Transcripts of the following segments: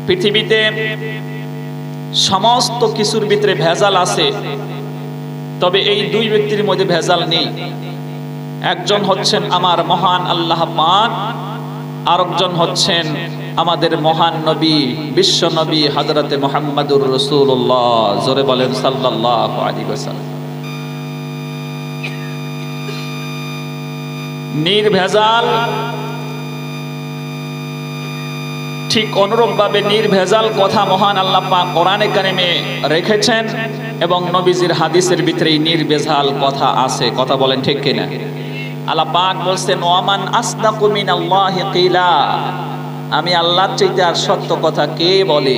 পৃথিবীতে সমস্ত কিছুর ভিতরে ভেজাল আছে, তবে এই দুই ব্যক্তির মধ্যে ভেজাল নেই। একজন হচ্ছেন আমার মহান আল্লাহ পাক, আরেকজন হচ্ছেন আমাদের মহান নবী, বিশ্ব নবী হযরতে মুহাম্মদুর রাসূলুল্লাহ। জোরে বলেন সাল্লাল্লাহু আলাইহি ওয়াসাল্লাম। নির্ভেজাল, ঠিক অনুরূপভাবে নির্ভেজাল কথা মহান আল্লাহ পাক কোরআনে কারিমে রেখেছেন এবং নবীজির হাদিসের ভিতরে নির্ভেজাল কথা আছে। কথা বলেন ঠিক কিনা? আল্লাহ পাক বলছেন, ওয়ামান আসদাকু মিনাল্লাহি কিলা, আমি আল্লাহর চাইতে আর সত্য কথা কে বলে?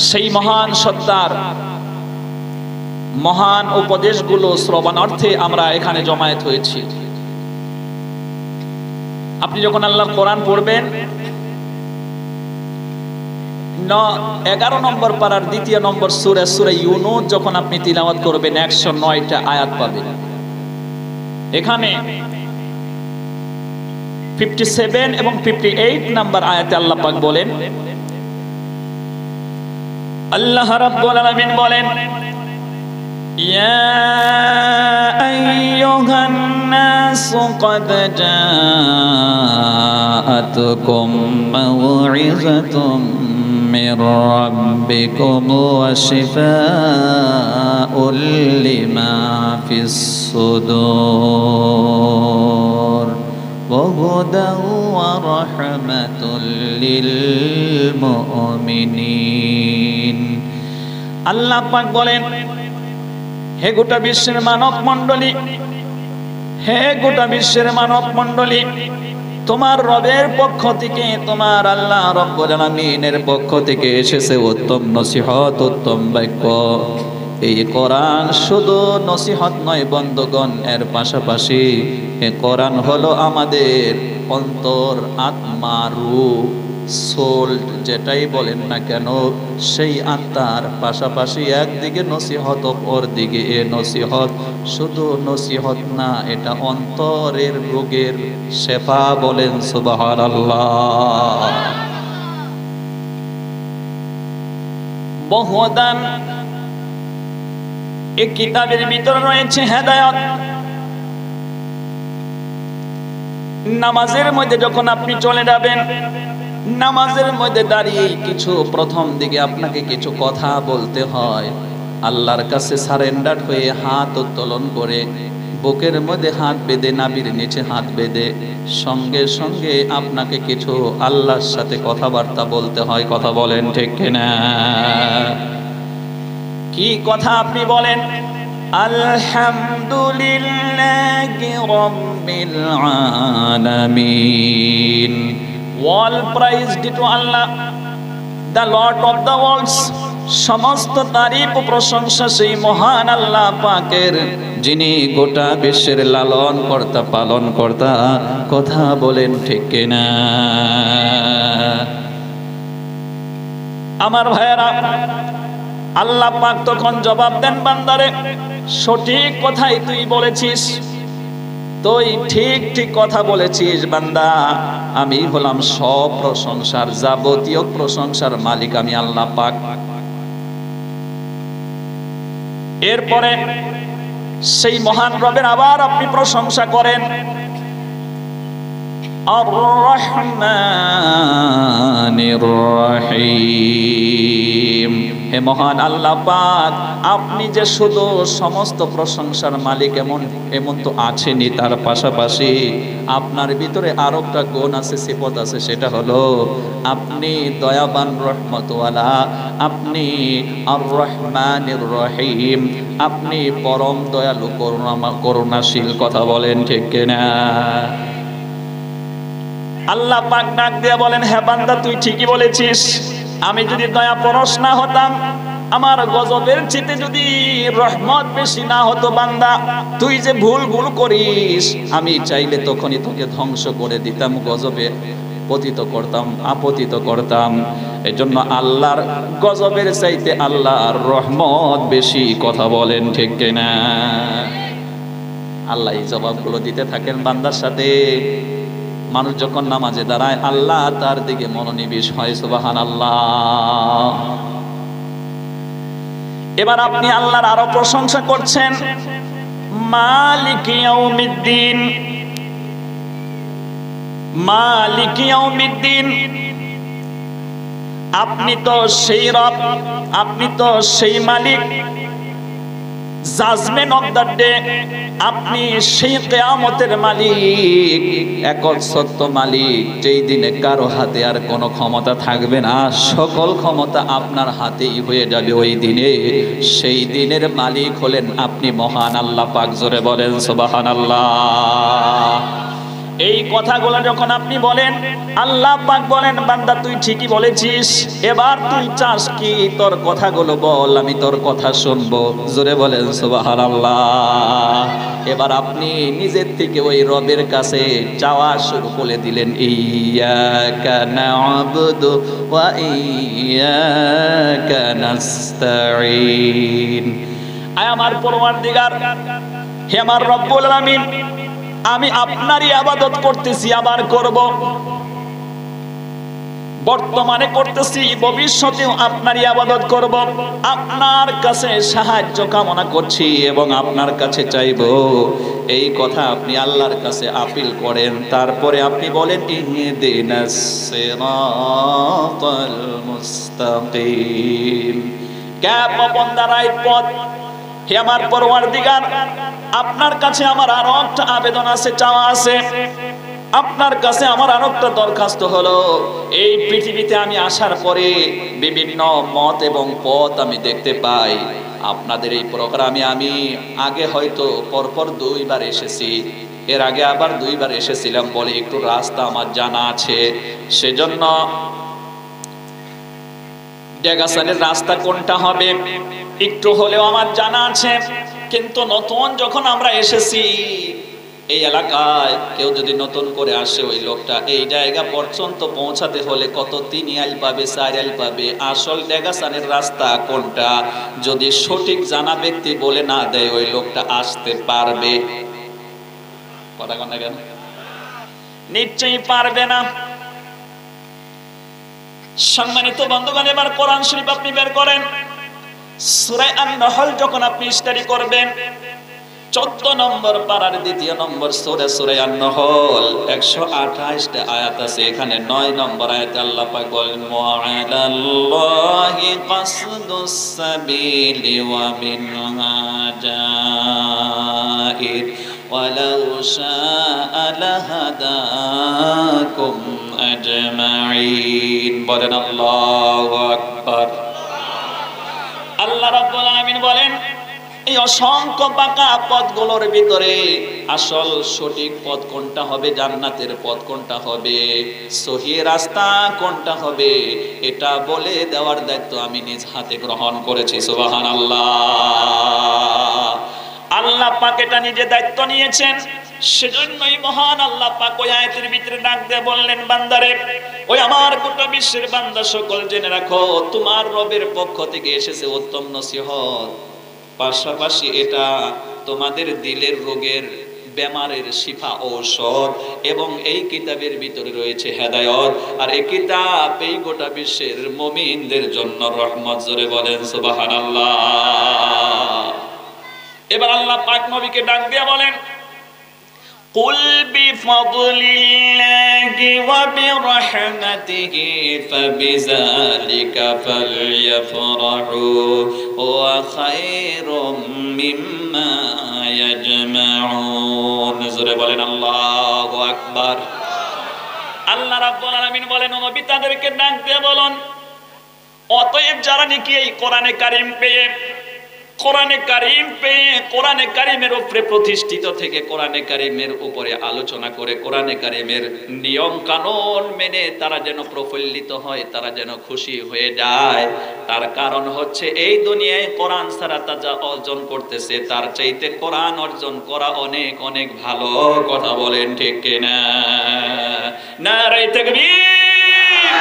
সেই মহান সত্তার মহান উপদেশগুলো শ্রবণার্থে আমরা এখানে জমায়েত হয়েছি। আপনি যখন আল্লাহর কোরআন পড়বেন, 11 নম্বর পারার 2 নম্বর সূরা ইউনূস যখন আপনি তিলাওয়াত করবেন, 109টা আয়াত পাবেন। এখানে 57 এবং 58 নম্বর আয়াতে আল্লাহ পাক বলেন, আল্লাহ রাব্বুল আলামিন বলেন, ইয়া আইয়ুহান নাসু ক্বাদ জাআতকুম মাউইযাতুম মির রাব্বিকুম ওয়া শিফাউল লিমা ফিস সুদূর ওয়া হুদান ওয়া রাহমাতুল লিল মুমিনিন। আল্লাহ পাক বলেন, হে গোটা বিশ্বের মানব মণ্ডলী, হে গোটা বিশ্বের মানব মণ্ডলী, তোমার রবের পক্ষ থেকে, তোমার আল্লাহ রব্বুল আলামিনের পক্ষ থেকে এসেছে উত্তম নসিহত, উত্তম বাক্য। এই কোরআন শুধু নসিহত নয় বন্ধুগণ, এর পাশাপাশি এই কোরআন হলো আমাদের অন্তর, আত্মা, রূহ, সোল যেটাই বলেন না কেন, সেই আত্মার পাশাপাশি একদিকে নসিহত, ওর দিকে এ নসিহত। শুধু নসিহত না, এটা অন্তরের রোগের শেফা। বলেন সুবহানাল্লাহ। বহুদান, এই কিতাবের ভিতরে রয়েছে হেদায়েত। নামাজের মধ্যে যখন আপনি চলে যাবেন, নামাজের মধ্যে দাঁড়িয়ে কিছু প্রথম দিকে আপনাকে কিছু কথা বলতে হয়। আল্লাহর কাছে সারেন্ডার হয়ে হাত উত্তোলন করে বুকের মধ্যে হাত বেঁধে, নাভির নিচে হাত বেঁধে সঙ্গে সঙ্গে আপনাকে কিছু আল্লাহর সাথে কথাবার্তা বলতে হয়। কথা বলেন ঠিক কিনা? কি কথা আপনি বলেন? আলহামদুলিল্লাহি রাব্বিল আলামিন। All praise due to Allah, the Lord of the worlds. সমস্ত তারিফ ও প্রশংসা সেই মহান আল্লাহ পাকের, যিনি গোটা বিশ্বের লালন কর্তা, পালন কর্তা। কথা বলেন ঠিক কিনা? আমার ভাইয়েরা, আল্লাহ পাক তখন জবাব দেন, বান্দারে সঠিক কথাই তুই বলেছিস, তুই ঠিক ঠিক কথা বলেছিস বান্দা। আমি হলাম সব প্রশংসার, যাবতীয় প্রশংসার মালিক আমি আল্লাহ পাক। এরপরে সেই মহান রবের আবার আপনি প্রশংসা করেন, আর রহমানির রহিম। হে মহান আল্লাহ পাক, আপনি যে শুধু সমস্ত প্রশংসার মালিক এমন তো আছেনই, তার পাশাপাশি আপনার ভিতরে আরো একটা গুণ আছে, সিফত আছে, সেটা হলো আপনি দয়াবান, রহমতওয়ালা, আপনি আর রহমানির রহিম, আপনি পরম দয়ালু, করুণাশীল। কথা বলেন ঠিক কিনা? আল্লাহ পাক ডাক দিয়ে বলেন, হে বান্দা তুই ঠিকই বলেছিস, আমি যদি দয়া পরশ না হতাম, আমার গজবের চেয়ে যদি রহমত বেশি না হতো বান্দা, তুই যে ভুল করিস, আমি চাইলে তখনই তোকে ধ্বংস করে দিতাম, গজবে পতিত করতাম, আপতিত করতাম। এজন্য আল্লাহর গজবের চাইতে আল্লাহর রহমত বেশি। কথা বলেন ঠিক কিনা? আল্লাহ এই জবাবগুলো দিতে থাকেন বান্দার সাথে। মানুষ যখন নামাজে দাঁড়ায় আল্লাহ তার দিকে মনোনিবেশ হয়। সুবহানাল্লাহ। এবার আপনি আল্লাহর আরো প্রশংসা করছেন, মালিক ইয়াউমিদ্দিন, মালিক ইয়াউমিদ্দিন। আপনি তো সেই রব, আপনি তো সেই মালিক, জাজমেন্ট অফ দ্য ডে, আপনি সেই কিয়ামতের মালিক, একল সত্য মালিক, যেই দিনে কারো হাতে আর কোনো ক্ষমতা থাকবে না, সকল ক্ষমতা আপনার হাতেই হয়ে যাবে ওই দিনে। সেই দিনের মালিক হলেন আপনি মহান আল্লাহ পাক। জোরে বলেন সুবহানাল্লাহ। এই কথাগুলো যখন আপনি বলেন, আল্লাহ পাক বলেন, বান্দা তুই ঠিকই বলেছিস, এবার তুই চাস কি, তোর কথাগুলো বল, আমি তোর কথা শুনবো। জোরে বলেন সুবহানাল্লাহ। এবার আপনি নিজের থেকে ওই রবের কাছে চাওয়া শুরু করে দিলেন, ইয়্যাকা না'বুদু ওয়া ইয়্যাকা নাস্তাঈন। আয় আমার পরওয়ারদিগার, হে আমার রব্বুল আলামিন, আমি আপনারই ইবাদত করতেছি, আবার করব, বর্তমানে করতেছি, ভবিষ্যতেও আপনারই ইবাদত করব। আপনার কাছে সাহায্য কামনা করছি এবং আপনার কাছে চাইবো। এই কথা আপনি আল্লাহর কাছে আপিল করেন। তারপরে আপনি বলেন, ইহদিনাস সিরাতাল মুস্তাকিম। কে বান্দা রাইট পথ। হে আমার পরওয়ারদিগার, আপনার কাছে আমার আরো একটা আবেদন আছে, চাওয়া আছে। আপনার কাছে আমার আরো একটা দরখাস্ত হলো, এই পৃথিবীতে আমি আসার পরে বিভিন্ন মত এবং পথ আমি দেখতে পাই। আপনাদের এই প্রোগ্রামে আমি আগে হয়তো পরপর 2 বার এসেছি, এর আগে আবার 2 বার এসেছিলাম বলে একটু রাস্তা আমার জানা আছে। সেজন্য ডেগাসানের রাস্তা কোনটা হবে একটু হলেও আমার জানা আছে। কিন্তু নতুন যখন আমরা এসেছি এই এলাকায়, কেউ যদি নতুন করে আসে, ওই লোকটা এই জায়গা পর্যন্ত পৌঁছাতে হলে কত 3 আইল পাবে, 4 আইল পাবে। আসল ডেগাসানের রাস্তা কোনটা যদি সঠিক জানা ব্যক্তি বলে না দেয়, ওই লোকটা আসতে পারবে? কথা কোন না কেন? নিশ্চয়ই পারবে না। সম্মানিত বন্ধুগণ, এবার কোরআন শরীফ আপনি বের করেন। সূরা আন-নাহল যখন আপনি স্টাডি করবেন, 14 নম্বর পারার 2 নম্বর সূরা, সূরা আন-নাহল 128টা আয়াত আছে। এখানে 9 নম্বর আয়াতে আল্লাহ পাক বলেন, ওয়া'আলাল্লাহি কাসদুস সাবিলি ওয়া মিনহা জাইর ওয়ালাউ শাআ লাহাদাকুম আজমাইন। বলেন আল্লাহু আকবার। আল্লাহ রাব্বুল আলামিন বলেন, এই অসংখ্য বাঁকা পথগুলোর ভিতরে আসল সঠিক পথ কোনটা হবে, জান্নাতের পথ কোনটা হবে, সহিহ রাস্তা কোনটা হবে, এটা বলে দেওয়ার দায়িত্ব আমি নিজ হাতে গ্রহণ করেছি। সুবহানাল্লাহ। আল্লাহ পাক এটা নিজে দায়িত্ব নিয়েছেন। সেজন্যই মহান আল্লাহ পাক ওই আয়াতের ভিতরে ডাক দিয়ে বললেন, বান্দারে, ওই আমার গোটা বিশ্বের বান্দা সকল জেনে রাখো, তোমার রবের পক্ষ থেকে এসেছে উত্তম নসিহত, পাশাপাশি এটা তোমাদের দিলের রোগের বেমারের শিফা ঔষধ, এবং এই কিতাবের ভিতরে রয়েছে হেদায়েত। আর এই কিতাব এই গোটা বিশ্বের মুমিনদের জন্য রহমত। জোরে বলেন সুবহানাল্লাহ। এবার আল্লাহ পাক নবীকে ডাক দিয়ে বলেন, কুল বিফাদলিল্লাহি ওয়া বিরহমাতিহি ফাবিযালিকা ফালইফরাহু ওয়া খায়রুম মিম্মা ইয়াজমাউন। জোরে বলেন আল্লাহু আকবার। আল্লাহ রাব্বুল আলামিন বলেন, নবী তাদেরকে ডাক দিয়ে বলেন, অতএব যারা নাকি এই কোরআনে কারীম পেয়ে, কোরআনে কারীমের উপরে প্রতিষ্ঠিত থেকে, কোরআনে কারীমের উপরে আলোচনা করে, কোরআনে কারীমের নিয়ম কানুন মেনে তারা যেন প্রফুল্লিত হয়, তারা যেন খুশি হয়ে যায়, তার কারণ হচ্ছে এই দুনিয়ায় কোরআন ছাড়া তা যা অর্জন করতেছে তার চাইতে কোরআন অর্জন করা অনেক অনেক ভালো। কথা বলেন ঠিক কিনা? নারে তাকবীর।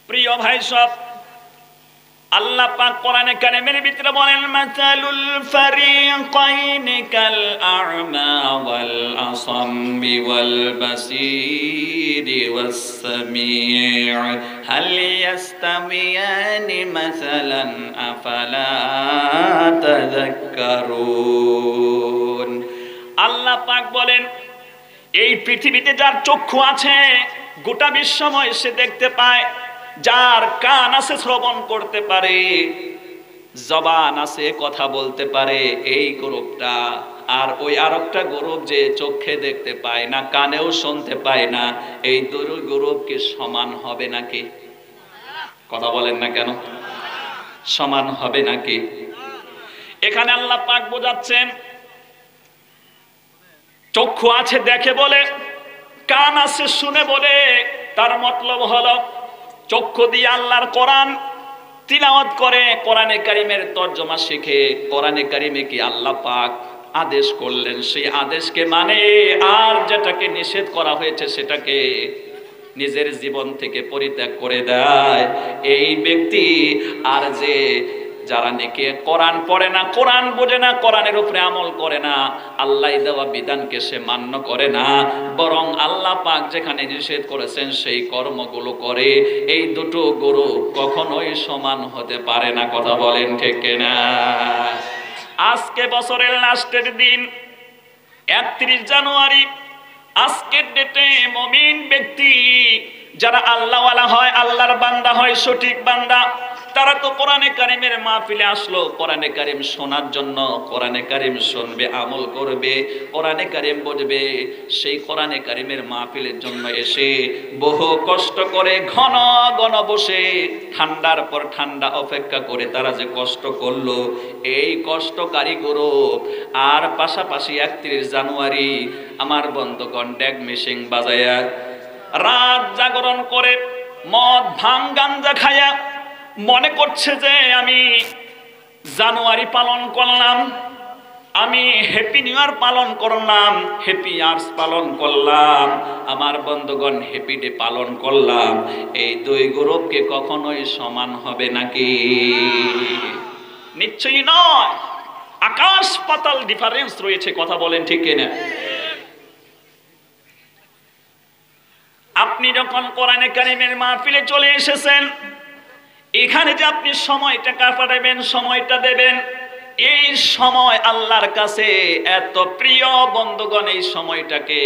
প্রিয় ভাই সব, আল্লাহ পাক কোরআনে কারিমের ভিতরে বলেন মাসালুল ফারিকাইনি কাল আ'মা ওয়াল আসাম্মি ওয়াল বাসীরি ওয়াস সামি' হাল ইয়াস্তামিয়ানি মাসালান আফালা তাযাক্কারুন। আল্লাহ পাক বলেন এই পৃথিবীতে যার চক্ষু আছে গোটা বিশ্বময় সে দেখতে পায়, যার কান আছে শ্রবণ করতে পারে, জবান আছে কথা বলতে পারে, এই গ্রুপটা। আর ওই আরেকটা গ্রুপ যে চোখে দেখতে পায় না, কানেও শুনতে পায় না, এই দুই গ্রুপ কি সমান হবে নাকি? কথা বলেন না কেন? সমান হবে নাকি? এখানে আল্লাহ পাক বোঝাচ্ছেন চক্ষু আছে দেখে বলে, কান আছে শুনে বলে, তার মতলব হলো চক্ষু দিয়ে আল্লাহর কোরআন তিলাওয়াত করে, কোরআনে কারিমের তরজমা শিখে, কোরআনে কারিমে কি আল্লাহ পাক আদেশ করলেন সেই আদেশকে মানে, আর যেটাকে নিষেধ করা হয়েছে সেটাকে নিজের জীবন থেকে পরিত্যাগ করে দেয় এই ব্যক্তি। আর যে যারা নাকি কোরআন পড়ে না, কোরআন বোঝে না, কোরআনের উপরে আমল করে না, আল্লাহ দেওয়া বিধানকে সে মান্য করে না, বরং আল্লাহ পাক যেখানে নিষেধ করেছেন সেই কর্মগুলো করে, এই দুটো গুরু কখনোই সমান হতে পারে না। কথা বলেন ঠিক কিনা? আজকে বছরের লাস্টের দিন 31 জানুয়ারি, আজকের ডেটে মুমিন ব্যক্তি যারা আল্লাহওয়ালা হয়, আল্লাহর বান্দা হয়, সঠিক বান্দা, তারা তো কোরআনে কারিমের মাহফিলে আসলো কোরআনে কারিম শোনার জন্য, কোরআনে কারিম শুনবে, আমল করবে, কোরআনে কারিম বুঝবে। সেই কোরআনে কারিমের মাহফিলের জন্য এসে বহু কষ্ট করে ঘন ঘন বসে ঠান্ডার পর ঠান্ডা অপেক্ষা করে তারা যে কষ্ট করলো, এই কষ্টকারী গ্রুপ। আর পাশাপাশি 31 জানুয়ারি আমার বন্ধুগণ ড্যাগ মেশিন বাজায়া রাত জাগরণ করে মদ ভাঙ গাঞ্জা খায়া মনে করছে যে আমি জানুয়ারি পালন করলাম, আমি হ্যাপি নিউ ইয়ার পালন করলাম, হ্যাপি ইয়ার্স পালন করলাম, আমার বন্ধুগণ হ্যাপি ডে পালন করলাম। এই দুই গ্রুপকে কখনোই সমান হবে নাকি? নিশ্চয়ই নয়। আকাশ পাতাল ডিফারেন্স রয়েছে। কথা বলেন ঠিক কিনা? আপনি যখন কোরআনে কারিমের মাহফিলে চলে এসেছেন, এখানে যে আপনি সময়টা কাটাবেন, সময়টা দেবেন, এই সময় আল্লাহর কাছে এত প্রিয় বন্ধুগণ, এই সময়টাকে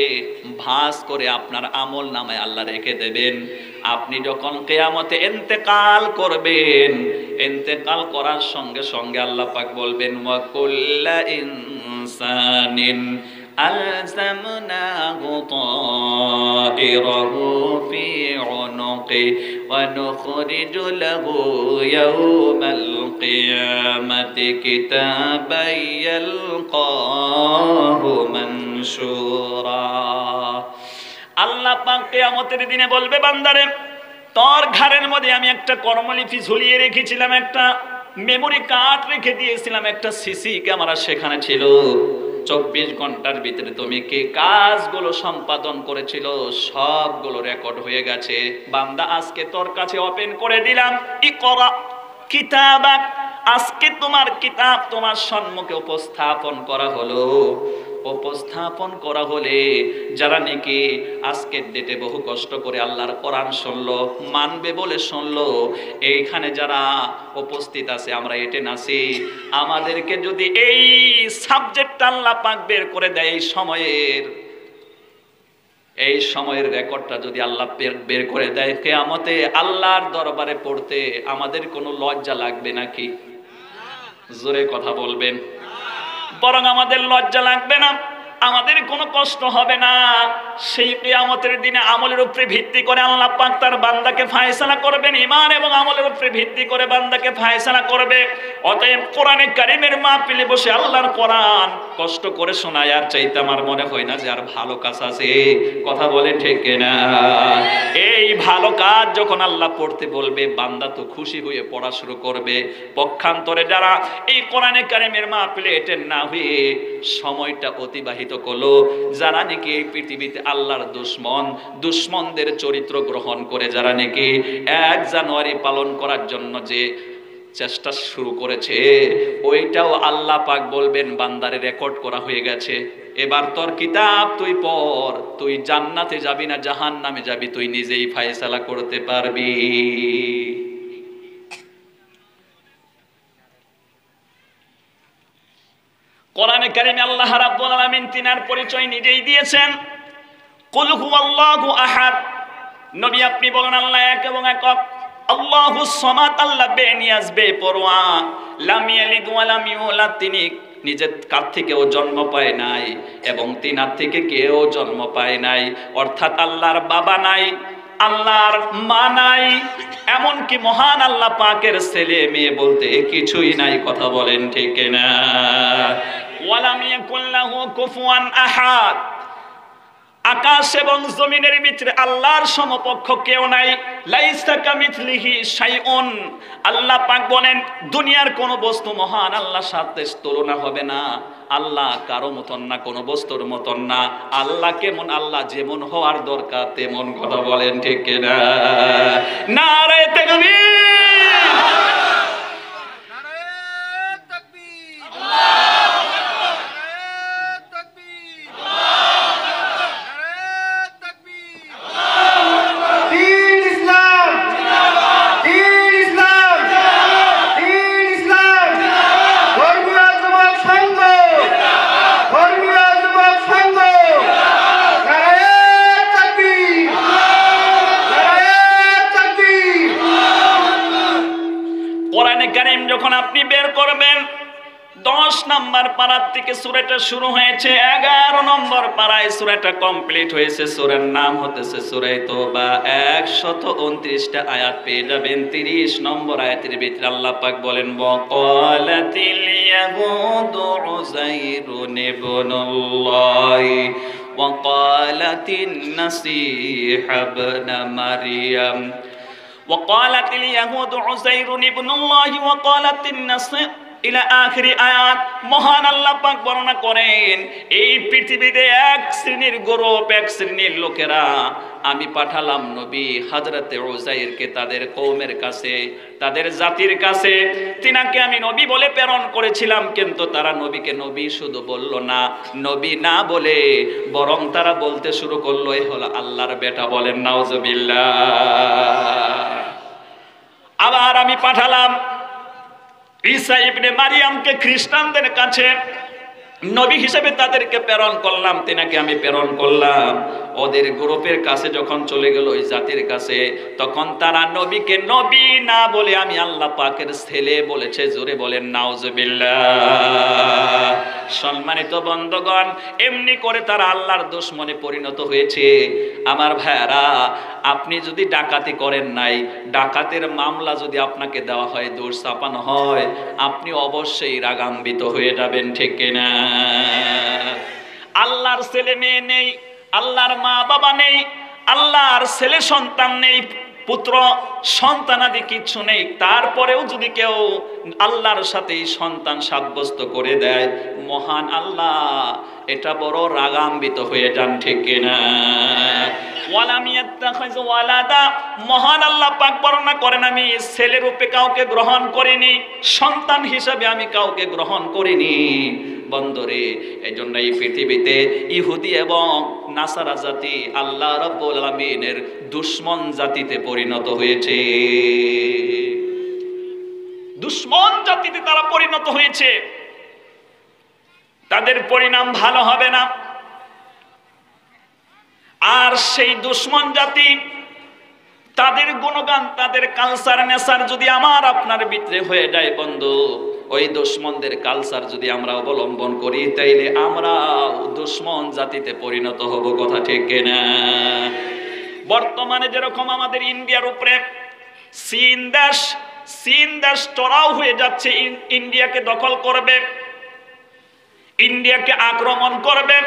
ভাঁজ করে আপনার আমল নামায় আল্লাহ রেখে দেবেন। আপনি যখন কিয়ামতে ইন্তেকাল করবেন, ইন্তেকাল করার সঙ্গে সঙ্গে আল্লাহ পাক বলবেন ওয়া কুল্লা ইনসানিন আলজামনাহু তাইরাহু ফি উনুকি ওয়া নুখরিজু লাহু ইয়াওমাল কিয়ামাতি কিতাবান ইয়ালকাহু মানশুরা। আল্লাহ পাক কিয়ামতের দিনে বলবে বান্দারে, তোর ঘাড়ের মধ্যে আমি একটা কর্মলিপি ঝুলিয়ে রেখেছিলাম, একটা মেমোরি কার্ড রেখে দিয়েছিলাম, একটা সিসি ক্যামেরা সেখানে ছিল। 24 ঘন্টার ভিতরে তুমি কি কাজগুলো সম্পাদন করেছিল সবগুলো রেকর্ড হয়ে গেছে। বান্দা আজকে তোর কাছে ওপেন করে দিলাম, ইকরা কিতাবাক, আজকে তোমার কিতাব তোমার সম্মুখে উপস্থাপন করা হলো। উপস্থাপন করা হলে যারা নাকি আজকের ডেটে বহু কষ্ট করে আল্লাহর কোরআন শুনলো, মানবে বলে শুনলো, এইখানে যারা উপস্থিত আছে, আমরা এটেন আছি, আমাদেরকে যদি এই সাবজেক্ট আল্লাহ পাক বের করে দেয়, এই সময়ের রেকর্ডটা যদি আল্লাহ বের করে দেয়, কিয়ামতে আল্লাহর দরবারে পড়তে আমাদের কোনো লজ্জা লাগবে নাকি? জোরে কথা বলবেন। বরং আমাদের লজ্জা লাগবে না, আমাদের কোনো কষ্ট হবে না। সেই কিয়ামতের দিনে আমলের উপরে ভিত্তি করে আল্লাহ পাক তার বান্দাকে ফায়সালা করবেন, ঈমান এবং আমলের উপরে ভিত্তি করে বান্দাকে ফায়সালা করবে। অতএব কোরআনে কারিমের মাহফিলে বসে আল্লাহর কোরআন কষ্ট করে শোনায় আর চাইতে আমার মনে হয় না যে আর ভালো কাজ আছে। কথা বলেন ঠিক কিনা? এই ভালো কাজ যখন আল্লাহ পড়তে বলবে, বান্দা তো খুশি হয়ে পড়া শুরু করবে। পক্ষান্তরে যারা এই কোরআনে কারিমের মাহফিলে এটেন না হয়ে সময়টা অতিবাহিত করলো, যারা নাকি এই পৃথিবীতে আল্লাহর দুশ্মনদের চরিত্র গ্রহণ করে, যারা নাকি 1 জানুয়ারি পালন করার জন্য যে চেষ্টা শুরু করেছে, ওইটাও আল্লাহ পাক বলবেন বান্দারে রেকর্ড করা হয়ে গেছে, এবার তোর কিতাব তুই পড়, তুই জান্নাতে যাবি না জাহান্নামে যাবি তুই নিজেই ফয়সালা করতে পারবি। কোরআনে কারিমে আল্লাহ রাব্বুল আলামিন তিনার পরিচয় নিজেই দিয়েছেন, কুল হুয়াল্লাহু আহাদ, নবী আপনি বলেন আল্লাহ এক এবং একক, আল্লাহুস সামাদ, আল্লাহ বেনিয়াজ বেপরোয়া, লাম ইয়ালিদ ওয়া লাম ইউলাদ, তিনি নিজের কাছ থেকেও জন্ম পায় নাই এবং তিনার থেকে কেউ জন্ম পায় নাই, অর্থাৎ আল্লাহর বাবা নাই, আল্লাহর মা নাই, এমনকি মহান আল্লাহ পাকের ছেলে মেয়ে বলতে কিছুই নাই। কথা বলেন ঠিক না? ওয়ালাম ইয়াকুল লাহু কুফুয়ান আহাদ, আকাশ এবং জমিনের ভিতরে আল্লাহর সমপক্ষ কেউ নাই। লাইসা কামিথলিহি শাইউন, আল্লাহ পাক বলেন দুনিয়ার কোন বস্তু মহান আল্লাহর সাথে তুলনা হবে না, আল্লাহ কারো মতন না, কোন বস্তুর মতন না। আল্লাহ কেমন? আল্লাহ যেমন হওয়ার দরকার তেমন। কথা বলেন ঠিক না? নারে তাকবীর, যখন আপনি বের করবেন 10 নম্বর পারা থেকে সূরাটা শুরু হয়েছে, 11 নম্বর পারায় সূরাটা কমপ্লিট হয়েছে। সূরার নাম হতেছে সূরা তাওবা, 129টা আয়াত পেয়ে যাবেন। 30 নম্বর আয়াতের ভিতরে আল্লাহ পাক বলেন, ওয়াকালাতিল ইয়াহুদু উযাইরুন ইবনুল্লাহ ওয়াকালাতিন নাসীহা ইবনু মারইয়াম وقالت اليهود عزير ابن الله وقالت النصارى ইলা আখিরি আয়াত। মহান আল্লাহ পাক বর্ণনা করেন, এই পৃথিবীতে এক শ্রেণীর গ্রুপ, এক শ্রেণীর লোকেরা আমি পাঠালাম নবী হযরতে উযাইরকে তাদের কওমের কাছে, তাদের জাতির কাছে। তিনাকে আমি নবী বলে প্রেরণ করেছিলাম, কিন্তু তারা নবীকে নবী শুধু বলল না, নবী না বলে বরং তারা বলতে শুরু করলো এ হলো আল্লাহর বেটা। বলেন নাউজুবিল্লাহ। আবার আমি পাঠালাম ঈসা ইবনে মারিয়ামকে খ্রিস্টানদের কাছে, নবী হিসেবে তাদেরকে প্রেরণ করলাম, তিনাকে আমি প্রেরণ করলাম। ওদের গ্রুপের কাছে যখন চলে গেল ওই জাতির কাছে, তখন তারা নবীকে নবী না বলে আমি আল্লাহ পাকের ছেলে বলেছে। জোরে বলেন নাউজুবিল্লাহ। সম্মানিত বন্ধুগণ, এমনি করে তারা আল্লাহর দুশমনে পরিণত হয়েছে। আমার ভাইরা, আপনি যদি ডাকাতি করেন নাই, ডাকাতের মামলা যদি আপনাকে দেওয়া হয়, দোষ চাপানো হয়, আপনি অবশ্যই রাগান্বিত হয়ে যাবেন, ঠিক কিনা? আল্লাহর ছেলে মেয়ে নেই, আল্লাহর মা বাবা নেই, আল্লাহর ছেলে সন্তান নেই, পুত্র সন্তানাদি কিছু নেই, তারপরেও যদি কেউ আল্লাহর সাথে সন্তান সাব্যস্ত করে দেয়, মহান আল্লাহ এটা বড় রাগান্বিত হয়ে যান, ঠিক কিনা? ওয়ালাম ইয়াত্তাখিযু ওয়ালাদা, মহান আল্লাহ পাক বর্ণনা করেন আমি ছেলে রূপে কাউকে গ্রহণ করিনি, সন্তান হিসেবে আমি কাউকে গ্রহণ করিনি। বন্ধুরে, এজন্য এই পৃথিবীতে ইহুদি এবং নাসারা জাতি আল্লাহ রাব্বুল আলামিনের দুশমন জাতিতে পরিণত হয়েছে। দুশমন জাতিতে তারা পরিণত হয়েছে, তাদের পরিণাম ভালো হবে না। আর সেই দুশমন জাতি, তাদের গুণগান, তাদের কালচার নেচার যদি আমার আপনার ভিতরে হয়ে যায় বন্ধু, ওই দুশমনদের কালচার যদি আমরা অবলম্বন করি, তাইলে আমরা দুশমন জাতিতে পরিণত হব। কথা ঠিক কিনা? বর্তমানে যেরকম আমাদের ইন্ডিয়ার উপরে চীন দেশ চড়াও হয়ে যাচ্ছে, ইন্ডিয়াকে দখল করবে, ইন্ডিয়াকে আক্রমণ করবে।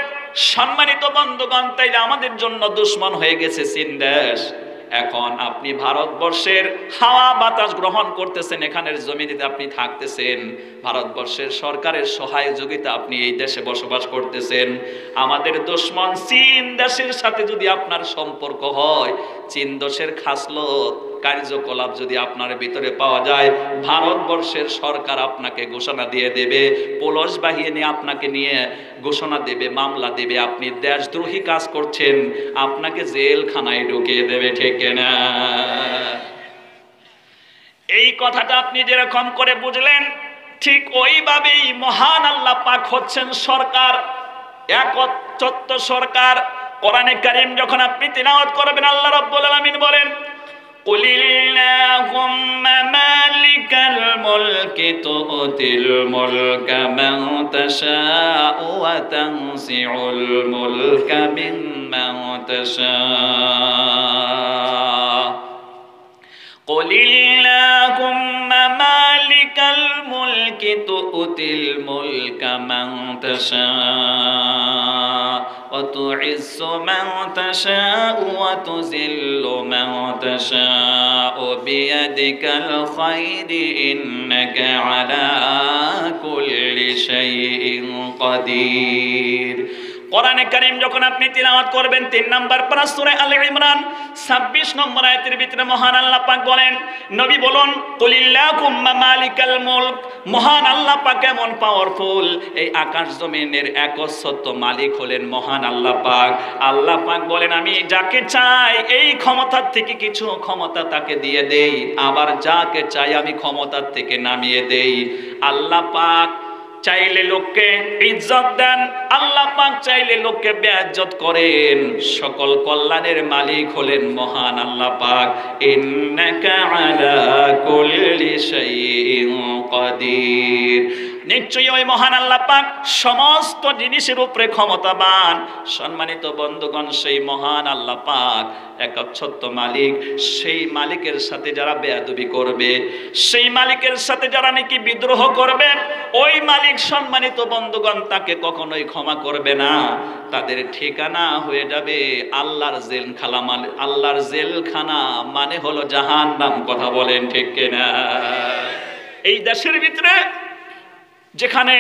সম্মানিত বন্ধুগণ, তাইলে আমাদের জন্য দুশমন হয়ে গেছে চীন দেশ। এখন আপনি ভারতবর্ষের হাওয়া বাতাস গ্রহণ করতেছেন, এখানের জমিতে আপনি থাকতেছেন, ভারতবর্ষের সরকারের সহযোগিতা আপনি এই দেশে বসবাস করতেছেন। আমাদের দুশমন চীন দেশের সাথে যদি আপনার সম্পর্ক হয়, চীন দেশের খাসলত কার্যকলাপ যদি আপনার ভিতরে পাওয়া যায়, ভারতবর্ষের সরকার আপনাকে ঘোষণা দিয়ে দেবে, পুলিশ বাহিনী আপনাকে নিয়ে ঘোষণা দেবে, মামলা দেবে, আপনি দেশদ্রোহী কাজ করছেন, আপনাকে জেলখানায় ঢুকিয়ে দেবে। ঠিক না? এই কথাটা আপনি যেরকম করে বুঝলেন, ঠিক ওইভাবেই মহান আল্লাহ পাক হচ্ছেন সরকার, একচ্ছত্র সরকার। কোরআনে কারীম যখন আপনি তিলাওয়াত করবেন, আল্লাহ রাব্বুল আলামিন বলেন, কুলিল্লাহুম্মা মালিকাল মুলকি তুতিল মুলকা মান তাশাউ ওয়া তানজিউল মুলকা মিম্মান তাশাউ। কুলিল্লাহুম্মা মালিকাল মুলকি তুতিল মুলকা মান তাশাউ ওয়া তুইজ্জু মান তাশাউ ওয়া তুযিল্লু মান তাশাউ বিয়াদিকাল খায়রু ইন্নাকা আলা কুল্লি শাইইন কাদির। কোরআনে কারীম যখন আপনি তিলাওয়াত করবেন, 3 নম্বর পারা সূরা আলে ইমরান 26 নম্বর আয়াতের ভিতরে মহান আল্লাহ পাক বলেন, নবী বলুন, কুলিল্লাহুম্মা মালিকাল মুলক, মহান আল্লাহ পাক এমন পাওয়ারফুল, এই আকাশ জমিনের একচ্ছত্র মালিক হলেন মহান আল্লাহ পাক। আল্লাহ পাক বলেন, আমি যাকে চাই এই ক্ষমতার থেকে কিছু ক্ষমতা তাকে দিয়ে দেই, আবার যাকে চাই আমি ক্ষমতার থেকে নামিয়ে দেই। আল্লাহ পাক চাইলে লোককে ইজ্জত দেন, আল্লাহ পাক চাইলে লোককে বেইজ্জত করেন। সকল কল্যাণের মালিক হলেন মহান আল্লাহ পাক। ইন্নাকা আলা কুল্লি শাইইন কাদির। নিশ্চয়ই ওই মহান আল্লাহ পাক সমস্ত জিনিসের উপরে ক্ষমতাবান। সম্মানিত বন্ধুগণ, সেই মহান আল্লাহ পাক একচ্ছত্র মালিক, সেই মালিকের সাথে যারা বেয়াদবি করবে, সেই মালিকের সাথে যারা নাকি বিদ্রোহ করবে, ওই মালিক সম্মানিত বন্ধুগণ তাকে কখনোই ক্ষমা করবে না। তাদের ঠিকানা হয়ে যাবে আল্লাহর জেলখানা। আল্লাহর জেলখানা মানে হলো জাহান্নাম। কথা বলেন ঠিক কিনা? এই দেশের ভিতরে যেখানে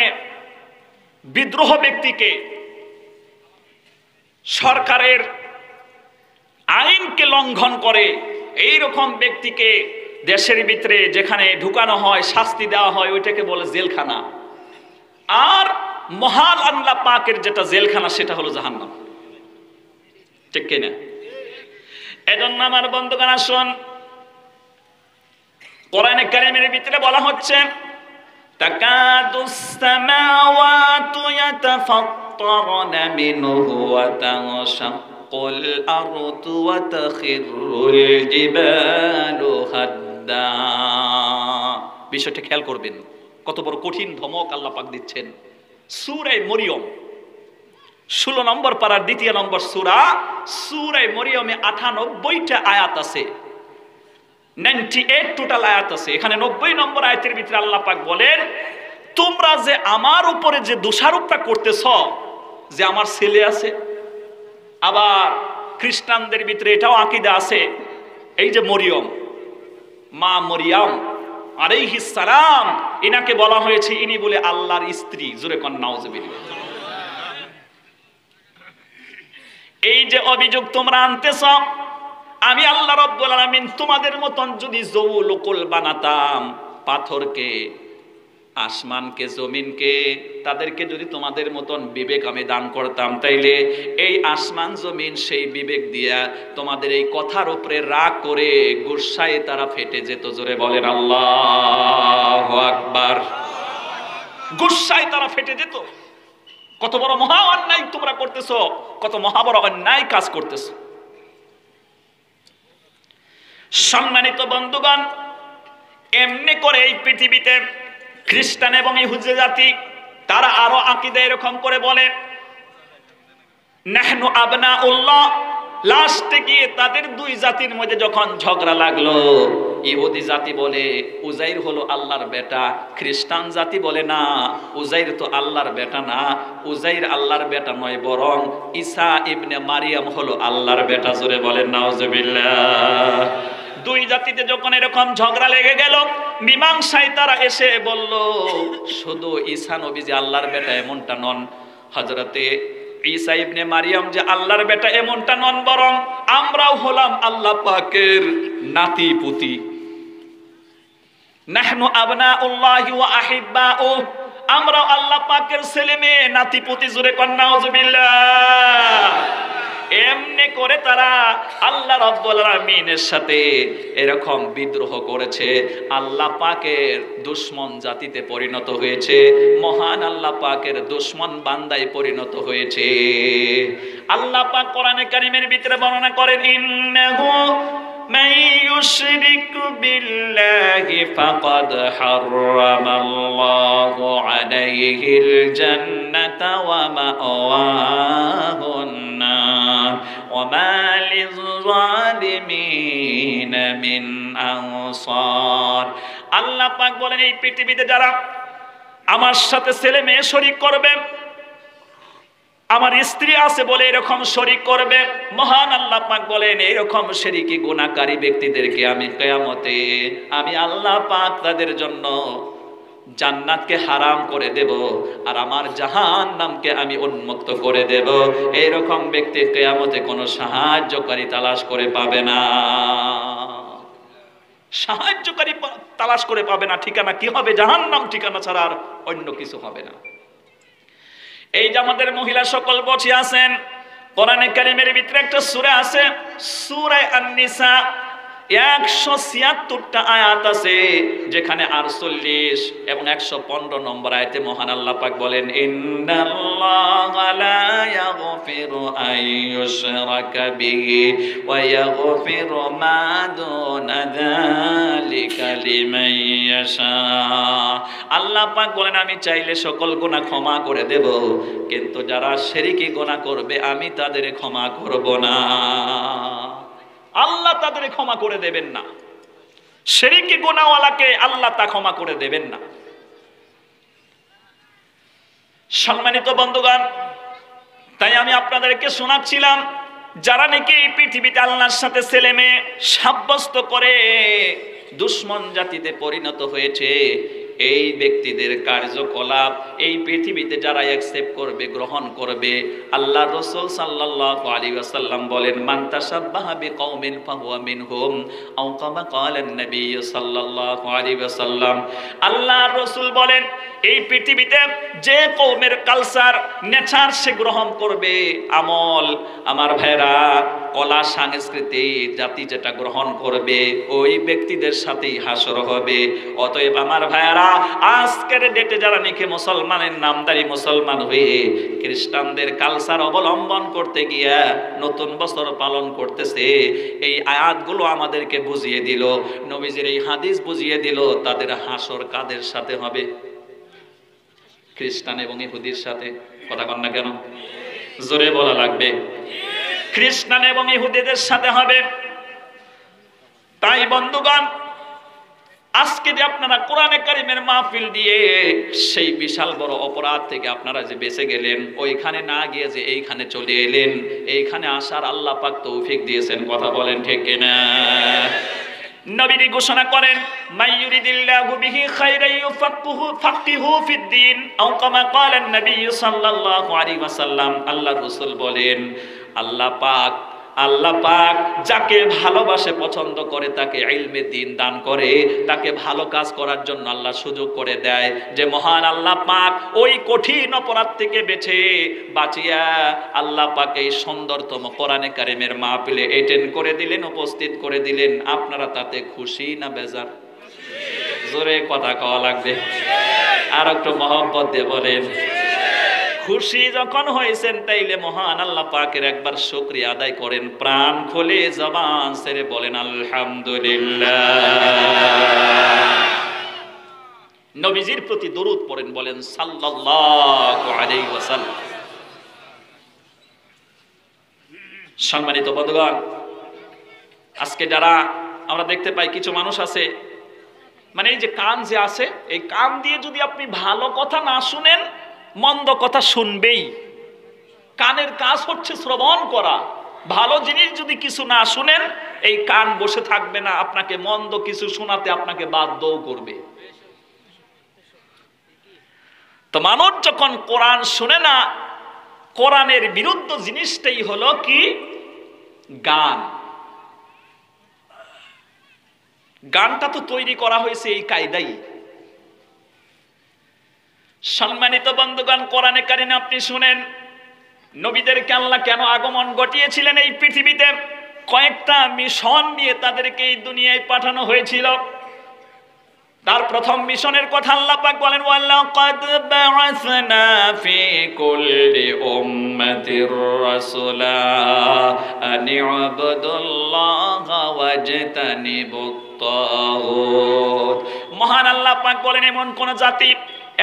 বিদ্রোহ ব্যক্তিকে সরকারের আইনকে লঙ্ঘন করে, এই রকম ব্যক্তিকে দেশের ভিতরে যেখানে ঢুকানো হয়, শাস্তি দেওয়া হয়, ওইটাকে বলে জেলখানা। আর মহান আল্লাহ পাকের যেটা জেলখানা সেটা হলো জাহান্নাম। ঠিক কিনা? এজন্য আমার বন্ধুগণ আসুন, কোরআনে কারীমের ভিতরে বলা হচ্ছে, তাকাদুস সামাওয়াতু ইয়াতাফাত্তারনা মিনহু ওয়া তানশাক্কুল আরদু ওয়া তাখিরুল জিবালু হাদ্দা। বিষয়টা খেয়াল করবেন, কত বড় কঠিন ধমক আল্লাহ পাক দিচ্ছেন। সূরা মরিয়ম 16 নম্বর পারার 2 নম্বর সূরা, সূরা মরিয়মে 98টা আয়াত আছে, 98 টোটাল আয়াত আছে। এখানে 90 নম্বর আয়াতের ভিতরে আল্লাহ পাক বলেন, তোমরা যে আমার উপরে যে দোষারোপটা করতেছ যে আমার ছেলে আছে, আবার খ্রিস্টানদের ভিতরে এটাও আকীদা আছে, এই যে মরিয়ম, মা মরিয়ম আলাইহিস সালাম, ইনাকে বলা হয়েছে ইনি বলে আল্লাহর স্ত্রী। জোরে কোন নাউজুবিল্লাহ। এই যে অভিযোগ তোমরা আনতেছ, আমি আল্লাহ রাব্বুল আলামিন তোমাদের মতন যদি জৌলুকুল বানাতাম, পাথরকে, আসমানকে, জমিনকে, তাদেরকে যদি তোমাদের মতন বিবেক আমি দান করতাম, তাইলে এই আসমান জমিন সেই বিবেক দিয়া তোমাদের এই কথার উপরে রাগ করে গুসায় তারা ফেটে যেত। জোরে বলেন আল্লাহু আকবার। গুসায় তারা ফেটে যেত। কত বড় মহা অন্যায় তোমরা করতেছ, কত মহা বড় অন্যায় কাজ করতেছ। সম্মানিত বন্ধুগণ, এমনি করে এই পৃথিবীতে খ্রিস্টান এবং ইহুদি জাতি তারা আরো আকীদা এরকম করে বলে, নাহনু আবনাউল্লাহ। লাস্টে গিয়ে তাদের দুই জাতির মধ্যে যখন ঝগড়া লাগলো, ইহুদি জাতি বলে উজাইর হলো আল্লাহর বেটা, খ্রিস্টান জাতি বলে না, উজাইর তো আল্লাহর বেটা না, উজাইর আল্লাহর বেটা নয়, বরং ঈসা ইবনে মারিয়াম হলো আল্লাহর বেটা। জোরে বলেন নাউজুবিল্লাহ। দুই জাতিতে যখন এরকম ঝগড়া লেগে গেল, মীমাংসায় তারা এসে বলল, শুধু ঈসা নবী যে আল্লাহর বেটা এমনটা নন, হযরতে ঈসা ইবনে মারিয়াম যে আল্লাহর বেটা এমনটা নন, বরং আমরাও হলাম আল্লাহ পাকের নাতি পুতি। নাহনু আবনাউল্লাহি ওয়া আহিব্বাউ, আমরাও আল্লাহ পাকের ছেলে মেয়ে নাতি পুতি। জোরে কর নাউযুবিল্লাহ। এমনি করে তারা আল্লাহ রাব্বুল আলামিনের সাথে এরকম বিদ্রোহ করেছে, আল্লাহ পাকের দুশমন জাতিতে পরিণত হয়েছে, মহান আল্লাহ পাকের দুশমন বান্দায় পরিণত হয়েছে। আল্লাহ পাক কোরআনে কারীমের ভিতরে বর্ণনা করেন, ইন্নাহু মান ইউশরিক বিল্লাহি ফাকাদ হারামাল্লাহু আলাইহিল জান্নাতা ওয়া মাওয়াহুন নার ওয়া মা লিয-যালিমিন মিন আনসার। আল্লাহ পাক বলেন, এই পৃথিবীতে যারা আমার সাথে ছেলে মেয়ে শরীক করবে, আমার স্ত্রী আছে বলে এরকম শরীক করবে, মহান আল্লাহ পাক বলেন এরকম শিরকি গুনাহকারী ব্যক্তিদেরকে আমি কিয়ামতে আমি আল্লাহ পাক তাদের জন্য জান্নাতকে হারাম করে দেব, আর আমার জাহান্নামকে আমি উন্মুক্ত করে দেব। এইরকম ব্যক্তি কিয়ামতে কোনো সাহায্যকারী তালাশ করে পাবে না, সাহায্যকারী তালাশ করে পাবে না। ঠিকানা কি হবে? জাহান্নাম ঠিকানা ছাড়া আর অন্য কিছু হবে না। এই যে আমাদের মহিলা সকল বসে আছেন, কোরআনে কারীমের ভিতরে একটা সূরা আছে, সূরা আন-নিসা, 176টা আয়াত আছে, যেখানে 48 এবং 115 নম্বর আয়াতে মহান আল্লাহ পাক বলেন, ইন্নাল্লাহা লা ইয়াগফিরু আন ইউশরাকা বিহি ওয়া ইয়াগফিরু মা দুনা যালিকা লিমান ইয়াশা। আল্লাহ পাক বলেন, আমি চাইলে সকল গুনাহ ক্ষমা করে দেব, কিন্তু যারা শিরকি গুনাহ করবে আমি তাদের ক্ষমা করব না। আল্লাহ তাদের ক্ষমা করে দেবেন না, শিরকি গুনাহওয়ালাকে আল্লাহ তা ক্ষমা করে দেবেন না। সম্মানিত বন্ধুগণ, তাই আমি আপনাদেরকে শোনাচ্ছিলাম, যারা নাকি এই পৃথিবীতে আল্লাহর সাথে ছেলে মেয়ে সাব্যস্ত করে দুশমন জাতিতে পরিণত হয়েছে, এই ব্যক্তিদের কার্যকলাপ এই পৃথিবীতে যারা অ্যাকসেপ্ট করবে, গ্রহণ করবে, আল্লাহ রাসূল সাল্লাল্লাহু আলাইহি ওয়াসাল্লাম বলেন, মান তাশাব্বাহা বিকওমিন ফাহুয়া মিনহুম আও কামা ক্বালান নবী সাল্লাল্লাহু আলাইহি ওয়াসাল্লাম। আল্লাহ রাসূল বলেন, এই পৃথিবীতে যে কওমের কালচার নেচার সে গ্রহণ করবে, আমল, আমার ভাইরা, কলা সংস্কৃতি জাতি যেটা গ্রহণ করবে, ওই ব্যক্তিদের সাথেই হাসর হবে। অতএব আমার ভাইরা, আজকের ডেটে যারা নাকি মুসলমানের নামদারি মুসলমান হয়ে খ্রিস্টানদের কালচার অবলম্বন করতে গিয়া নতুন বছর পালন করতেছে, এই আয়াতগুলো আমাদেরকে বুঝিয়ে দিল, নবীজির এই হাদিস বুঝিয়ে দিল, তাদের হাসর কাদের সাথে হবে? খ্রিস্টান এবং ইহুদির সাথে। কথা কন না কেন? জোরে বলা লাগবে। খ্রিস্টান এবং ইহুদিদের সাথে হবে। তাই বন্ধুগণ, আজকে যে আপনারা কোরআনে কারীমের মাহফিল দিয়ে সেই বিশাল বড় অপরাধ থেকে আপনারা যে বেঁচে গেলেন, ওইখানে না গিয়ে যে এইখানে চলে এলেন, এইখানে আসার আল্লাহ পাক তৌফিক দিয়েছেন। কথা বলেন ঠিক কিনা? নবীজি ঘোষণা করেন, মাইয়ুরিদিল্লাহু বিহি খায়রান ইউফাক্কিহু ফিদ্দিন আও কামা ক্বালান নবী সাল্লাল্লাহু আলাইহি ওয়াসাল্লাম। আল্লাহ রাসূল বলেন, আল্লাহ পাক যাকে ভালোবাসে, পছন্দ করে, তাকে ইলমে দ্বীন দান করে, তাকে ভালো কাজ করার জন্য আল্লাহ সুযোগ করে দেয়। যে মহান আল্লাহ পাক ওই কঠিন অপরাধ থেকে বাঁচিয়া আল্লাহ পাক এই সুন্দরতম কোরআনে কারীমের মাহফিলে এটেন্ড করে দিলেন, উপস্থিত করে দিলেন। আপনারা তাতে খুশি না বেজার? জোরে কথা কওয়া লাগবে, আর একটু মহব্বত দিয়ে বলেন। খুশি যখন হয়েছেন, তাইলে মহান আল্লাহ পাকের একবার শুকরিয়া আদায় করেন, প্রাণ খুলে জবান ছেড়ে বলেন আলহামদুলিল্লাহ। নবীজির প্রতি দরুদ পড়েন, বলেন সাল্লাল্লাহু আলাইহি ওয়াসাল্লাম। সম্মানিত বন্ধুগণ, আজকে যারা আমরা দেখতে পাই, কিছু মানুষ আছে, মানে এই যে কান যে আছে, এই কান দিয়ে যদি আপনি ভালো কথা না শুনেন, মন্দ কথা শুনবেই। কানের কাজ হচ্ছে শ্রবণ করা। ভালো জিনিস যদি কিছু না শুনেন, এই কান বসে থাকবে না, আপনাকে মন্দ কিছু শোনাতে আপনাকে বাধ্যও করবে। তো মানুষ যখন কোরআন শুনে না, কোরআনের বিরুদ্ধ জিনিসটাই হলো কি? গান। গানটা তো তৈরি করা হয়েছে এই কায়দাই। সম্মানিত বন্ধুগণ, কোরআনে কারিমে আপনি শুনেন নবীদেরকে আল্লাহ কেন আগমন ঘটিয়েছিলেন এই পৃথিবীতে। কয়েকটা মিশন নিয়ে তাদেরকে এই দুনিয়ায় পাঠানো হয়েছিল। তার প্রথম মিশনের কথা আল্লাহ পাক বলেন, ওয়ালাকাদ বা'আসনা ফি কুল্লি উম্মাতির রাসূলা আন ইউবুদুল্লাহা ওয়াজতানিবুত তাগুত। মহান আল্লাহ পাক বলেন, এমন কোন জাতি,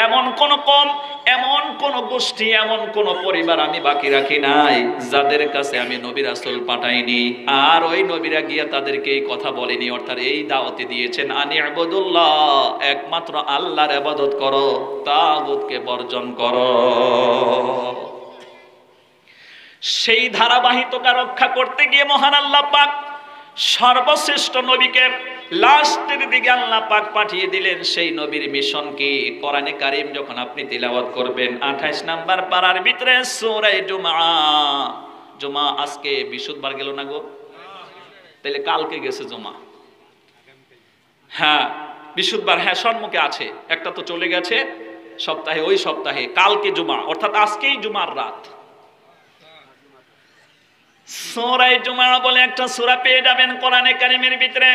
এমন কোন কওম, এমন কোন গোষ্ঠী, এমন কোন পরিবার আমি বাকি রাখি নাই যাদের কাছে আমি নবী রাসূল পাঠাইনি। আর ওই নবীরা গিয়া তাদেরকে এই কথা বলেনি, অর্থাৎ এই দাওয়াতে দিয়েছেন আনি ইবুদুল্লাহ, একমাত্র আল্লাহর ইবাদত করো, তাগুতকে বর্জন করো। সেই ধারাবাহিকতা রক্ষা করতে গিয়ে মহান আল্লাহ পাক সর্বশ্রেষ্ঠ নবীকে লাস্টের দিকে আল্লাহ পাক পাঠিয়ে দিলেন। সেই নবীর মিশন কি? কোরআনে কারীম যখন আপনি তিলাওয়াত করবেন 28 নাম্বার পারার ভিতরে সূরা জুমআ, জুমআ আজকে বৃহস্পতিবার গেল না গো, তাহলে কালকে গেছে জুমআ। হ্যাঁ বৃহস্পতিবার, হ্যাঁ সম্মুখে আছে, একটা তো চলে গেছে সপ্তাহে, ওই সপ্তাহে কালকে জুমআ, অর্থাৎ আজকেই জুমার রাত। সূরা জুমআ বলে একটা সূরা পেয়ে যাবেন কোরআনে কারীমের ভিতরে।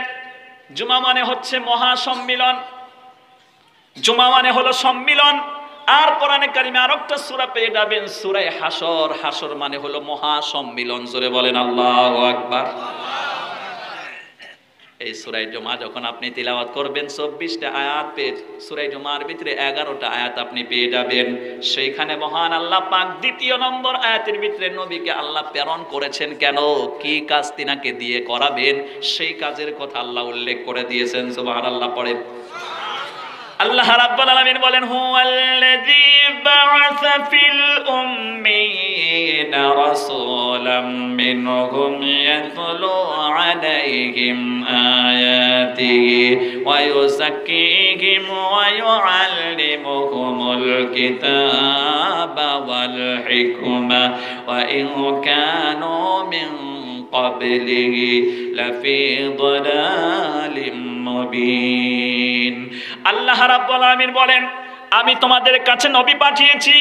জুমা মানে হচ্ছে মহাসম্মিলন, জুমা মানে হলো সম্মিলন। আর কোরআনে কারীমে আরেকটা সূরা পেয়ে যাবেন সূরা হাসর, হাসর মানে হলো মহাসম্মিলন। জোরে বলেন আল্লাহু আকবার। এই সূরা জুমআ যখন আপনি তিলাওয়াত করবেন 24টা আয়াত পেয়ে, সূরা জুমআর ভিতরে 11টা আয়াত আপনি পেয়ে যাবেন। সেইখানে মহান আল্লাহ পাক দ্বিতীয় নম্বর আয়াতের ভিতরে নবীকে আল্লাহ প্রেরণ করেছেন কেন, কি কাজ তিনাকে দিয়ে করাবেন, সেই কাজের কথা আল্লাহ উল্লেখ করে দিয়েছেন। সুবহানাল্লাহ পড়েন। আল্লাহ রাব্বুল আলামিন বলেন, হুয়াল্লাযী বা'আসা ফিল উম্মিয়িনা রাসূলাম মিনহুম ইয়াতলু আলাইহিম আয়াতিহি ওয়া ইউযাক্কিহিম ওয়া ইউআল্লিমুহুমুল কিতাবা ওয়াল হিকমা ওয়া ইন কানু মিন ক্বাবলিহি লাফি দালালিম মুবিন। আল্লাহ রাব্বুল আলামিন বলেন, আমি তোমাদের কাছে নবী পাঠিয়েছি,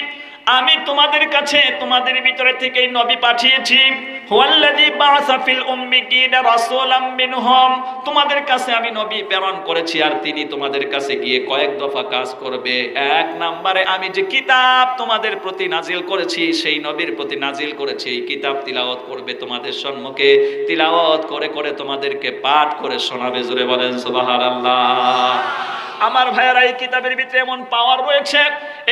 আমি তোমাদের কাছে তোমাদের ভিতরে থেকে নবী পাঠিয়েছি। হুয়াল্লাযী বা'আসা ফিল উম্মিয়িনা রাসূলাম মিনহুম, তোমাদের কাছে আমি নবী প্রেরণ করেছি। আর তিনি তোমাদের কাছে গিয়ে কয়েক দফা কাজ করবে। এক নম্বরে আমি যে কিতাব তোমাদের প্রতি নাজিল করেছি, সেই নবীর প্রতি নাজিল করেছি, এই কিতাব তিলাওয়াত করবে তোমাদের সম্মুখে, তিলাওয়াত করে করে তোমাদেরকে পাঠ করে শোনাবে। জোরে বলেন সুবহানাল্লাহ। আমার ভাইয়েরা, এই কিতাবের ভিতরে এমন পাওয়ার রয়েছে,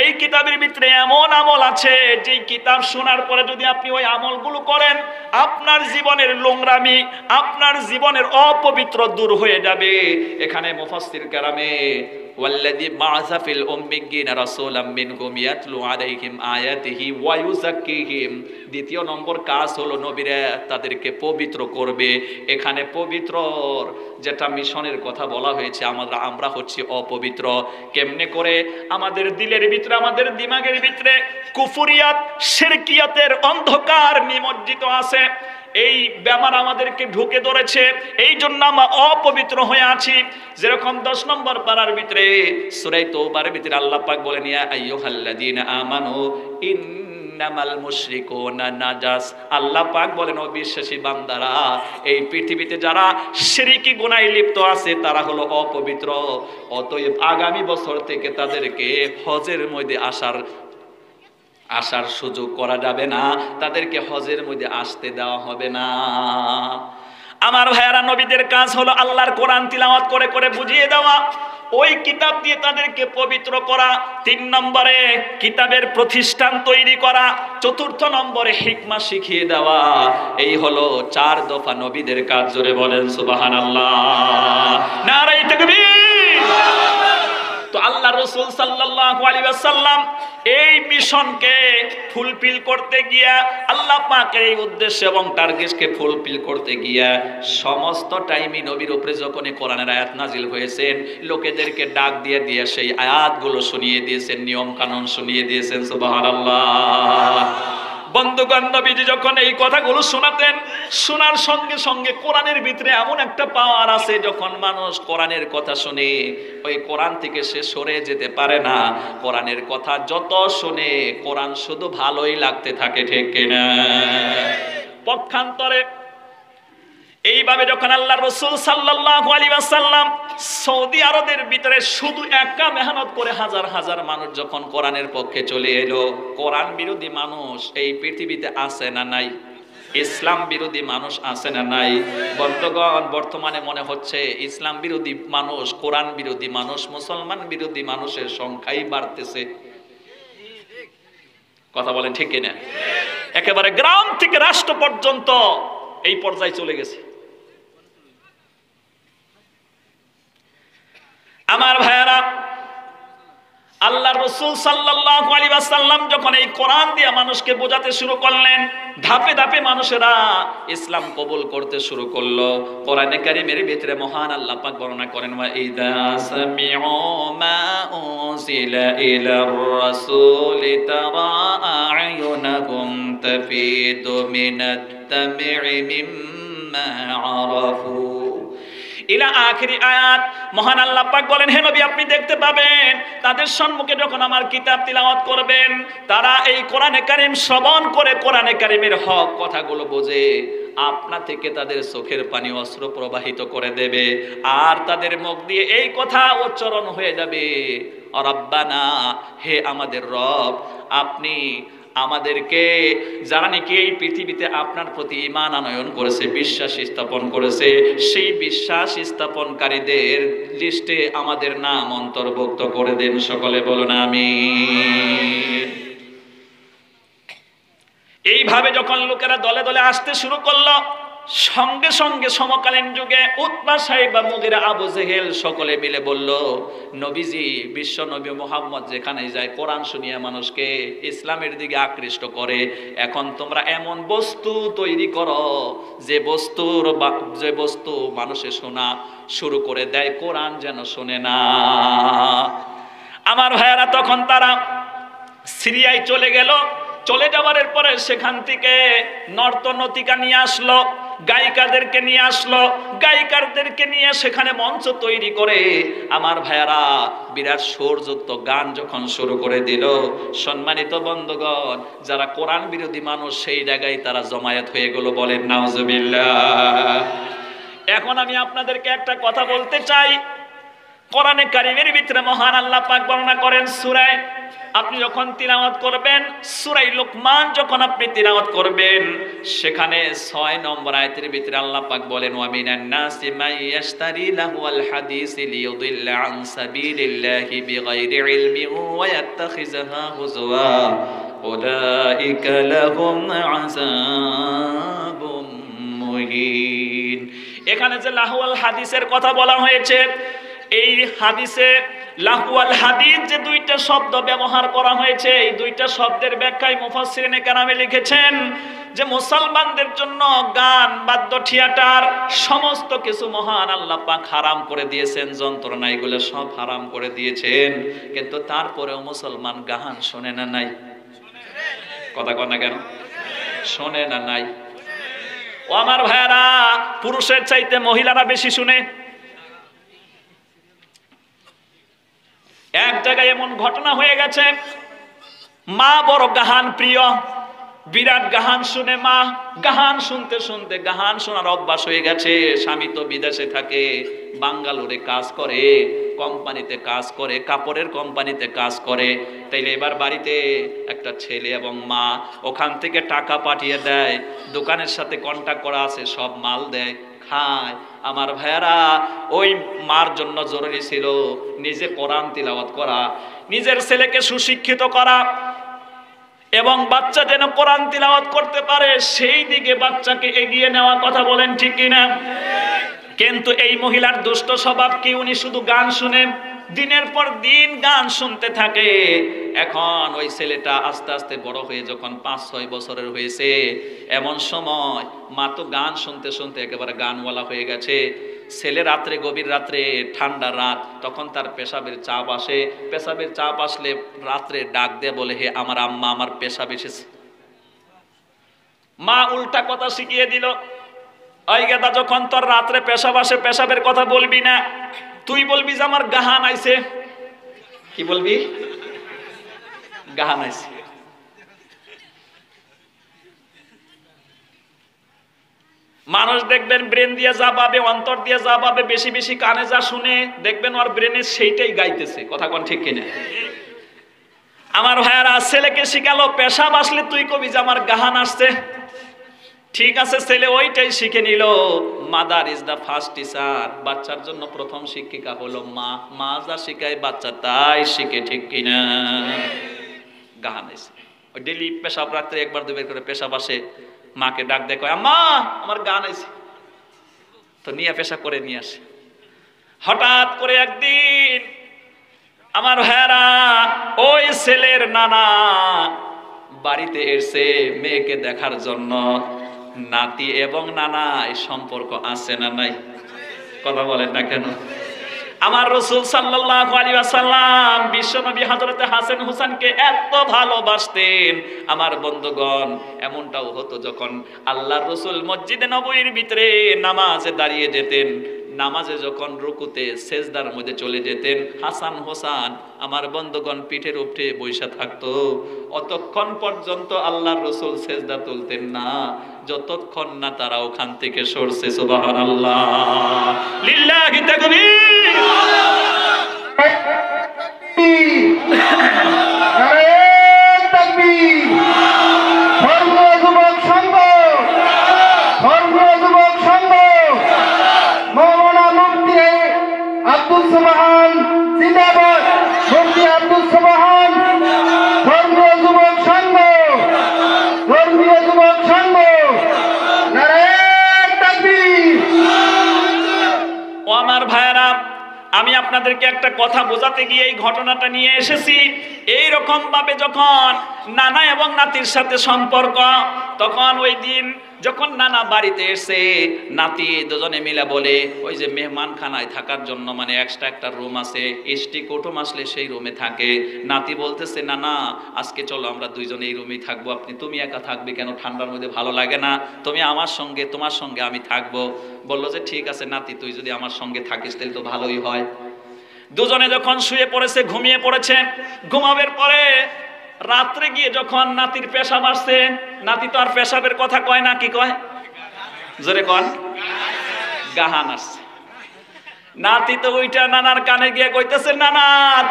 এই কিতাবের ভিতরে এমন আমল আছে, যে কিতাব শোনার পরে যদি আপনি ওই আমলগুলো করেন, আপনার জীবনের নোংরামি, আপনার জীবনের অপবিত্র দূর হয়ে যাবে। এখানে মুফাসসির কেরামে ওয়াল্লাযী বা'আসা ফিল উম্মিয়িনা রাসূলাম মিনহুম ইয়াতলু আলাইহিম আয়াতিহি ওয়া ইউযাক্কিহিম, দ্বিতীয় নম্বর কাজ হলো নবীরা তাদেরকে পবিত্র করবে। এখানে পবিত্রর যেটা মিশনের কথা বলা হয়েছে, আমরা হচ্ছে অপবিত্র। কেমনে করে? আমাদের দিলের ভিতরে, আমাদের দিমাগের ভিতরে কুফরিয়াত, শিরকিয়াতের অন্ধকার নিমজ্জিত আছে। এই বেমার আমাদেরকে ঢুকে ধরেছে, এই জন্য আমরা অপবিত্র হয়ে আছি। যেরকম 10 নম্বর পারার ভিতরে সূরা তাওবার ভিতরে আল্লাহ পাক বলেন, ইয়া আইয়ুহাল্লাযীনা আমানু ইন্নামাল মুশরিকুনা নাজাস। আল্লাহ পাক বলেন, ও বিশ্বাসী বান্দারা, এই পৃথিবীতে যারা শিরকি গুনাহে লিপ্ত আছে তারা হলো অপবিত্র। অতএব আগামী বছর থেকে তাদেরকে হজের মধ্যে আসার সুযোগ করা যাবে না, তাদেরকে হজের মধ্যে আসতে দেওয়া হবে না। আমার ভাইয়ারা, নবীদের কাজ হলো আল্লাহর কোরআন তিলাওয়াত করে করে বুঝিয়ে দেওয়া, ওই কিতাব দিয়ে তাদেরকে পবিত্র করা। 3 নম্বরে কিতাবের প্রতিষ্ঠান তৈরি করা। 4র্থ নম্বরে হিকমা শিখিয়ে দেওয়া। এই হলো 4 দফা নবীদের কাজ। জোরে বলেন সুবহানাল্লাহ, নারায়ে তাকবীর। তো আল্লাহ রাসূল সাল্লাল্লাহু আলাইহি ওয়াসাল্লাম এই মিশনকে ফুলফিল করতে গিয়া, আল্লাহ পাকের এই উদ্দেশ্য এবং টার্গেটকে ফুলফিল করতে গিয়া সমস্ত টাইমই নবীর উপরে যখনই কোরআনের আয়াত নাজিল হয়েছেন, লোকেদেরকে ডাক দিয়ে দিয়ে সেই আয়াতগুলো শুনিয়ে দিয়েছেন, নিয়ম কানুন শুনিয়ে দিয়েছেন। সুবহানাল্লাহ। বন্ধুগণ, নবীজি যখন এই কথাগুলো শোনাতেন, শোনার সঙ্গে সঙ্গে কোরআনের ভিতরে এমন একটা পাওয়ার আছে, যখন মানুষ কোরআনের কথা শুনে ওই কোরআন থেকে সে সরে যেতে পারে না। কোরআনের কথা যত শুনে কোরআন শুধু ভালোই লাগতে থাকে, ঠিক কিনা? পক্ষান্তরে এইভাবে যখন আল্লাহ রাসূল সাল্লাল্লাহু আলাইহি ওয়াসাল্লাম সৌদি আরবের ভিতরে শুধু একা মেহনত করে হাজার হাজার মানুষ যখন কোরআনের পক্ষে চলে এলো, কোরআন বিরোধী মানুষ এই পৃথিবীতে আছে না নাই? ইসলাম বিরোধী মানুষ আছে না নাই? বন্ধুগণ, বর্তমানে মনে হচ্ছে ইসলাম বিরোধী মানুষ, কোরআন বিরোধী মানুষ, মুসলমান বিরোধী মানুষের সংখ্যাই বাড়তেছে। কথা বলেন ঠিক কিনা? একেবারে গ্রাম থেকে রাষ্ট্র পর্যন্ত এই পর্যায়ে চলে গেছে। আমার ভাইয়েরা, আল্লাহর রাসূল সাল্লাল্লাহু আলাইহি ওয়াসাল্লাম যখন এই কোরআন দিয়ে মানুষকে বোঝাতে শুরু করলেন, ধাপে ধাপে মানুষেরা ইসলাম কবুল করতে শুরু করলো। কোরআনে কারীমের ভিতরে মহান আল্লাহ পাক বর্ণনা করেন, ওয়া ইযা সামি'উ মা উনজিলা ইলার রাসূলি তারা আ'য়ুনাহুম তাফিদু মিনাত তাম'i মিম্মা আরাফু ইলা আখিরি আয়াত। মহান আল্লাহ পাক বলেন, হে নবী, আপনি দেখতে পাবেন তাদের সম্মুখে যখন আমার কিতাব তিলাওয়াত করবেন, তারা এই কোরআনে কারীম শ্রবণ করে কোরআনে কারীমের হক কথাগুলো বোঝে, আপনা থেকে তাদের চোখের পানি অশ্রু প্রবাহিত করে দেবে, আর তাদের মুখ দিয়ে এই কথা উচ্চারণ হয়ে যাবে, রব্বানা, হে আমাদের রব, আপনি আমাদেরকে যারা নাকি এই পৃথিবীতে আপনার প্রতি ঈমান আনয়ন করেছে, বিশ্বাস স্থাপন করেছে, সেই বিশ্বাস স্থাপনকারীদের লিস্টে আমাদের নাম অন্তর্ভুক্ত করে দেন। সকলে বলুন আমিন। এইভাবে যখন লোকেরা দলে দলে আসতে শুরু করলো, সঙ্গে সঙ্গে সমকালীন যুগে উতবা সাইবা মুগিরা আবু জেহেল সকলে মিলে বলল, নবীজি, বিশ্ব নবী মুহাম্মদ যেখানে যায় কোরআন শুনিয়ে মানুষকে ইসলামের দিকে আকৃষ্ট করে, এখন তোমরা এমন বস্তু তৈরি করো যে বস্তু মানুষে শোনা শুরু করে দেয়, কোরআন যেন শোনে না। আমার ভাইয়েরা, তখন তারা সিরিয়ায় চলে গেল। চলে যাওয়ার পরে সেখান থেকে নর্তনতিকা নিয়ে আসলো, গায়িকাদেরকে নিয়ে আসলো, গায়িকারদেরকে নিয়ে সেখানে মঞ্চ তৈরি করে আমার ভাইয়ারা বিরাট সুরযুক্ত গান যখন শুরু করে দিল, সম্মানিত বন্ধুগণ, যারা কোরআন বিরোধী মানুষ সেই জায়গায় তারা জমায়েত হয়ে গেল। বলেন নাউজুবিল্লাহ। এখন আমি আপনাদেরকে একটা কথা বলতে চাই। কোরআনে কারীমের ভিতরে মহান আল্লাহ পাক বর্ণনা করেন সূরা, আপনি যখন তিলাওয়াত করবেন, সূরা লুকমান যখন আপনি তিলাওয়াত করবেন, সেখানে 6 নম্বর আয়াতের ভিতরে আল্লাহ পাক বলেন, ওয়া মিনান নাসি মান ইয়াশতারি লাহুল হাদিসি লিয়ুদিল্লা আন সাবিলিল্লাহি বিগাইরি ইলমিন ওয়া ইয়াত্তাখিযুহা হুজওয়া উলাইকা লাহুম আযাবুম মুহিন। এখানে যে লাহুল হাদিসের কথা বলা হয়েছে, এই হাদিসে লাহুয়াল হাদিস যে দুইটা শব্দ ব্যবহার করা হয়েছে, এই দুইটা শব্দের ব্যাখ্যায় মুফাসসিরিনে কেরামে লিখেছেন যে মুসলমানদের জন্য গান, বাদ্য, থিয়েটার সমস্ত কিছু মহান আল্লাহ পাক হারাম করে দিয়েছেন, যন্ত্রণা এগুলো সব হারাম করে দিয়েছেন, কিন্তু তারপরেও মুসলমান গান শোনে না নাই? কথা কন না কেন? শোনে না নাই? ও আমার ভাইরা, পুরুষের চাইতে মহিলারা বেশি শুনে। এক জায়গায় এমন ঘটনা হয়ে গেছে, মা বড় গাহান প্রিয়, বিরাট গাহান শুনে মা, গাহান শুনতে শুনতে গাহান শোনার অভ্যাস হয়ে গেছে। স্বামী তো বিদেশে থাকে, বাঙ্গালোরে কাজ করে, কোম্পানিতে কাজ করে, কাপড়ের কোম্পানিতে কাজ করে। তাইলে এবার বাড়িতে একটা ছেলে এবং মা, ওখান থেকে টাকা পাঠিয়ে দেয়, দোকানের সাথে কন্ট্যাক্ট করা আছে, সব মাল দেয়, খায়। আমার ভাইয়ারা, ওই মার জন্য জরুরি ছিল নিজে কোরআন তিলাওয়াত করা, নিজের ছেলেকে সুশিক্ষিত করা, এবং বাচ্চা যেন কোরআন তিলাওয়াত করতে পারে সেই দিকে বাচ্চাকে এগিয়ে নেওয়া। কথা বলেন ঠিক কিনা? কিন্তু এই মহিলার দুষ্ট স্বভাব কি, উনি শুধু গান শুনে দিনের পর দিন গান শুনতে থাকে। এখন ওই ছেলেটা আস্তে আস্তে বড় হয়ে যখন 5-6 বছরের হয়েছে, এমন সময় মা তো গান শুনতে শুনতে একেবারে গানওয়ালা হয়ে গেছে। ছেলে রাত্রে, গভীর রাত্রে, ঠান্ডা রাত, তখন তার পেশাবের চাপ আসে। পেশাবের চাপ আসলে রাত্রে ডাক দিয়ে বলে, হে আমার আম্মা, আমার পেশাব এসেছে। মা উল্টা কথা শিখিয়ে দিল, ওই গেদা যখন তোর রাত্রে পেশাব আসে পেশাবের কথা বলবি না, তুই বলবি যে আমার গাহান আইছে। কি বলবি? গাহান আইছে। মানুষ দেখবেন ব্রেন দিয়ে যা পাবে, অন্তর দিয়ে যা পাবে, বেশি বেশি কানে যা শুনে দেখবেন ওর ব্রেনে সেইটাই গাইতেছে। কথা কোন ঠিক কিনা? আমার ভাইয়ারা, ছেলেকে শিখালো পেশাব আসলে তুই কবি যে আমার গাহান আসছে। ঠিক আছে, ছেলে ওইটাই শিখে নিল। Mother is the first teacher. বাচ্চার জন্য প্রথম শিক্ষিকা হলো মা। মা যা শিখায় বাচ্চা তাই শিখে, ঠিক কিনা? গাহান আইছে। ওই ডেলি পেশাব রাত্রে একবার দুবার করে পেশাব আসে, মাকে ডাক দেয়, কয় আম্মা আমার গান আইছে, তো নিয়ে পেশাব করে নিয়ে আসে। হঠাৎ করে একদিন আমার ভাইয়ারা, ওই ছেলের নানা বাড়িতে এসে মেয়েকে দেখার জন্য। নাতি এবং নানা এই সম্পর্ক আছে না নাই? কথা বলেন না কেন? আমার রাসূল সাল্লাল্লাহু আলাইহি ওয়াসাল্লাম বিশ্বনবী হযরতে হাসান হুসাইনকে এত ভালোবাসতেন। আমার বন্ধুগণ, এমনটাও হতো যখন আল্লাহর রাসূল মসজিদে নববীর ভিতরে নামাজে দাঁড়িয়ে যেতেন, নামাজে যখন রুকুতে সেজদার মধ্যে চলে যেতেন, হাসান হোসেন আমার বন্ধুগণ পিঠের উপরে বসে থাকতো। অতক্ষণ পর্যন্ত আল্লাহর রাসূল সেজদা তুলতেন না, যতক্ষণ না তারা ওখান থেকে সরছে। সুবহানাল্লাহ, লিল্লাহি তাকবীর। আমি আপনাদেরকে একটা কথা বোঝাতে গিয়ে এই ঘটনাটা নিয়ে এসেছি। এই রকম ভাবে যখন নানা এবং নাতির সাথে সম্পর্ক, তখন ওই দিন যখন নানা বাড়িতে এসে নাতি দুজনে মিলে বলে, ওই যে মেহমানখানায় থাকার জন্য মানে এক্সট্রা একটা রুম আছে, এসটি কুটুম আসলে সেই রুমে থাকে। নাতি বলতেছে, নানা আজকে চলো আমরা দুইজনে এই রুমেই থাকবো, তুমি একা থাকবে কেন? ঠান্ডার মধ্যে ভালো লাগে না? তুমি আমার সঙ্গে, তোমার সঙ্গে আমি থাকবো। বললো যে ঠিক আছে নাতি, তুই যদি আমার সঙ্গে থাকিস তাহলে তো ভালোই হয়। দুজনে যখন শুয়ে পড়েছে, ঘুমিয়ে পড়েছে, ঘুমাবের পরে রাত্রে গিয়ে যখন নাতির পেশাব আসছে, নাতি তো আর পেশাবের কথা কয় না, কি কয়? জোরে কন। গাহান আসছে। নাতি তো ওইটা নানার কানে গিয়ে কইতেছে, নানা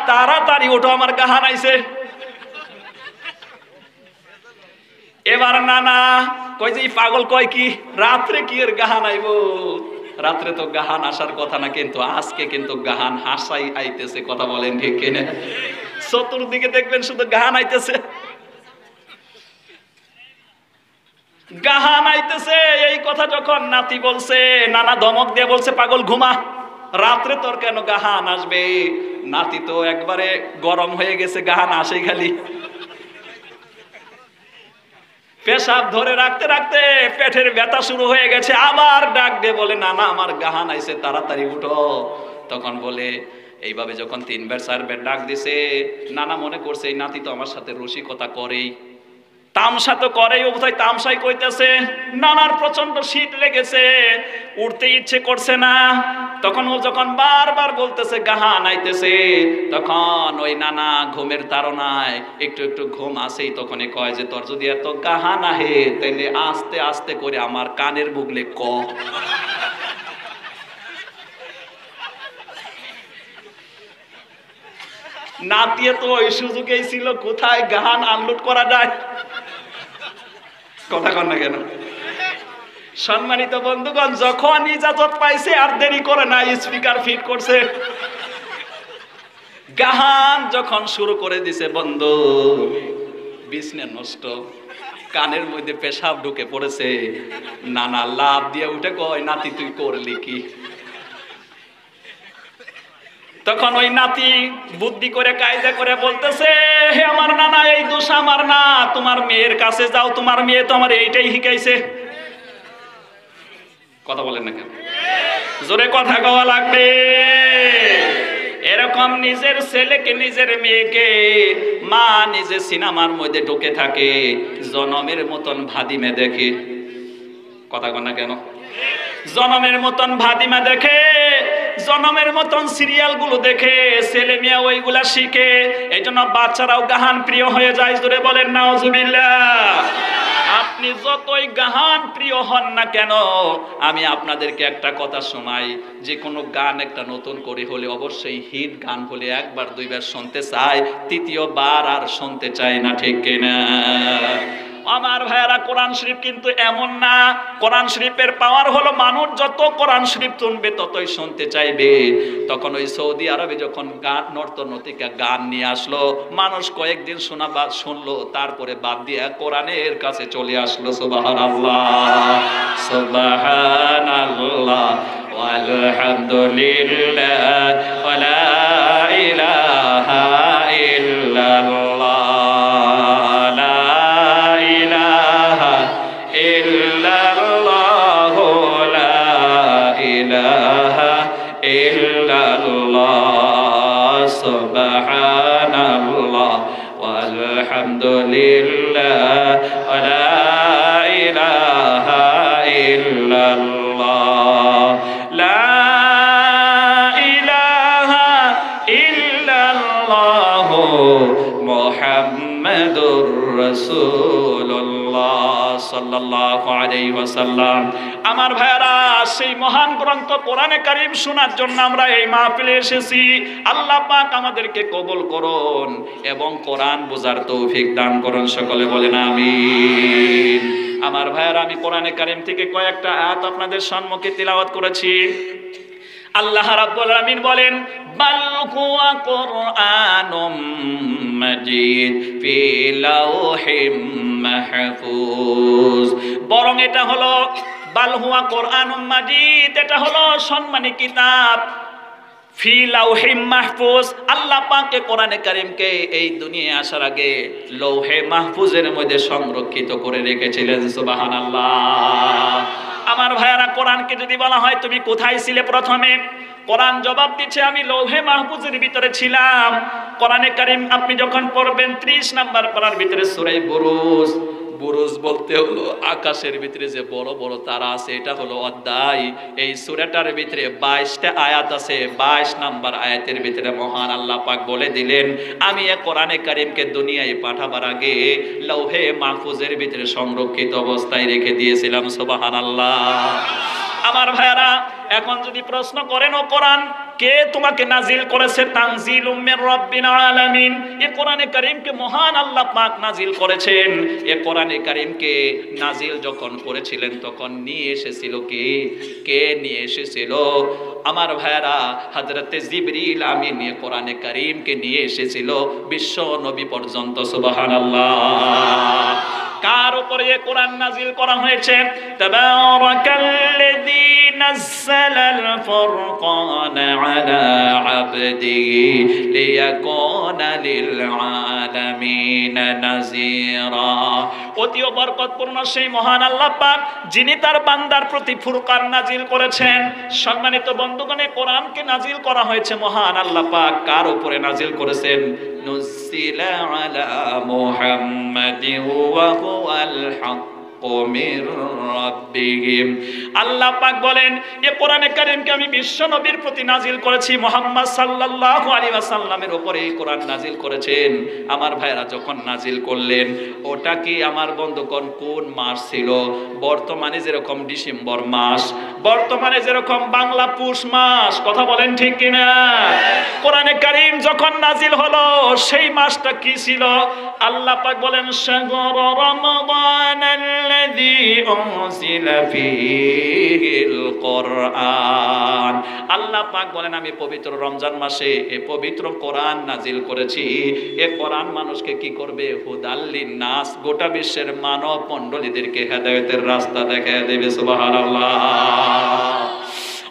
তাড়াতাড়ি ওঠো আমার গাহান আইছে। এবার নানা কই যে পাগল কয় কি, রাত্রে কি এর গাহান আইবো? রাত্রে তো গাহান আসার কথা না, কিন্তু আজকে কিন্তু গাহান হাসাই আইতেছে। কথা বলেন ঠিক কিনা? চতুর্দিকে দেখবেন শুধু গাহান আইতেছে, গাহান আইতেছে। এই কথা যখন নাতি বলছে, নানা ধমক দিয়ে বলছে, পাগল ঘুমা, রাত্রে তোর কেন গাহান আসবে? নাতি তো একবারে গরম হয়ে গেছে, গাহান আসে খালি। পেশাব ধরে রাখতে রাখতে পেটের ব্যথা শুরু হয়ে গেছে, আবার ডাক দিয়ে বলে, নানা আমার গাহান আইছে, তাড়াতাড়ি উঠো। তখন বলে, এইভাবে যখন 3 বার 4 বার ডাক দিছে, নানা মনে করছে এই নাতি তো আমার সাথে রসিকতা করেই, তামসা তো করেই, ও বোধহয় তামসাই কইতেছে। নানার প্রচন্ড শীত লেগেছে, উঠতে ইচ্ছে করছে না। তখন ও যখন বারবার বলতেছে গাহান আইতেছে, তখন ওই নানা ঘুমের তাড়নায় একটু একটু ঘুম আসেই তখনই কয় যে, তোর যদি এত গাহান আহে তাইলে আস্তে আস্তে করে আমার কানের বুগলে ক। নাতিয়ে তো ওই সুযোগেই ছিল, কোথায় গাহান আনলোড করা যায়। কথা কন না কেন? সম্মানিত বন্ধুগণ, যখন ইজাজত পাইছে আর দেরি করে না, স্পিকার ফিট করছে। গাহান যখন শুরু করে দিছে, বন্ধু বিছনা নষ্ট, কানের মধ্যে পেশাব ঢুকে পড়েছে। নানা লাভ দিয়ে উঠে কয়, নাতি তুই করলি কি? তখন ওই নাতি বুদ্ধি করে কায়দা করে বলতেছে, হে আমার নানা, এই দোষ আমার না, তোমার মেয়ের কাছে যাও, তোমার মেয়ে তো আমার এইটাই শিখাইছে। কথা বলেন না কেন? জোরে কথা কওয়া লাগবে। এরকম নিজের ছেলেকে নিজের মেয়েকে মা নিজে সিনেমার মধ্যে ঢুকে থাকে, জনমের মতন ভাদিমে দেখে। কথা কন না কেন? জনমের মতন ভাদিমা দেখে, জনমের মতন সিরিয়াল গুলো দেখে, ছেলে মেয়ে ওইগুলা শিখে। এই জন্য বাচ্চারাও গাহান প্রিয় হয়ে যায়। জোরে বলেন নাউজুবিল্লাহ। আপনি যতই গাহান প্রিয় হন না কেন, আমি আপনাদেরকে একটা কথা শোনাই, যে কোনো গান একটা নতুন করে হলে অবশ্যই হিট গান হলে একবার দুইবার শুনতে চায়, তৃতীয়বার আর শুনতে চায় না, ঠিক কিনা? আমার ভাইয়েরা, কোরআন শরীফ কিন্তু এমন না। কোরআন শরীফের পাওয়ার হলো মানুষ যত কোরআন শরীফ শুনবে ততই শুনতে চাইবে। তখন ওই সৌদি আরবে যখন গান নর্তনতিকা গান নিয়ে আসলো, মানুষ কয়েকদিন শোনা বাদ শুনলো, তারপরে বাদ দিয়ে কোরআনের কাছে চলে আসলো। সুবহানাল্লাহ, সুবহানাল্লাহ, আলহামদুলিল্লাহ, ওয়ালা ইলাহা ইল্লাল্লাহ। সুবহানাল্লাহ, আলহামদুলিল্লাহ, ওয়ালা ইলাহা ইল্লাল্লাহ, লা ইলাহা ইল্লাল্লাহ, মুহাম্মাদুর রাসূলুল্লাহ সাল্লাল্লাহু আলাইহি ওয়াসাল্লাম। আমার ভাইরা, সেই মহান গ্রন্থ কোরআনে কারীম শোনার জন্য আমরা এই মাহফিলে এসেছি। আল্লাহ পাক আমাদেরকে কবুল করুন এবং কোরআন বোঝার তৌফিক দান করুন। সকলে বলেন আমিন। আমার ভাইরা, আমি কোরআনে কারীম থেকে কয়েকটা আয়াত আপনাদের সম্মুখে তিলাওয়াত করেছি। আল্লাহ রাব্বুল আলামিন বলেন, বাল হুয়া কুরআনুম মাজিদ ফি লাওহিম মাহফুজ। বরং এটা হলো বাল হুয়া কুরআনুম মাজিদ, এটা হলো সম্মানী কিতাব ফি লাওহিম মাহফুজ। আল্লাহ পাক কোরআনে কারীমকে এই দুনিয়ায় আসার আগে লৌহে মাহফুজের মধ্যে সংরক্ষিত করে রেখেছিলেন। সুবহানাল্লাহ। আমার ভাইয়ারা, কোরআনকে যদি বলা হয় তুমি কোথায় ছিলে প্রথমে, কোরআন জবাব দিচ্ছে আমি লৌহে মাহফুজের ভিতরে ছিলাম। কোরআনে কারীম আপনি যখন পড়বেন 30 নাম্বার পারার ভিতরে সূরা বুরুজ, বুরুজ বলতে হলো আকাশের ভিতরে যে বড় বড় তারা আছে, এটা হলো অধ্যায়। এই সূরাটার ভিতরে 22টা আয়াত আছে। 22 নাম্বার আয়াতের ভিতরে মহান আল্লাহ পাক বলে দিলেন, আমি এই কোরআনে কারীমকে দুনিয়ায় পাঠাবার আগে লৌহে মাহফুজের ভিতরে সংরক্ষিত অবস্থায় রেখে দিয়েছিলাম। সুবহানাল্লাহ। আমার ভাইরা, এখন যদি প্রশ্ন করেন ও কোরআন কে তোমাকে নাজিল করেছে, তানজিলুম মির রাব্বিল আলামিন, এই কোরআনে কারীমকে মহান আল্লাহ পাক নাজিল করেছেন। এই কোরআনে কারীমকে নাজিল যখন করেছিলেন তখন নিয়ে এসেছিল কে নিয়ে এসেছিল? আমার ভাইরা, হযরতে জিবরিল আমিন এই কোরআনে কারীমকে নিয়ে এসেছিল বিশ্ব নবী পর্যন্ত। সুবহানাল্লাহ। কার উপরে এই কোরআন নাজিল করা হয়েছে? তাবারাকাল্লাযী নাযালাল ফুরকানা আলা আবদিহি লিয়াকুনা লিল আলামিন নাযীরা। অতি বরকতপূর্ণ সেই মহান আল্লাহ পাক যিনি তার বান্দার প্রতি ফুরকান নাজিল করেছেন। সম্মানিত বন্ধুগণ, কোরআনকে নাজিল করা হয়েছে মহান আল্লাহ পাক কার উপরে নাজিল করেছেন? নুজিলা আলা মুহাম্মাদিন ওয়া হুয়াল হক মির রাব্বিহিম। আল্লাহ পাক বলেন, এই কোরআনে কারীমকে আমি বিশ্ব নবীর প্রতি নাজিল করেছি, মুহাম্মদ সাল্লাল্লাহু আলাইহি ওয়াসাল্লামের উপরে এই কোরআন নাজিল করেছেন। আমার ভাইরা, যখন নাজিল করলেন ওটা কি আমার বন্ধুগণ কোন মাস ছিল? বর্তমানে যেরকম ডিসেম্বর মাস, বর্তমানে যেরকম বাংলা পুষ মাস, কথা বলেন ঠিক কিনা? কোরআনে কারীম যখন নাজিল হলো সেই মাসটা কি ছিল? আল্লাহ পাক বলেন, শাহরু রমাদান আল্লাযী উনজিলা ফীহিল কুরআন। আল্লাহ পাক বলেন, আমি পবিত্র রমজান মাসে এই পবিত্র কোরআন নাজিল করেছি। এই কোরআন মানুষকে কি করবে? হুদাল্লিন নাস, গোটা বিশ্বের মানব মণ্ডলীদেরকে হেদায়েতের রাস্তা দেখিয়ে দেবে। সুবহানাল্লাহ।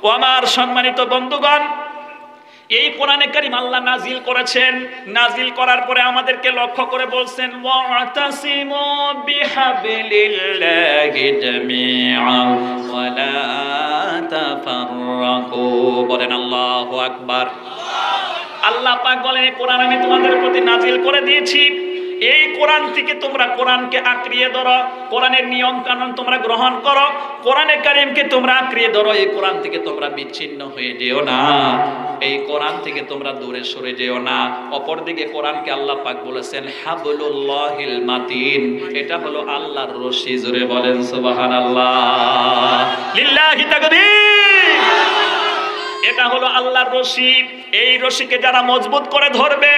ও আমার সম্মানিত বন্ধুগণ, এই কোরআনে কারীম আল্লাহ নাজিল করেছেন। নাজিল করার পরে আমাদেরকে লক্ষ্য করে বলছেন, ওয়াতাসিমু বিহাবলিল্লাহি জামিআন ওয়া লা তাফাররাকু। বলেন আল্লাহু আকবার। আল্লাহ পাক বলেন এই কোরআন আমি তোমাদের প্রতি নাজিল করে দিয়েছি, এই কোরআন থেকে তোমরা কোরআনকে আঁকড়িয়ে ধরো, কোরআনের নিয়ম কানুন তোমরা গ্রহণ করো, কোরআনে কারীমকে তোমরা আঁকড়িয়ে ধরো, এই কোরআন থেকে তোমরা বিচ্ছিন্ন হয়ে যেও না, এই কোরআন থেকে তোমরা দূরে সরে যেও না। অপরদিকে কোরআনকে আল্লাহ পাক বলেছেন হাবলুল্লাহিল মাতিন, এটা হলো আল্লাহর রশি। জোরে বলেন সুবহানাল্লাহ, লিল্লাহি তাকবীর। এটা হলো আল্লাহর রশি, এই রশিকে যারা মজবুত করে ধরবে,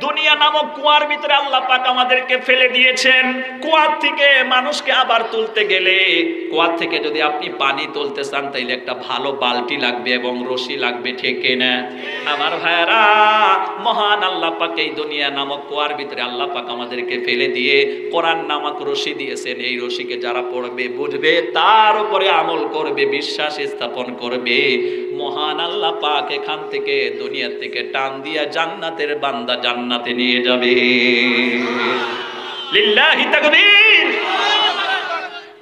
দুনিয়া নামক কুয়ার ভিতরে আল্লাহ পাক আমাদেরকে ফেলে দিয়েছেন। কুয়ার থেকে মানুষকে আবার তুলতে গেলে, কুয়ার থেকে যদি আপনি পানি তুলতে চান তাইলে একটা ভালো বালতি লাগবে এবং রশি লাগবে, ঠিক না আমার ভাইরা? মহান আল্লাহ পাক এই দুনিয়া নামক কুয়ার ভিতরে আল্লাহ পাক আমাদেরকে ফেলে দিয়ে কোরআন নামক রশি দিয়েছেন। এই রশিকে যারা পড়বে, বুঝবে, তার উপরে আমল করবে, বিশ্বাস স্থাপন করবে, মহান আল্লাহ পাক এখান থেকে দুনিয়া থেকে টান দিয়া জান্নাতের বান্দা জান্নাতে নিয়ে যাবে। লিল্লাহি তাকবীর।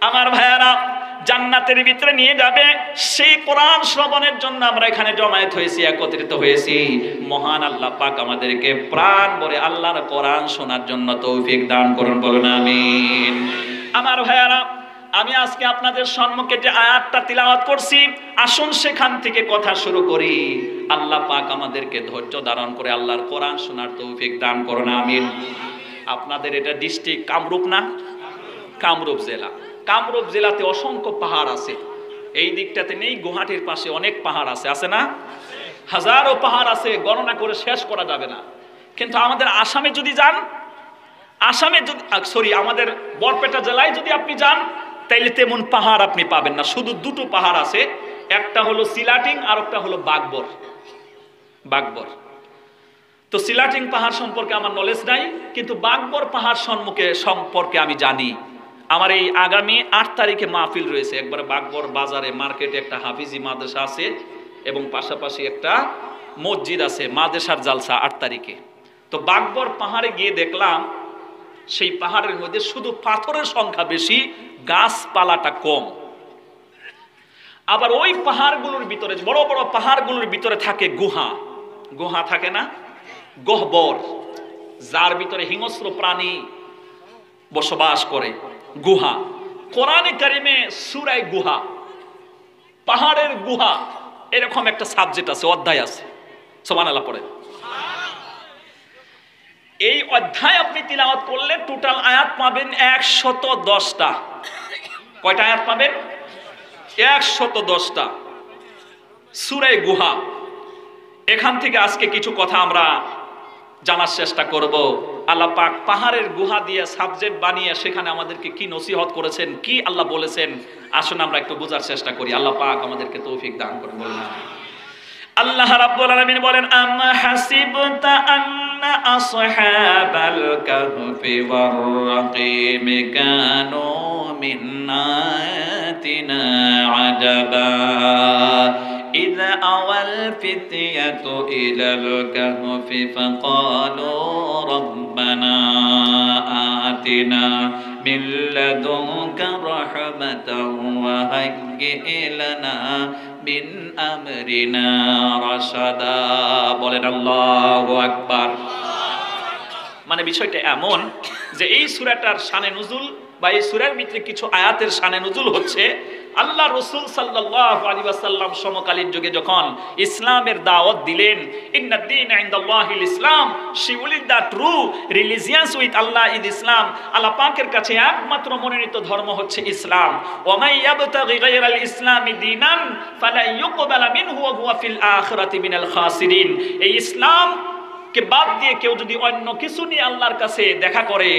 আমার ভাইয়ারা, জান্নাতের ভিতরে নিয়ে যাবে। সেই কোরআন শ্রবণের জন্য আমরা এখানে জমায়েত হয়েছি, একত্রিত হয়েছি। মহান আল্লাহ পাক আমাদেরকে প্রাণ ভরে আল্লাহর কোরআন শোনার জন্য তৌফিক দান করুন, বলুন আমিন। আমার ভাইয়ারা, আমি আজকে আপনাদের সম্মুখে যে আয়াতটা তিলাওয়াত করছি, আসুন সেখান থেকে কথা শুরু করি। আল্লাহ পাক আমাদেরকে ধৈর্য ধারণ করে আল্লাহর কোরআন শোনার তৌফিক দান করুন, আমিন। আপনাদের এটা ডিস্ট্রিক্ট কামরূপ না? কামরূপ জেলা। কামরূপ জেলাতে অসংখ্য পাহাড় আছে। এই দিকটাতে নেই, গুয়াহাটির পাশে অনেক পাহাড় আছে, আছে না? হাজারো পাহাড় আছে, গণনা করে শেষ করা যাবে না। কিন্তু আমাদের আসামে যদি যান, আসামে যদি আমাদের বরপেটা জেলায় যদি আপনি যান, তাইলে তেমন পাহাড় আপনি পাবেন না। শুধু দুটো পাহাড় আছে, একটা হলো সিলাটিং আর একটা হলো বাগবর। বাগবর তো সিলাটিং পাহাড় সম্পর্কে আমার নলেজ নাই, কিন্তু বাগবর পাহাড় সম্পর্কে আমি জানি। আমার এই আগামী 8 তারিখে মাহফিল রয়েছে। একবারে বাগবর বাজারে মার্কেটে একটা হাফিজি মাদ্রাসা আছে এবং পাশাপাশি একটা মসজিদ আছে, মাদ্রাসার জালসা 8 তারিখে। তো বাগবর পাহাড়ে গিয়ে দেখলাম সেই পাহাড়ের মধ্যে শুধু পাথরের সংখ্যা বেশি, গাছপালাটা কম। আবার ওই পাহাড়গুলোর ভিতরে, বড় বড় পাহাড়গুলোর ভিতরে থাকে গুহা। গুহা থাকে না? গহ্বর, যার ভিতরে হিংস্র প্রাণী বসবাস করে, গুহা। কোরআনে কারিমে সূরা গুহা, পাহাড়ের গুহা, এরকম একটা সাবজেক্ট আছে, অধ্যায় আছে। সুবহানাল্লাহ পড়ে। এই অধ্যায় আপনি তিলাওয়াত করলে টোটাল আয়াত পাবেন 110টা। কয়টা আয়াত পাবেন? 110টা। সূরা গুহা। এখান থেকে আজকে কিছু কথা আমরা জানার চেষ্টা করব। আল্লাহ পাক পাহাড়ের গুহা দিয়ে সাবজেক্ট বানিয়ে সেখানে আমাদেরকে কি নসিহত করেছেন, কি আল্লাহ বলেছেন, আসুন আমরা একটু বোঝার চেষ্টা করি। আল্লাহ পাক আমাদেরকে তৌফিক দান করুন, বলুন আল্লাহ রাব্বুল আলামিন বলেন, আম্মা হাসিবতা আন্না আসহাবাল কাহফি ওয়ার রাকিম কানু মিন আয়াতিনা আজাবা ইযা আওয়াল ফিতয়াতু ইলাল কাহফি ফাকালু রাব্বানা আতিনা মিন লাদুনকা রাহমাতাও ওয়া হায়্যি লানা মিন আমরিনা রাশাদা। বলেন আল্লাহু আকবার। মানে বিষয়টা এমন যে এই সূরাটার শানে নুজুল বা এই সূরার ভিতরে কিছু আয়াতের শানে নুজুল হচ্ছে আল্লাহ রাসূল সাল্লাল্লাহু আলাইহি ওয়াসাল্লাম সমকালীন যুগে যখন ইসলামের দাওয়াত দিলেন, ইন্নাদ দীন ইনদাল্লাহিল ইসলাম, surely the true religious with Allah is Islam. Allah পাকের কাছে একমাত্র মনোনীত ধর্ম হচ্ছে ইসলাম। ওয়া মান ইয়াবতাগি গায়রাল ইসলামি দীনান ফালা ইউকবালা মিনহু ওয়া হুয়া ফিল আখিরাতি মিনাল খাসিরিন। এই ইসলাম কে বাদ দিয়ে কেউ যদি অন্য কিছু নিয়ে আল্লাহর কাছে দেখা করে,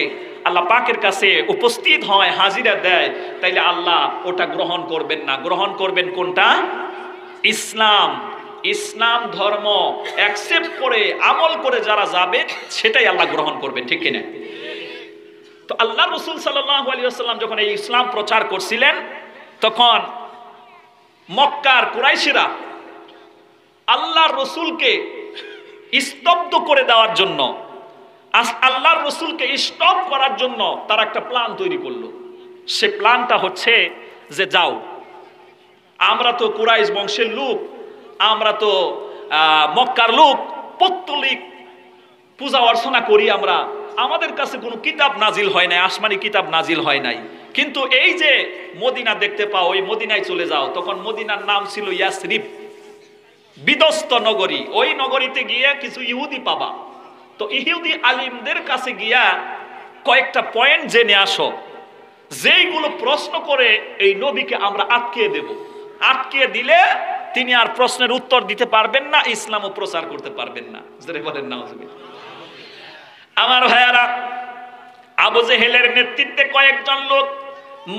আল্লাহ পাকের কাছে উপস্থিত হয়, হাজিরা দেয়, তাইলে আল্লাহ ওটা গ্রহণ করবেন না। গ্রহণ করবেন কোনটা? ইসলাম। ইসলাম ধর্ম অ্যাকসেপ্ট করে আমল করে যারা যাবে সেটাই আল্লাহ গ্রহণ করবেন, ঠিক কিনা? তো আল্লাহ রাসূল সাল্লাল্লাহু আলাইহি ওয়াসাল্লাম যখন এই ইসলাম প্রচার করছিলেন, তখন মক্কার কুরাইশরা আল্লাহর রাসূলকে স্তব্ধ করে দেওয়ার জন্য, আল্লাহর রাসূলকে স্টপ করার জন্য তারা একটা প্ল্যান তৈরি করলো। সে প্ল্যানটা হচ্ছে যে যাও, আমরা তো কুরাইশ বংশের লোক, আমরা তো মক্কার লোক, পৌত্তলিক পূজা অর্চনা করি আমরা, আমাদের কাছে কোনো কিতাব নাজিল হয় নাই, আসমানি কিতাব নাজিল হয় নাই। কিন্তু এই যে মদিনা দেখতে পাও, ওই মদিনায় চলে যাও। তখন মদিনার নাম ছিল ইয়াসরিব, বিধ্বস্ত নগরী। ওই নগরীতে গিয়ে কিছু ইহুদি পাবা। তো ইহুদি আলিমদের কাছে গিয়া কয়েকটা পয়েন্ট জেনে আসো, যেইগুলো প্রশ্ন করে এই নবীকে আমরা আটকিয়ে দেব। আটকিয়ে দিলে তিনি আর প্রশ্নের উত্তর দিতে পারবেন না, ইসলামও প্রচার করতে পারবেন না। বলেন নাউজুবিল্লাহ। আমার ভাইয়ারা, আবু জেহেলের নেতৃত্বে কয়েকজন লোক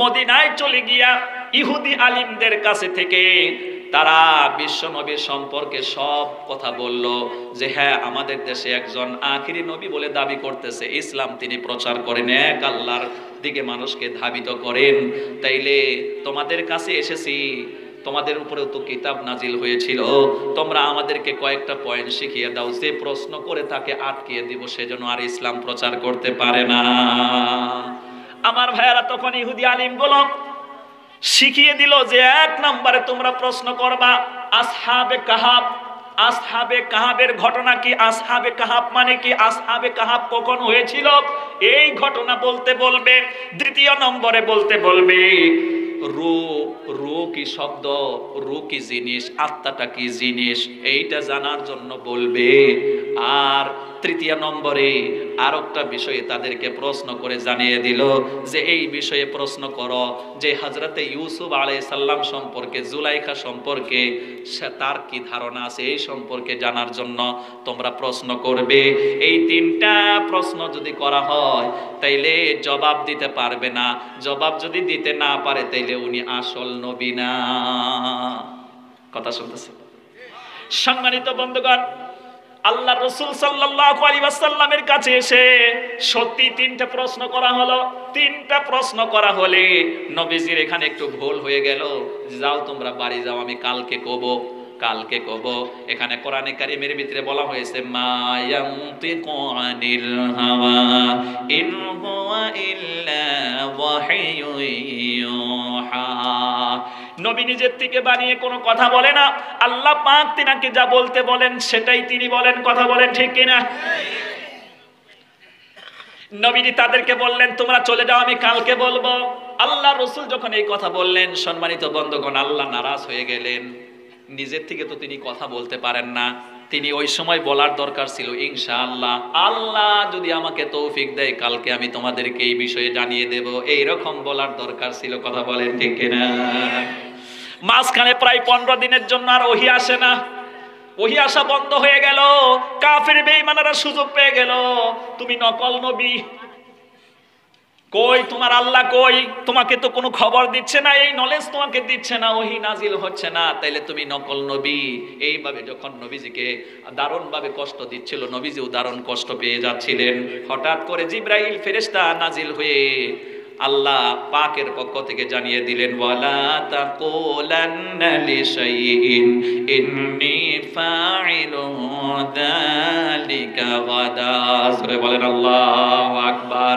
মদিনায় চলে গিয়া ইহুদি আলিমদের কাছে থেকে তারা বিশ্ব নবীর সম্পর্কে সব কথা বলল, যে হ্যাঁ আমাদের দেশে একজন আখিরি নবী বলে দাবি করতেছে, ইসলাম তিনি প্রচার করেন, এক আল্লাহর দিকে মানুষকে ধাবিত করেন। তাইলে তোমাদের কাছে এসেছি, তোমাদের উপরেও তো কিতাব নাজিল হয়েছিল, তোমরা আমাদেরকে কয়েকটা পয়েন্ট শিখিয়ে দাও, যে প্রশ্ন করে তাকে আটকিয়ে দিব, সেজন্য আর ইসলাম প্রচার করতে পারে না। আমার ভাইয়ারা, তখন ইহুদি আলিমগুলো শিখিয়ে দিল যে এক নম্বরে তোমরা প্রশ্ন করবা আসহাবে কাহাব। আসহাবে কাহাবের ঘটনা কি? আসহাবে কাহাব মানে কি? আসহাবে কাহাব কখন হয়েছিল এই ঘটনা বলতে বলবে। দ্বিতীয় নম্বরে বলতে বলবে রু কি শব্দ, রু কি জিনিস, আত্মাটা কি জিনিস, এইটা জানার জন্য বলবে। আর তৃতীয় নম্বরে আর একটা বিষয়ে তাদেরকে প্রশ্ন করে জানিয়ে দিল যে এই বিষয়ে প্রশ্ন করো যে হযরতে ইউসুফ আলাইহিস সালাম সম্পর্কে, জুলাইখা সম্পর্কে সে তার কি ধারণা আছে, এই সম্পর্কে জানার জন্য তোমরা প্রশ্ন করবে। এই তিনটা প্রশ্ন যদি করা হয় তাইলে জবাব দিতে পারবে না। জবাব যদি দিতে না পারে তাইলে উনি আসল নবী না। কথা শুনতেছেন? সম্মানিত বন্ধুগণ, আল্লাহ রাসূল সাল্লাল্লাহু আলাইহি ওয়াসাল্লামের কাছে এসে সত্যি তিনটা প্রশ্ন করা হলো। তিনটা প্রশ্ন করা হলে নবীজির এখানে একটু ভুল হয়ে গেল। যাও তোমরা বাড়ি যাও, আমি কালকে কব, কালকে কব। এখানে কোরআনে কারীমের ভিতরে বলা হয়েছে মা ইয়ানতিকু আনিল হাওয়া ইন হুয়া ইল্লা ওয়াহিয়ুন ইউহা। নবী নিজের থেকে বানিয়ে কোনো কথা বলে না, আল্লাহ পাক তিনাকে যা বলতে বলেন সেটাই তিনি বলেন। কথা বলেন ঠিক কিনা? নবীজি তাদেরকে বললেন তোমরা চলে যাও, আমি কালকে বলবো। আল্লাহ রাসূল যখন এই কথা বললেন, সম্মানিত বন্ধুগণ, আল্লাহ নারাজ হয়ে গেলেন। নিজের থেকে তো তিনি কথা বলতে পারেন না, তিনি ওই সময় বলার দরকার ছিল ইনশাআল্লাহ, আল্লাহ যদি আমাকে তৌফিক দেয় কালকে আমি তোমাদেরকে এই বিষয়ে জানিয়ে দেব, এইরকম বলার দরকার ছিল। কথা বলেন ঠিক কিনা? মাঝখানে প্রায় 15 দিনের জন্য আর ওহী আসে না, ওহী আসা বন্ধ হয়ে গেল। কাফের বেঈমানেরা সুযোগ পেয়ে গেল, তুমি নকল নবী, কই তোমার আল্লাহ কই, তোমাকে তো কোনো খবর দিচ্ছে না, এই নলেজ তোমাকে দিচ্ছে না, ওহী নাজিল হচ্ছে না, তাইলে তুমি নকল নবী। এইভাবে যখন নবীজিকে দারুণ ভাবে কষ্ট দিচ্ছিল, নবীজিও দারুণ কষ্ট পেয়ে যাচ্ছিলেন। হঠাৎ করে জিবরাইল ফেরেশতা নাজিল হয়ে আল্লাহ পাকের পক্ষ থেকে জানিয়ে দিলেন ওয়ালা তাকুলান্না লিশাইইন ইন্নী ফাইলু যালিকা গাদা। সূরা বলেন আল্লাহু আকবার।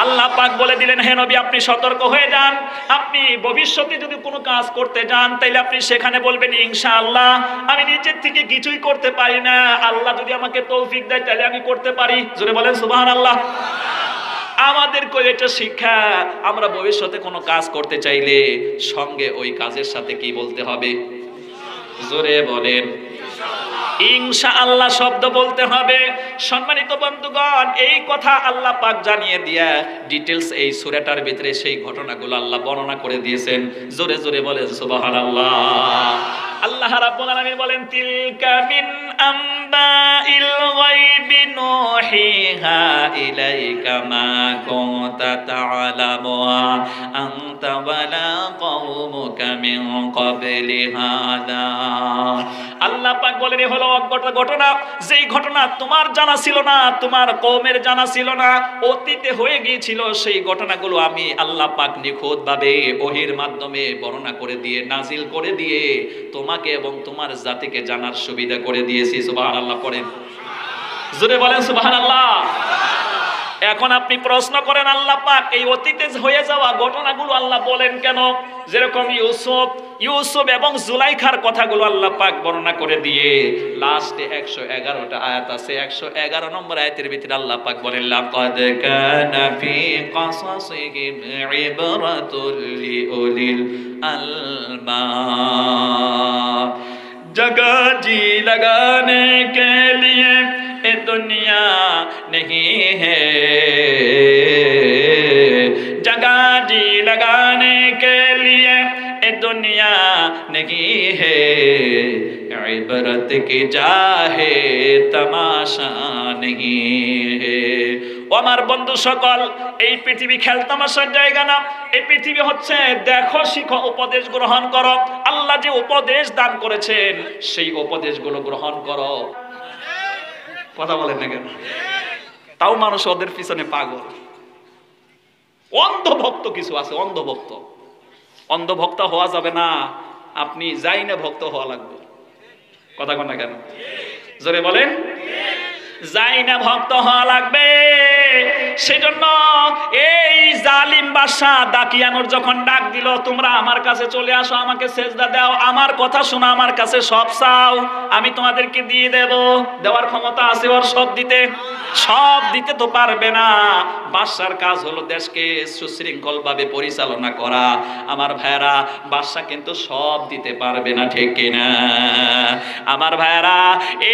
আল্লাহ পাক বলে দিলেন হে নবী আপনি সতর্ক হয়ে যান, আপনি ভবিষ্যতে যদি কোনো কাজ করতে যান তাইলে আপনি সেখানে বলবেন ইনশাআল্লাহ, আমি নিজের থেকে কিছুই করতে পারি না, আল্লাহ যদি আমাকে তৌফিক দেয় তাহলে আমি করতে পারি। জোরে বলেন সুবহানাল্লাহ। আমাদের কই এটা শিক্ষা, আমরা ভবিষ্যতে কোনো কাজ করতে চাইলে সঙ্গে ওই কাজের সাথে কি বলতে হবে? জোরে বলেন ইনশাআল্লাহ শব্দ বলতে হবে। সম্মানিত বন্ধুগণ, এই কথা আল্লাহ পাক জানিয়ে দিয়া ডিটেইলস এই সূরাটার ভিতরে সেই ঘটনাগুলো আল্লাহ বর্ণনা করে দিয়েছেন। জোরে জোরে বলেন সুবহানাল্লাহ। আল্লাহ রাব্বুল আলামিন বলেন তিলকা মিন আম্বাইল গায়বি নূহিহা ইলাইকা মা কুনতা তা'লামুহা আনতা ওয়ালা কওমুকা মিন ক্বাবলি হাদা। আল্লাহ পাক বলেন এই হলো ঘটনা, যেই ঘটনা তোমার জানা ছিল না, তোমার কওমের জানা ছিল না, অতীতে হয়ে গিয়েছিল, সেই ঘটনাগুলো আমি আল্লাহ পাক নিখুঁতভাবে ওহীর মাধ্যমে বর্ণনা করে দিয়ে, নাজিল করে দিয়ে তোমাকে এবং তোমার জাতিকে জানার সুবিধা করে দিয়েছি। সুবহানাল্লাহ পড়েন, জোরে বলেন সুবহানাল্লাহ। এখন আপনি প্রশ্ন করেন আল্লাহ পাক এই অতীতে হয়ে যাওয়া ঘটনাগুলো আল্লাহ বলেন কেন? যেরকম ইউসুফ এবং জুলাইখার কথাগুলো আল্লাহ পাক বর্ণনা করে দিয়ে লাস্টে 111টা আয়াত আছে, 111 নম্বর আয়াতের ভিতরে আল্লাহ পাক বলেন লাকাদ কানা ফি কাসাসিহিম ইবরাতুল লিউলিল আলবাব, जगह जी लगाने के लिए ये दुनिया नहीं है, जगह जी लगाने के लिए ये दुनिया नहीं है, इबरत की जा है तमाशा नहीं है। আমার বন্ধু সকল, এই পৃথিবী খেলতামাশার জায়গা না, এই পৃথিবী হচ্ছে দেখো শিখো উপদেশ গ্রহণ করো, আল্লাহ যে উপদেশ দান করেছেন সেই উপদেশগুলো গ্রহণ করো। কথা বলেন না কেন? তাও মানুষ ওদের পিছনে পাগল। অন্ধভক্ত কিছু আছে, অন্ধভক্ত হওয়া যাবে না, আপনি যাই না ভক্ত হওয়া লাগবে। কথা বলেন না কেন? জোরে বলেন। যাই না ভক্ত হওয়া লাগবে। সেজন্য এই জালিম বাদশা দাকিয়ানোর যখন ডাক দিল, তোমরা আমার কাছে চলে আসো, আমাকে সেজদা দাও, আমার কথা শোনো, আমার কাছে সব চাও, আমি তোমাদেরকে দিয়ে দেব। দেওয়ার ক্ষমতা আছে ওর সব দিতে? সব দিতে তো পারবে না। বাদশার কাজ হলো দেশকে সুশৃঙ্খল ভাবে পরিচালনা করা। আমার ভাইরা, বাদশা কিন্তু সব দিতে পারবে না, ঠিক কিনা? আমার ভাইরা,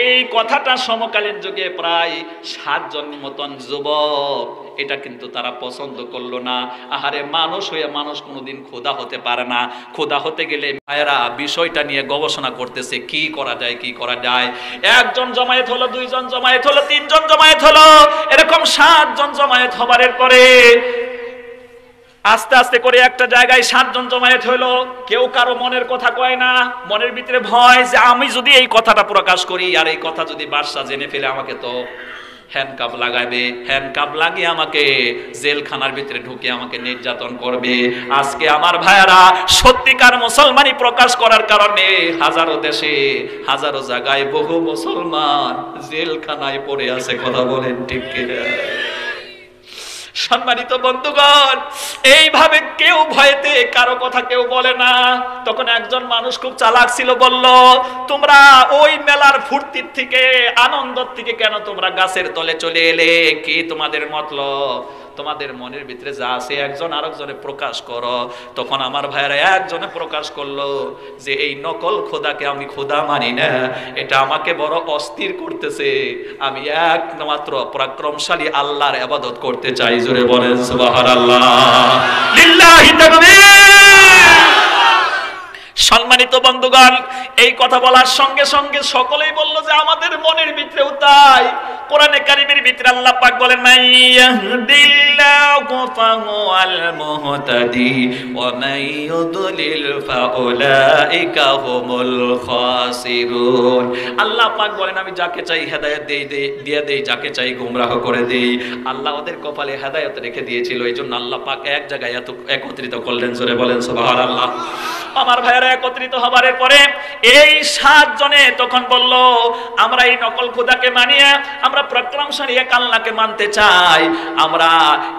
এই কথাটা সমকালীন যুগে প্রায় 7 জন মতন যুবক এটা কিন্তু তারা পছন্দ করলো না। আহারে, মানুষ হয়ে মানুষ কোনোদিন খোদা হতে পারে না। খোদা হতে গেলে ভাইরা বিষয়টা নিয়ে গবেষণা করতেছে, কি করা যায়, কি করা যায়। 1 জন জমায়েত হলো, 2 জন জমায়েত হলো, 3 জন জমায়েত হলো, এরকম 7 জন জমায়েত হবার পরে আস্তে আস্তে করে একটা জায়গায় 7 জন জমায়েত হলো। কেউ কারো মনের কথা কয় না, মনের ভিতরে ভয় যে আমি যদি এই কথাটা প্রকাশ করি আর এই কথা যদি বাদশা জেনে ফেলে আমাকে তো হ্যান্ডকাপ লাগাবে, হ্যান্ডকাপ লাগিয়ে আমাকে জেলখানার ভিতরে ঢুকে আমাকে নির্যাতন করবে। আজকে আমার ভাইয়ারা, সত্যিকার মুসলমানি প্রকাশ করার কারণে হাজারো দেশে হাজারো জায়গায় বহু মুসলমান জেলখানায় পড়ে আছে। কথা বলেন ঠিক কিনা? সম্মানিত বন্ধুগণ, এইভাবে কেউ ভয়েতে কারো কথা কেউ বলে না। তখন একজন মানুষ খুব চালাক ছিল, বলল, তোমরা ওই মেলার ফুর্তির থেকে, আনন্দের থেকে কেন তোমরা গাছের তলে চলে এলে? কি তোমাদের মতলব? তোমাদের মনের ভিতরে যা আছে একজন আরেকজনে প্রকাশ করো। তখন আমার ভাইয়েরা একজনে প্রকাশ করলো যে এই নকল খোদাকে আমি খোদা মানি না, এটা আমাকে বড় অস্থির করতেছে, আমি একমাত্র পরাক্রমশালী আল্লাহর ইবাদত করতে চাই। জোরে বলেন সুবহানাল্লাহ, লিল্লাহি তাকবীর। সম্মানিত বন্ধুগণ, এই কথা বলার সঙ্গে সঙ্গে সকলেই বলল যে আমাদের মনের ভিতরেও তাই। কোরআনে কারীমের ভিতরে আল্লাহ পাক বলেন, মাইয়াহদিল্লাহু ফাহুয়াল মুহতাদি ওয়া মাইয়ুদলিল ফাউলাইকা হুমুল খাসিরুন। আল্লাহ পাক বলেন, আমি যাকে চাই হেদায়েত দিয়ে দেই, যাকে চাই গোমরাহ করে দেই। আল্লাহ ওদের কপালে হেদায়েত রেখে দিয়েছিল, এইজন্য আল্লাহ পাক এক জায়গায় এত একত্রিত করলেন। জোরে বলেন সুবহানাল্লাহ। আমার ভাইয়েরা, একত্রিত হবার পরে এই 7 জনে তখন বলল, আমরা এই নকল খোদাকে মানিয়ে আমরা পরাক্রমশালী এক আল্লাহকে মানতে চাই। আমরা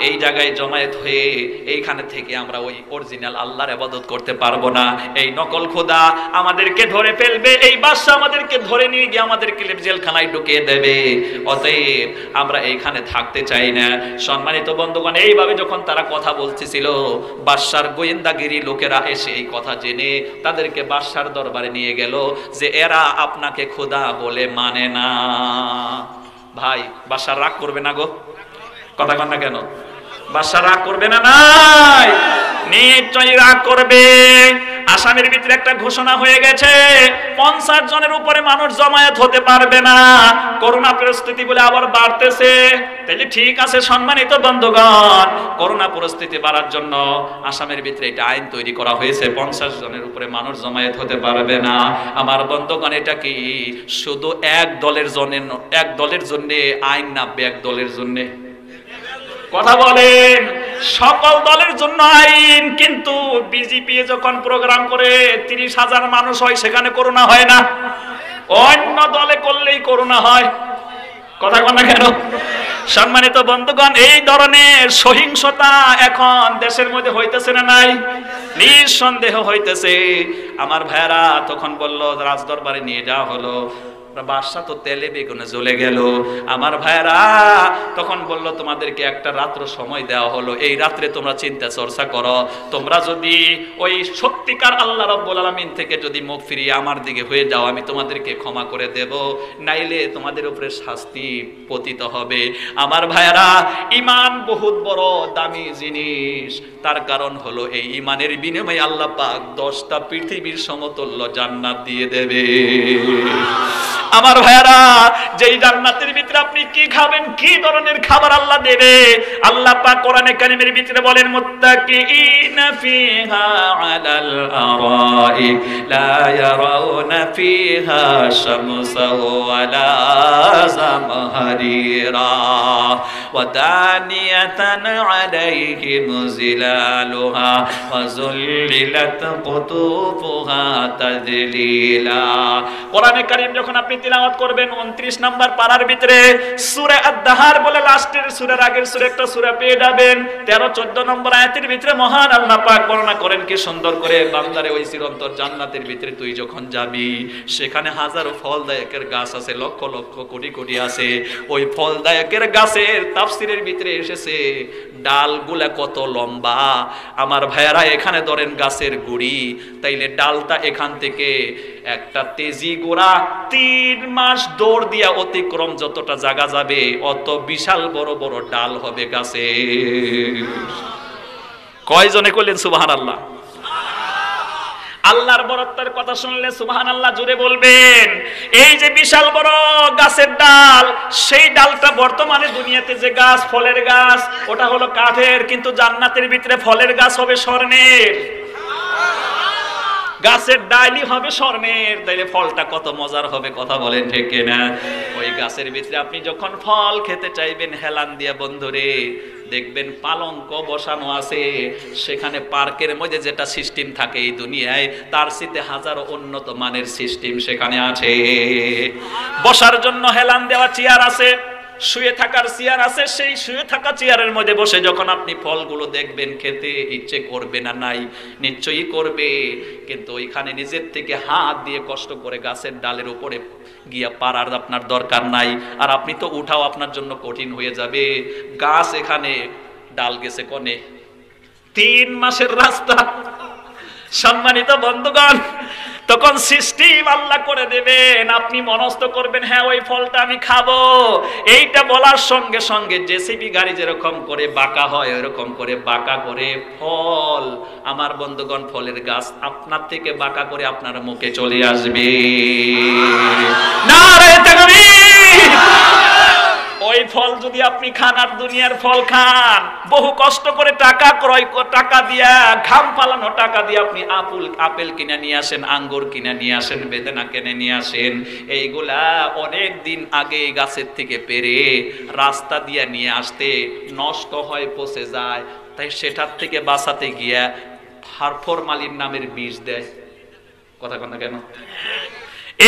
এই জায়গায় জমায়েত হয়ে এইখানে থেকে আমরা ওই অরিজিনাল আল্লাহর ইবাদত করতে পারবো না। এই নকল খোদা আমাদেরকে ধরে ফেলবে, এই বাদশা আমাদেরকে ধরে নিয়ে গিয়ে আমাদেরকে জেলখানায় ঢুকিয়ে দেবে। অতএব আমরা এইখানে থাকতে চাই না। সম্মানিত বন্ধুগণ, এইভাবে যখন তারা কথা বলতেছিল, বাদশার গোয়েন্দাগিরি লোকেরা এসে এই কথা জেনে তাদেরকে বাদশার দরবারে নিয়ে গেল যে এরা আপনাকে খোদা বলে মানে না। ভাই, বাদশা রাগ করবে না গো? কথা কন না কেন? বাদশা রাগ করবে না? নাই, নিশ্চয়ই রাগ করবে। আসামের ভিতরে একটা ঘোষণা হয়ে গেছে, 50 জনের উপরে মানুষ জমায়েত হতে পারবে না। করোনা পরিস্থিতি বলে আবার বাড়তেছে। তাহলে ঠিক আছে সম্মানিত বন্ধুগণ, করোনা পরিস্থিতি বাড়ার জন্য আসামের ভিতরে এটা আইন তৈরি করা হয়েছে, 50 জনের উপরে মানুষ জমায়েত হতে পারবে না। আমার বন্ধুগণ, এটা কি শুধু এক দলের জন্য আইন না, এক দলের জন্য? কথা বলেন, সকল দলের জন্য আইন। কিন্তু বিজেপি যখন প্রোগ্রাম করে 30,000 মানুষ হয়, সেখানে করোনা হয় না। অন্য দলে করলেই করোনা হয়। কথা বল না কেন? সম্মানিত বন্ধুগণ, এই ধরনের সহিংসতা এখন দেশের মধ্যে হইতেছে না নাই? নিঃসন্দেহ হইতেছে। আমার ভাইরা তখন বলল, রাজদরবারে নিয়ে যাওয়া হলো, বাদশা তো তেলে বেগুনে জ্বলে গেল। আমার ভাইরা তখন বলল, তোমাদেরকে একটা রাত্র সময় দেওয়া হলো, এই রাত্রে তোমরা চিন্তা চর্চা করো। তোমরা যদি ওই সত্যিকার আল্লাহ রাব্বুল আলামিন থেকে যদি মুখ ফিরিয়ে আমার দিকে হয়ে যাও, আমি তোমাদেরকে ক্ষমা করে দেব, নাইলে তোমাদের উপরে শাস্তি পতিত হবে। আমার ভাইরা, ঈমান বহুত বড় দামি জিনিস। তার কারণ হলো এই ঈমানের বিনিময়ে আল্লাহ পাক 10টা পৃথিবীর সমতুল্য জান্নাত দিয়ে দেবে। আমার ভাইরা, যেই জান্নাতের ভিতরে আপনি কি খাবেন, কি ধরনের খাবার আল্লাহ দেবে, আল্লাহ পাক কোরআনে কারীমের ভিতরে বলেন, মুত্তাকিইনা ফিহা আলাল আরাইক লা ইয়ারাউনা ফিহা শামসান ওয়ালা জামহারিরা ওয়া দানিয়াতান আলাইহিম জিলালুহা ওয়া যুল্লিলাত কুতুফুহা তাযলিলা। কোরআনে কারীম যখন আপনি তিলাওয়াত করবেন 29 নাম্বার পারার ভিতরে সূরা আদ-দাহার বলে লাস্টের সূরার আগের সূরা একটা সূরা পেয়ে যাবেন। 13-14 নম্বর আয়াতের ভিতরে মহান আল্লাহ পাক বর্ণনা করেন কি সুন্দর করে, বান্দারে ওই চিরন্তর জান্নাতের ভিতরে তুই যখন যাবি, সেখানে হাজারো ফলদায়কের গাছ আছে, লক্ষ লক্ষ কোটি কোটি আছে। ওই ফলদায়কের গাছের তাফসীরের ভিতরে এসেছে ডালগুলা কত লম্বা। আমার ভাইয়ারা, এখানে ধরেন গাছের গুড়ি, তাইলে ডালটা এখান থেকে একটা তেজি গোড়া 3 মাস দৌড় দিয়া অতিক্রম যতটা জায়গা যাবে, অত বিশাল বড় বড় ডাল হবে গাছে। কয়জনে কইলেন সুবহানাল্লাহ? আল্লাহর বরত্বের কথা শুনলে সুবহানাল্লাহ জুড়ে বলবেন। এই যে বিশাল বড় গাছের ডাল, সেই ডালটা বর্তমানে দুনিয়াতে যে গাছ, ফলের গাছ, ওটা হলো কাঠের, কিন্তু জান্নাতের ভিতরে ফলের গাছ হবে স্বর্ণের। গাছের ডালই হবে স্বর্ণের, তাইলে ফলটা কত মজার হবে, কথা বলেন ঠিক কিনা? ওই গাছের ভিতরে আপনি যখন ফল খেতে চাইবেন, হেলান দিয়া বন্ধুরে দেখবেন পালঙ্ক বসানো আছে। সেখানে পার্কের মধ্যে যেটা সিস্টেম থাকে এই দুনিয়ায়, তার সাথে হাজারো উন্নত মানের সিস্টেম সেখানে আছে। বসার জন্য হেলান দেওয়া চেয়ার আছে, শুয়ে থাকার চেয়ার আছে। সেই শুয়ে থাকা চেয়ারের মধ্যে বসে যখন আপনি ফলগুলো দেখবেন, খেতে ইচ্ছে করবে না? নাই, নিশ্চয়ই করবে। কিন্তু ওইখানে নিজের থেকে হাত দিয়ে কষ্ট করে গাছের ডালের উপরে গিয়া পারার আপনার দরকার নাই। আর আপনি তো উঠাও আপনার জন্য কঠিন হয়ে যাবে। গাছ এখানে, ডাল গেছে কোনে, 3 মাসের রাস্তা। সম্মানিত বন্ধুগণ, তখন সিস্টেম আল্লাহ করে দেবেন, আপনি মনস্থ করবেন হ্যাঁ ওই ফলটা আমি খাবো। এইটা বলার সঙ্গে সঙ্গে জেসিবি গাড়ি যেরকম করে বাঁকা হয়, ওইরকম করে বাঁকা করে ফল, আমার বন্ধুগণ, ফলের গাছ আপনার থেকে বাঁকা করে আপনার মুখে চলে আসবে। নারে তাকবীর! ওই ফল যদি আপনি খান, আর দুনিয়ার ফল খান, বহু কষ্ট করে টাকা ক্রয়, টাকা দিয়া, ঘাম পালানো টাকা দিয়ে আপনি আপেল কিনে নিয়ে আসেন, আঙ্গুর কিনে নিয়ে আসেন, বেদানা কিনে নিয়ে আসেন, এইগুলা অনেক দিন আগে গাছের থেকে পেরে রাস্তা দিয়ে নিয়ে আসতে নষ্ট হয়, পচে যায়। তাই সেটার থেকে বাঁচাতে গিয়া ফরমালিন নামের বিষ দেয়। কথা কথা কেন?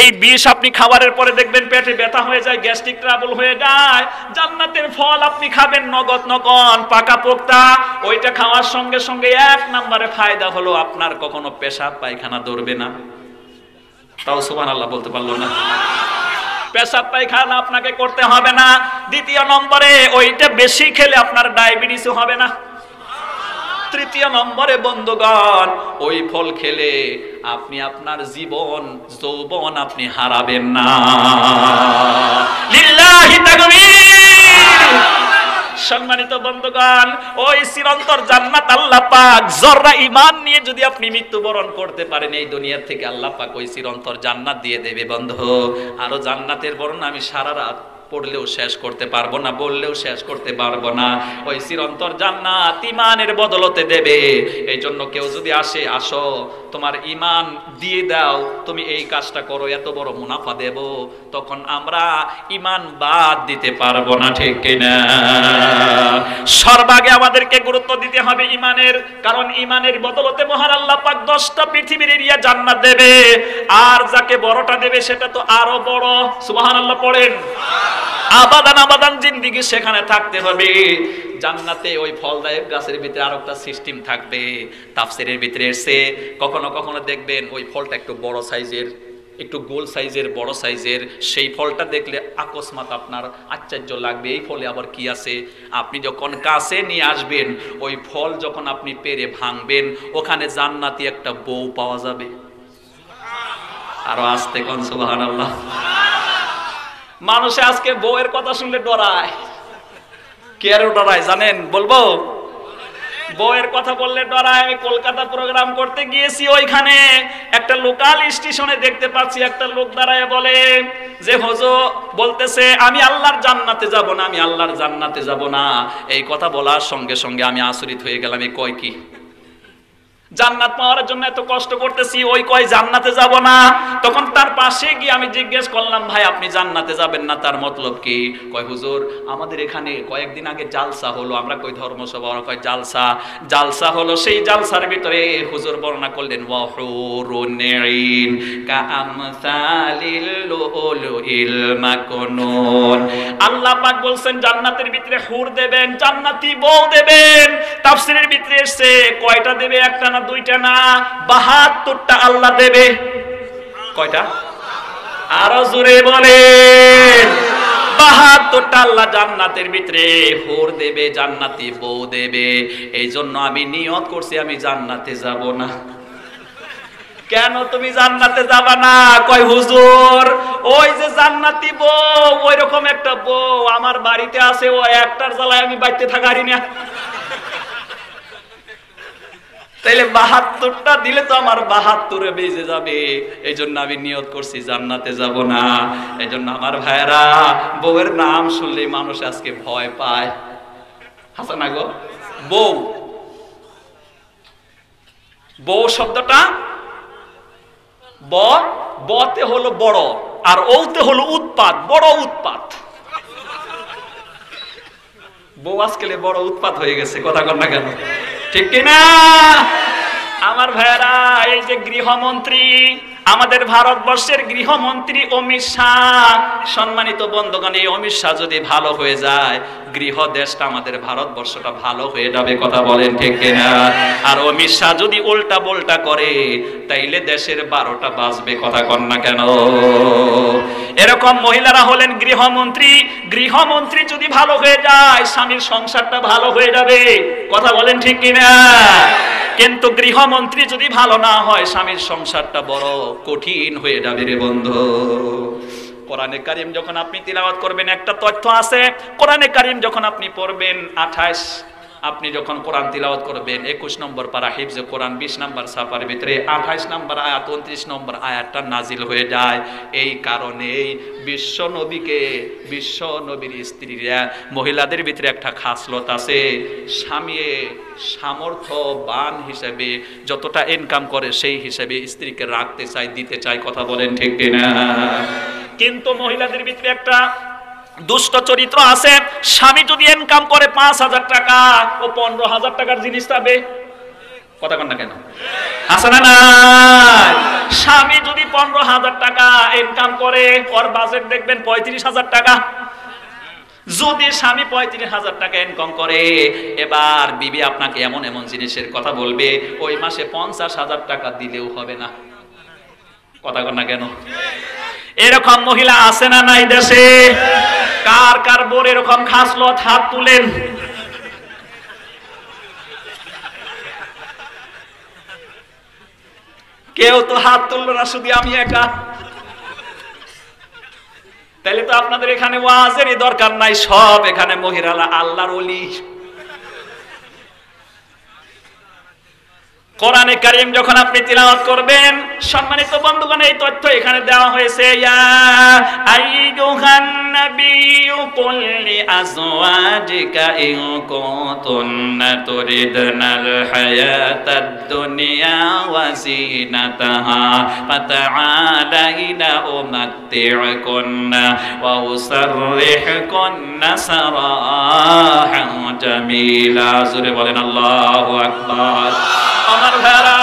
এই বিষ আপনি খাবারের পরে দেখবেন পেটে ব্যথা হয়ে যায়, গ্যাস্ট্রিক ট্রাবল হয়ে যায়। জান্নাতের ফল আপনি খাবেন নগদ নগদ, পাকা পোক্তা। ওইটা খাওয়ার সঙ্গে সঙ্গে 1 নম্বরে ফায়দা হলো আপনার কখনো পেশাব পায়খানা ধরবে না। তাও সুবহানাল্লাহ বলতে পারলো না? পেশাব পায়খানা আপনাকে করতে হবে না। 2 নম্বরে ওইটা বেশি খেলে আপনার ডায়াবেটিসও হবে না। 3 নম্বরে বন্ধুগণ, ওই ফল খেলে আপনি আপনার জীবন যৌবন আপনি হারাবেন না। লিল্লাহি তাকবীর! সম্মানিত বন্ধুগণ, ওই চিরন্তর জান্নাত আল্লাহ পাক জররা ঈমান নিয়ে যদি আপনি মৃত্যুবরণ করতে পারেন, এই দুনিয়া থেকে আল্লাহ পাক ওই চিরন্তর জান্নাত দিয়ে দেবে বন্ধু। আরো জান্নাতের বর্ণনা আমি সারা রাত পড়লেও শেষ করতে পারবো না, বললেও শেষ করতে পারবো না। ওই চিরন্তর জান্নাত ঈমানের বদলতে দেবে। এই জন্য কেউ যদি আসে, আসো তোমার ঈমান দিয়ে দাও, তুমি এই কাজটা করো, এত বড় মুনাফা দেব, তখন আমরা ঈমান বাদ দিতে পারবো না, ঠিক কিনা? সর্বাগে আমাদেরকে গুরুত্ব দিতে হবে ঈমানের, কারণ ঈমানের বদলতে মহান আল্লাহ পাক 10টা পৃথিবীর এরিয়া জান্নাত দেবে। আর যাকে বড়টা দেবে সেটা তো আরো বড়। সুবহানাল্লাহ পড়েন। আবাদান আবাদান জিন্দেগি সেখানে থাকতে হবে। জান্নাতে ওই ফলদায়ক গাছের ভিতরে আরেকটা সিস্টেম থাকবে, তাফসীরের ভিতরে এসে কখনো কখনো দেখবেন ওই ফলটা একটু বড় সাইজের, একটু গোল সাইজের, বড় সাইজের। সেই ফলটা দেখলে আকস্মাত আপনার আশ্চর্য লাগবে, এই ফলে আবার কি আছে। আপনি যখন কাছে নিয়ে আসবেন, ওই ফল যখন আপনি পেরে ভাঙবেন, ওখানে জান্নাতি একটা বউ পাওয়া যাবে। আরো আস্তে কোন সুবহানাল্লাহ। মানুষে আজকে বউয়ের কথা শুনলে ডরায়। কে আর ডরায় জানেন? বলবো, বউয়ের কথা বললে ডরায়। আমি কলকাতা প্রোগ্রাম করতে গিয়েছি, ওইখানে একটা লোকাল স্টেশনে দেখতে পাচ্ছি একটা লোক দাঁড়ায় বলে যে হুজুর বলতেছে আমি আল্লাহর জান্নাতে যাব না, আমি আল্লাহর জান্নাতে যাব না। এই কথা বলার সঙ্গে সঙ্গে আমি আচরিত হয়ে গেলাম, এই কয় কি? জান্নাত পাওয়ার জন্য এত কষ্ট করতেছি, ওই কয় জান্নাতে যাব না। তখন তার পাশে গিয়ে আমি জিজ্ঞেস করলাম, ভাই আপনি জান্নাতে যাবেন না, তার মতলব কি? কয় হুজুর আমাদের এখানে কয়েকদিন আগে জালসা হলো। আমরা কই ধর্মসভা, ওরা কয় জালসা। জালসা হলো, সেই জালসার ভিতরে হুজুর বর্ণনা করলেন ওয়াহুরুন ঈন কাআমসালিল লুলুইল মাকনুন। আল্লাহ পাক বলছেন জান্নাতের ভিতরে হুর দেবেন, জান্নাতি বউ দেবেন। তাফসীরের ভিতরে এসে কয়টা দেবে? একটা না, দুইটা না, ৭২টা আল্লাহ দেবে। কয়টা? আরো জোরে বলেন। ৭২টা আল্লাহ জান্নাতের ভিতরে হুর দেবে, জান্নাতি বউ দেবে। এই জন্য আমি নিয়ত করছি আমি জান্নাতে যাব না। কেন তুমি জান্নাতে যাবা না? কয় হুজুর ওই যে জান্নাতি বউ, ওই রকম একটা বউ আমার বাড়িতে আছে, ও একটার জ্বালায় আমি বাইতে থাকারি না। তাইলে ৭২টা দিলে তো আমার ৭২-এ বেজে যাবে। এই জন্য আমি নিয়ত করছি জান্নাতে যাব না। এই জন্য আমার ভাইরা, বউয়ের নাম শুনলেই মানুষ আজকে ভয় পায়। হাসানা গো, বউ, বউ শব্দটা বতে হলো বড়, আর ওতে হলো উৎপাত, বড় উৎপাত। বউ আজকালে বড় উৎপাত হয়ে গেছে, কথা কর না কেন? ঠিক কিনা আমার ভাইরা? এই যে গৃহমন্ত্রী, আমাদের ভারতবর্ষের গৃহমন্ত্রী অমিত শাহ, সম্মানিত বন্ধুগণ, এই অমিত শাহ যদি ভালো হয়ে যায়, গৃহ দেশটা আমাদের ভারতবর্ষটা ভালো হয়ে যাবে, কথা বলেন ঠিক কিনা? আর অমিত শাহ যদি উল্টা পাল্টা করে, তাইলে দেশের 12টা বাজবে, কথা কন না কেন? এরকম মহিলারা হলেন গৃহমন্ত্রী। গৃহমন্ত্রী যদি ভালো হয়ে যায়, স্বামীর সংসারটা ভালো হয়ে যাবে, কথা বলেন ঠিক কিনা? কিন্তু গৃহমন্ত্রী যদি ভালো না হয়, স্বামীর সংসারটা বড় কঠিন হয়ে যাবে রে বন্ধু। কোরআনে কারীম যখন আপনি তিলাওয়াত করবেন, একটা তথ্য আছে, কোরআনে কারীম যখন আপনি পড়বেন 28, আপনি যখন কোরআন তিলাওয়াত করবেন 21 নম্বর পারা হিফজে কোরআন 20 নম্বর সাফার ভিতরে 28 নম্বর আয়াত 29 নম্বর আয়াতটা নাজিল হয়ে যায়। এই কারণেই বিশ্ব নবীর স্ত্রীরা, মহিলাদের ভিতরে একটা খাসলত আছে, স্বামী সামর্থ্যবান হিসেবে যতটা ইনকাম করে সেই হিসেবে স্ত্রীকে রাখতে চায়, দিতে চায়, কথা বলেন ঠিক কিনা? কিন্তু মহিলাদের ভিতরে একটা দুষ্ট চরিত্র আছে। স্বামী যদি ইনকাম করে 5,000 টাকা, ও 15,000 টাকার জিনিস পাবে, কথা কন না কেন? আছে না নাই? স্বামী যদি 15,000 টাকা ইনকাম করে, ওর বাজেট দেখবেন 35,000 টাকা। যদি স্বামী 35,000 টাকা ইনকাম করে, এবার বিবি আপনাকে এমন এমন জিনিসের কথা বলবে, ওই মাসে 50,000 টাকা দিলেও হবে না, কথা কন না কেন? এরকম মহিলা আছে না নাই দেশে? কার কার বোর এরকম খাসলত? হাত তুলেন। কেউ তো হাত তুললো না, শুধু আমি একা। তাহলে তো আপনাদের এখানে ওয়াজেরই দরকার নাই, সব এখানে মহিলারা আল্লাহর ওলি। কোরআনে কারীম যখন আপনি তিলাওয়াত করবেন, সম্মানিত বন্ধুগণ, এই তথ্য এখানে দেওয়া হয়েছে। ইয়া আইয়ুহান নাবিয়্যু কুল লিআজওয়াজিকা ইন কুনতুন্না তুরিদনাল হায়াতাদ দুনিয়া ওয়া যিনাতাহা ফাতাআলাইনা উমাত্তি'কুন্না ওয়া উসাররিহুকুন্না সারাহান জামিলা। জোরে বলেন আল্লাহু আকবার। আমার ভাইরা,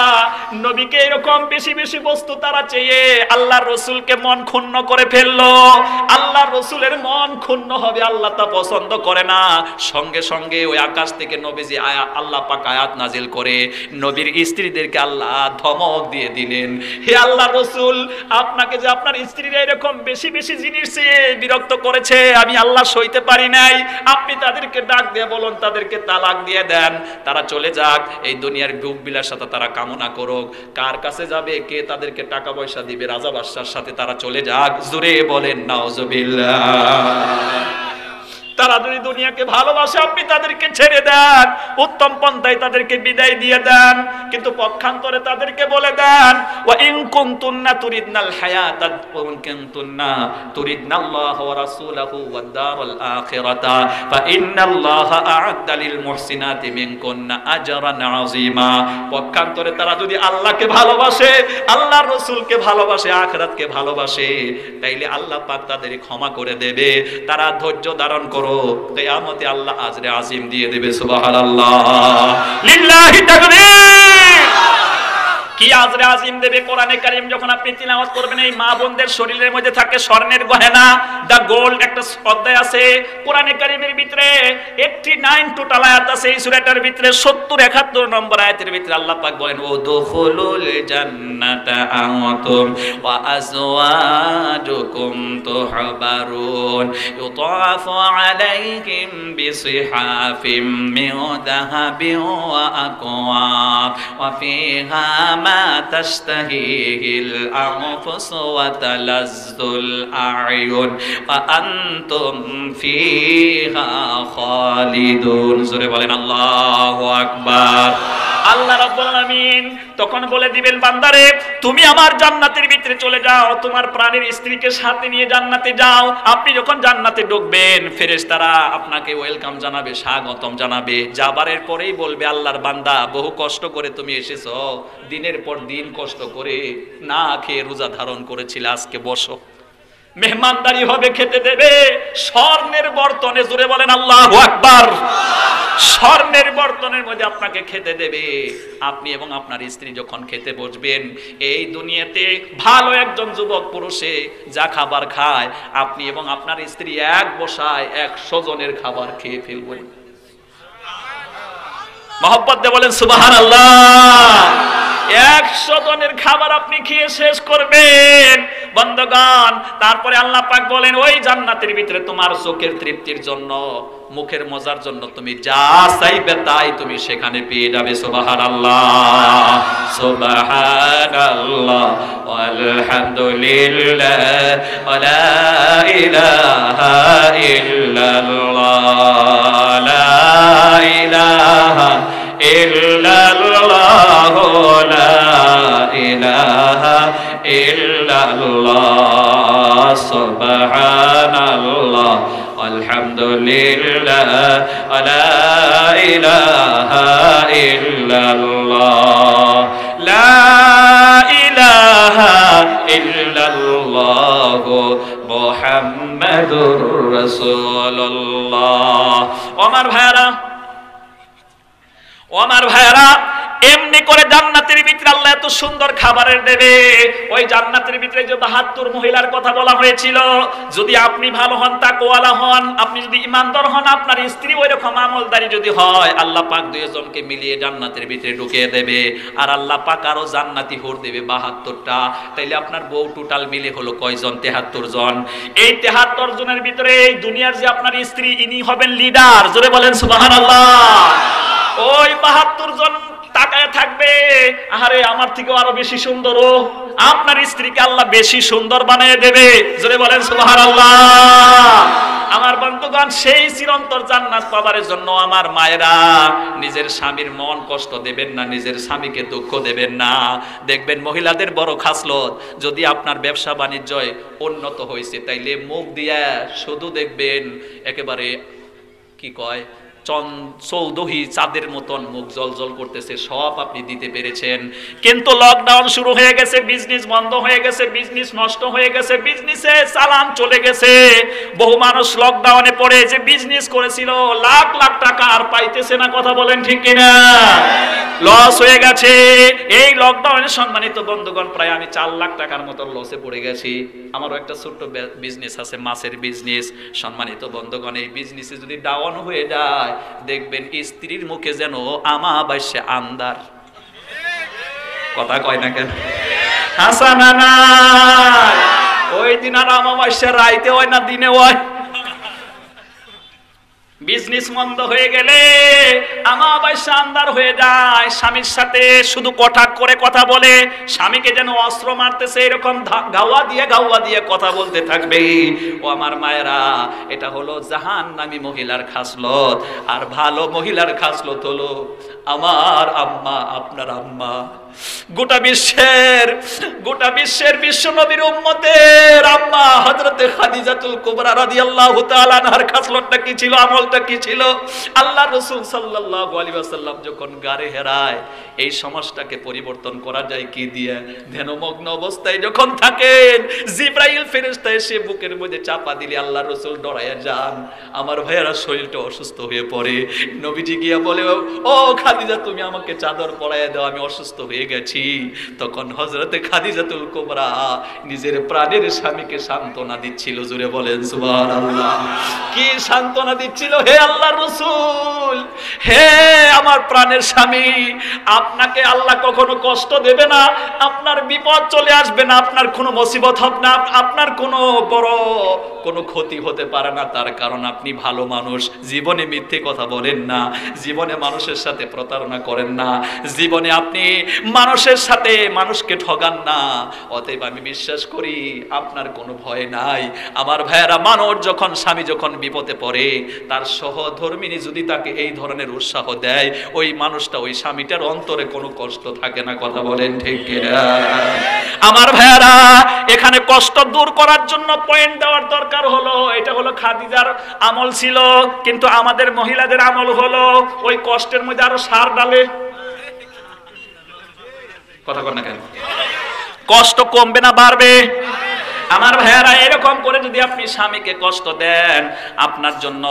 নবীকে এরকম বেশি বেশি বস্তু তারা চেয়ে আল্লাহর রাসূলকে মন ক্ষুণ্ণ করে ফেললো। আল্লাহর রাসূলের মন ক্ষুণ্ণ হবে, আল্লাহ তা পছন্দ করে না। সঙ্গে সঙ্গে ওই আকাশ থেকে নবীজি আল্লাহ পাক আয়াত নাজিল করে নবীর স্ত্রীদেরকে আল্লাহ ধমক দিয়ে দিলেন, হে আল্লাহর রাসূল, আপনাকে যে আপনার স্ত্রীরা এরকম বেশি বেশি জিনিস চেয়ে বিরক্ত করেছে, আমি আল্লাহ সইতে পারি নাই। আপনি তাদেরকে ডাক দিয়ে বলুন তাদেরকে তালাক দিয়ে দেন, তারা চলে যাক, এই দুনিয়ার ভোগ বিলাসিতা তারা কামনা করুক। কার কাছে যাবে, কে তাদেরকে টাকা পয়সা দিবে, রাজা বাদশার সাথে তারা চলে যাক। জোরে বলেন নাউজুবিল্লাহ। তারা যদি দুনিয়াকে ভালোবাসে আপনি তাদেরকে ছেড়ে দেন, উত্তম পন্থায় তাদেরকে বিদায় দিয়ে দেন। কিন্তু পক্ষান্তরে তাদেরকে বলে দেন, ওয়া ইন কুনতুন্না তুরিদনাল হায়াতা ওয়া ইন কুনতুন্না তুরিদনাল্লাহ ওয়া রাসূলাহু ওয়াদ দারাল আখিরাতা ফা ইন্নাল্লাহা আ'আদ্দা লিল মুহসিনাতি মিনকুন্না আজরান আযীমা। পক্ষান্তরে তারা যদি আল্লাহকে ভালোবাসে, আল্লাহর রাসূলকে ভালোবাসে, আখিরাতকে ভালোবাসে, তাইলে আল্লাহ পাক তাদের ক্ষমা করে দেবে। তারা ধৈর্য ধারণ করো, কিয়ামতে আল্লাহ আজরে আজিম দিয়ে দেবে। সুবহানাল্লাহ, লিল্লাহি তাকবীর। কি আজরে আজিম দেবে? কোরআনে কারীম যখন আপনি তিলাওয়াত করবেন, এই মা বোনদের শরীরের মধ্যে থাকে স্বর্ণের গয়না, দা গোল্ড, একটা অধ্যায় আছে কোরআনে কারীমের ভিতরে 89 টোটাল আয়াত আছে। এই সূরাটার ভিতরে 70-71 নম্বর আয়াতের ভিতরে আল্লাহ পাক বলেন, উদখুলুল জান্নাতা আনতুম ওয়া আজওয়াজুকুম তুহবারুন ইউতাফু আলাইহিম বিসিহাফিম মিন যাহাবিন ওয়া আকওয়াব ওয়া ফিহা মা তাশতাহিহিল আনফুসু ওয়া তালাজ্জুল আ'য়ুন ওয়া আনতুম ফিহা খালিদুন। জোরে বলেন আল্লাহু আকবার। আল্লাহ রাব্বুল আলামিন তখন বলে দিবেন, বান্দারে তুমি আমার জান্নাতের ভিতরে চলে যাও, তোমার প্রাণের স্ত্রীকে সাথে নিয়ে জান্নাতে যাও। আপনি যখন জান্নাতে ঢুকবেন, ফেরেশতারা আপনাকে ওয়েলকাম জানাবে, স্বাগতম জানাবে। যাবারের পরেই বলবে, আল্লাহর বান্দা বহু কষ্ট করে তুমি এসেছো, দিনের পর দিন কষ্ট করে না খেয়ে রোজা ধারণ করেছিলে, আজকে বসো। মেহমানদারি হবে, খেতে দেবে স্বর্ণের বর্তনে। জোরে বলেন আল্লাহু আকবার। স্বর্ণের বর্তনের মধ্যে আপনাকে খেতে দেবে। আপনি এবং আপনার স্ত্রী যখন খেতে বসবেন, এই দুনিয়াতে ভালো একজন যুবক পুরুষে যা খাবার খায়, আপনি এবং আপনার স্ত্রী এক বসায় 100 জনের খাবার খেয়ে ফেলবেন। মহব্বত দিয়ে বলেন সুবহানাল্লাহ। 100 জনের খাবার আপনি খেয়ে শেষ করবেন বন্ধুগণ। তারপরে আল্লাহ পাক বলেন, ওই জান্নাতের ভিতরে তোমার চোখের তৃপ্তির জন্য, মুখের মজার জন্য তুমি যা চাইবে তাই তুমি সেখানে পেয়ে যাবে। সুবহানাল্লাহ, সুবহানাল্লাহ, আলহামদুলিল্লাহ, ওয়া লা ইলাহা ইল্লাল্লাহ, লা ইলাহা ইল্লাল্লাহ, লা ইলাহা ইল্লাল্লাহ, সুবহানাল্লাহ, আলহামদুলিল্লাহ, ওয়া লা ইলাহা ইল্লাল্লাহ, লা ইলাহা ইল্লাল্লাহ, মুহাম্মাদুর রাসূলুল্লাহ। আমার ভাইয়ারা, এমনি করে জান্নাতের ভিতরে আল্লাহ এত সুন্দর খাবারের দেবে। ওই জান্নাতের ভিতরে যে 72 মহিলার কথা বলা হয়েছিল, যদি আপনি ভালো হন, তাকওয়ালা হন, আপনি যদি ইমানদার হন, আপনার স্ত্রী ওইরকম আমলদারি যদি হয়, আল্লাহ পাক দুইজনকে মিলিয়ে জান্নাতের ভিতরে ঢুকিয়ে দেবে। আর আল্লাহ পাক আরো জান্নাতি হুর দেবে 72টা। তাইলে আপনার বউ টোটাল মিলে হলো কয়জন? 73 জন। এই 73 জনের ভিতরে এই দুনিয়ার যে আপনার স্ত্রী, ইনি হবেন লিডার। জোরে বলেন সুবহানাল্লাহ। ওই 72 জন তাকায় থাকবে, আরে আমার থেকেও আরো বেশি সুন্দর। ও আপনার স্ত্রীকে আল্লাহ বেশি সুন্দর বানিয়ে দেবে। জোরে বলেন সুবহানাল্লাহ। আমার বন্ধুগণ, সেই চিরন্তর জান্নাত পাবার জন্য আমার মায়েরা নিজের স্বামীর মন কষ্ট দেবেন না, নিজের স্বামীকে দুঃখ দেবেন না। দেখবেন মহিলাদের বড় খাসলত, যদি আপনার ব্যবসা বাণিজ্য উন্নত হয়েছে, তাইলে মুখ দিয়া শুধু দেখবেন একেবারে কি কয় চৌদহি চাঁদের মতন মুখ জল করতেছে, সব আপনি দিতে পেরেছেন। কিন্তু লকডাউন শুরু হয়ে গেছে, বিজনেস বন্ধ হয়ে গেছে, বিজনেস নষ্ট হয়ে গেছে, বিজনেসে চালান চলে গেছে। বহু মানুষ লকডাউনে পড়ে যে বিজনেস করেছিল লাখ লাখ টাকা আর পাইতেছে না, কথা বলেন ঠিক কিনা? লস হয়ে গেছে। এই লকডাউনে সম্মানিত বন্ধুগণ প্রায় আমি 4 লাখ টাকার মতো লসে পড়ে গেছি। আমারও একটা ছোট্ট বিজনেস আছে, মাছের বিজনেস। সম্মানিত বন্ধুগণ, এই বিজনেসে যদি ডাউন হয়ে যায় দেখবেন স্ত্রীর মুখে যেন আমাবাস্যা আন্দার, কথা কয় না কেন? হাসানা না, ওই দিন আর আমাবাস্যা রাইতে হয় না, দিনে হয়। বিজনেস বন্ধ হয়ে গেলে আমাবাস্যা আন্দার হয়ে যায়। স্বামীর সাথে শুধু কটাক করে কথা বলে, স্বামীকে যেন অস্ত্র মারতেছে এরকম গাওয়া দিয়ে কথা বলতে থাকবে। ও আমার মায়েরা, এটা হলো জাহান্নামী মহিলার খাসলত। আর ভালো মহিলার খাসলত হলো আমার আম্মা, আপনার আম্মা। গোটা বিশ্বের বিশ্ব নবীর উম্মতের আম্মা হযরতে খাদিজাতুল কুবরা রাদিয়াল্লাহু তাআলা আনহার খাসলতটা কি ছিল, আমলটা কি ছিল? আল্লাহর রাসূল সাল্লাল্লাহু আলাইহি ওয়াসাল্লাম যখন গারে হেরায়, এই সমাজটাকে পরিবর্তন করা যায় কি দিয়ে? ধ্যানমগ্ন অবস্থায় যখন থাকেন, জিবরাইল ফেরেশতা এসে বুকের মধ্যে চাপা দিলে আল্লাহর রাসূল ডরায়া যান। আমার ভাইয়েরা শরীরটা অসুস্থ হয়ে পড়ে। নবীজি গিয়া বলে, ও খাদিজা, তুমি আমাকে চাদর পরাইয়া দাও, আমি অসুস্থ হয়ে গেছি। তখন হযরতে খাদিজাতুল কুবরা নিজের প্রাণের স্বামীকে সান্ত্বনা দিচ্ছিল। জোরে বলেন সুবহানাল্লাহ। কি সান্ত্বনা দিচ্ছিল? হে আল্লাহর রাসূল, হে আমার প্রাণের স্বামী, আপনাকে আল্লাহ কখনো কষ্ট দেবে না, আপনার বিপদ চলে আসবে না, আপনার কোনো মুসিবত হবে না, আপনার কোনো বড় কোনো ক্ষতি হতে পারে না। তার কারণ আপনি ভালো মানুষ, জীবনে মিথ্যে কথা বলেন না, জীবনে মানুষের সাথে প্রতারণা করেন না, জীবনে আপনি মানুষের সাথে মানুষকে ঠগান না। অতএব আমি বিশ্বাস করি আপনার কোনো ভয় নাই। আমার ভাইয়েরা, স্বামী যখন বিপদে পড়ে, তার সহধর্মিনী যদি তাকে এই ধরনের উৎসাহ দেয়, ওই মানুষটা, ওই স্বামীটার অন্তরে কোনো কষ্ট থাকে না, কথা বলেন ঠিক কিনা? আমার ভাইয়েরা, এখানে কষ্ট দূর করার জন্য পয়েন্ট দেওয়ার দরকার হলো, এটা হলো খাদিজার আমল ছিল। কিন্তু আমাদের মহিলাদের আমল হলো ওই কষ্টের মধ্যে আরো সার ডালে, কথা বল না কেন? কষ্ট কমবে না বাড়বে? আমার ভাইয়েরা, এরকম করে যদি আপনি স্বামীকে কষ্ট দেন, আপনার জন্য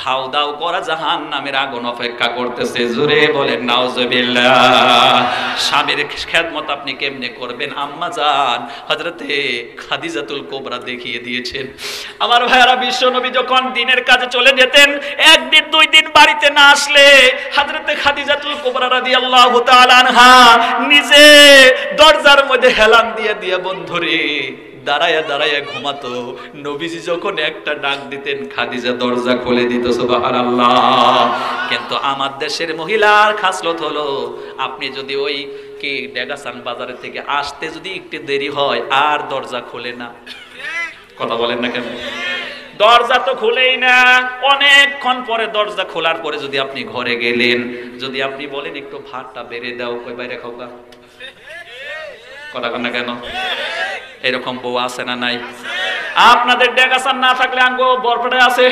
ধাউ ধাউ করা জাহান্নামের আগুন অপেক্ষা করতেছে। জোরে বলেন নাউজুবিল্লাহ। স্বামীর খেদমত আপনি কেমনে করবেন? আম্মা জান হযরতে খাদিজাতুল কুবরা দেখিয়ে দিয়েছেন। আমার ভাইয়েরা, বিশ্ব নবী যখন দিনের কাজে চলে যেতেন, একদিন 2 দিন বাড়িতে না আসলে হযরতে খাদিজাতুল কুবরা রাদিয়াল্লাহু তাআলা আনহা নিজে দরজার মধ্যে হেলান দিয়ে বন্ধুরে দাঁড়ায়া ঘুমাতো। নবীজি যখন একটা ডাক দিতেন, খাদিজা দরজা খুলে দিত। সুবহানাল্লাহ। কিন্তু আমার দেশের মহিলার খাসলত হলো, আপনি যদি ওই কি ডেগাসান বাজারে থেকে আসতে যদি একটু দেরি হয়, আর দরজা খোলে না, কথা বলেন না কেন? দরজা তো খুলেই না। অনেকক্ষণ পরে দরজা খোলার পরে যদি আপনি ঘরে গেলেন, যদি আপনি বলেন একটু ভাতটা বেড়ে দাও, কই বাইরে খাও, কথা কন না কেন? এরকম বউ আছে না নাই? আপনাদের ডেগাসান না থাকলে আঙ্গো বরপেটে আছে।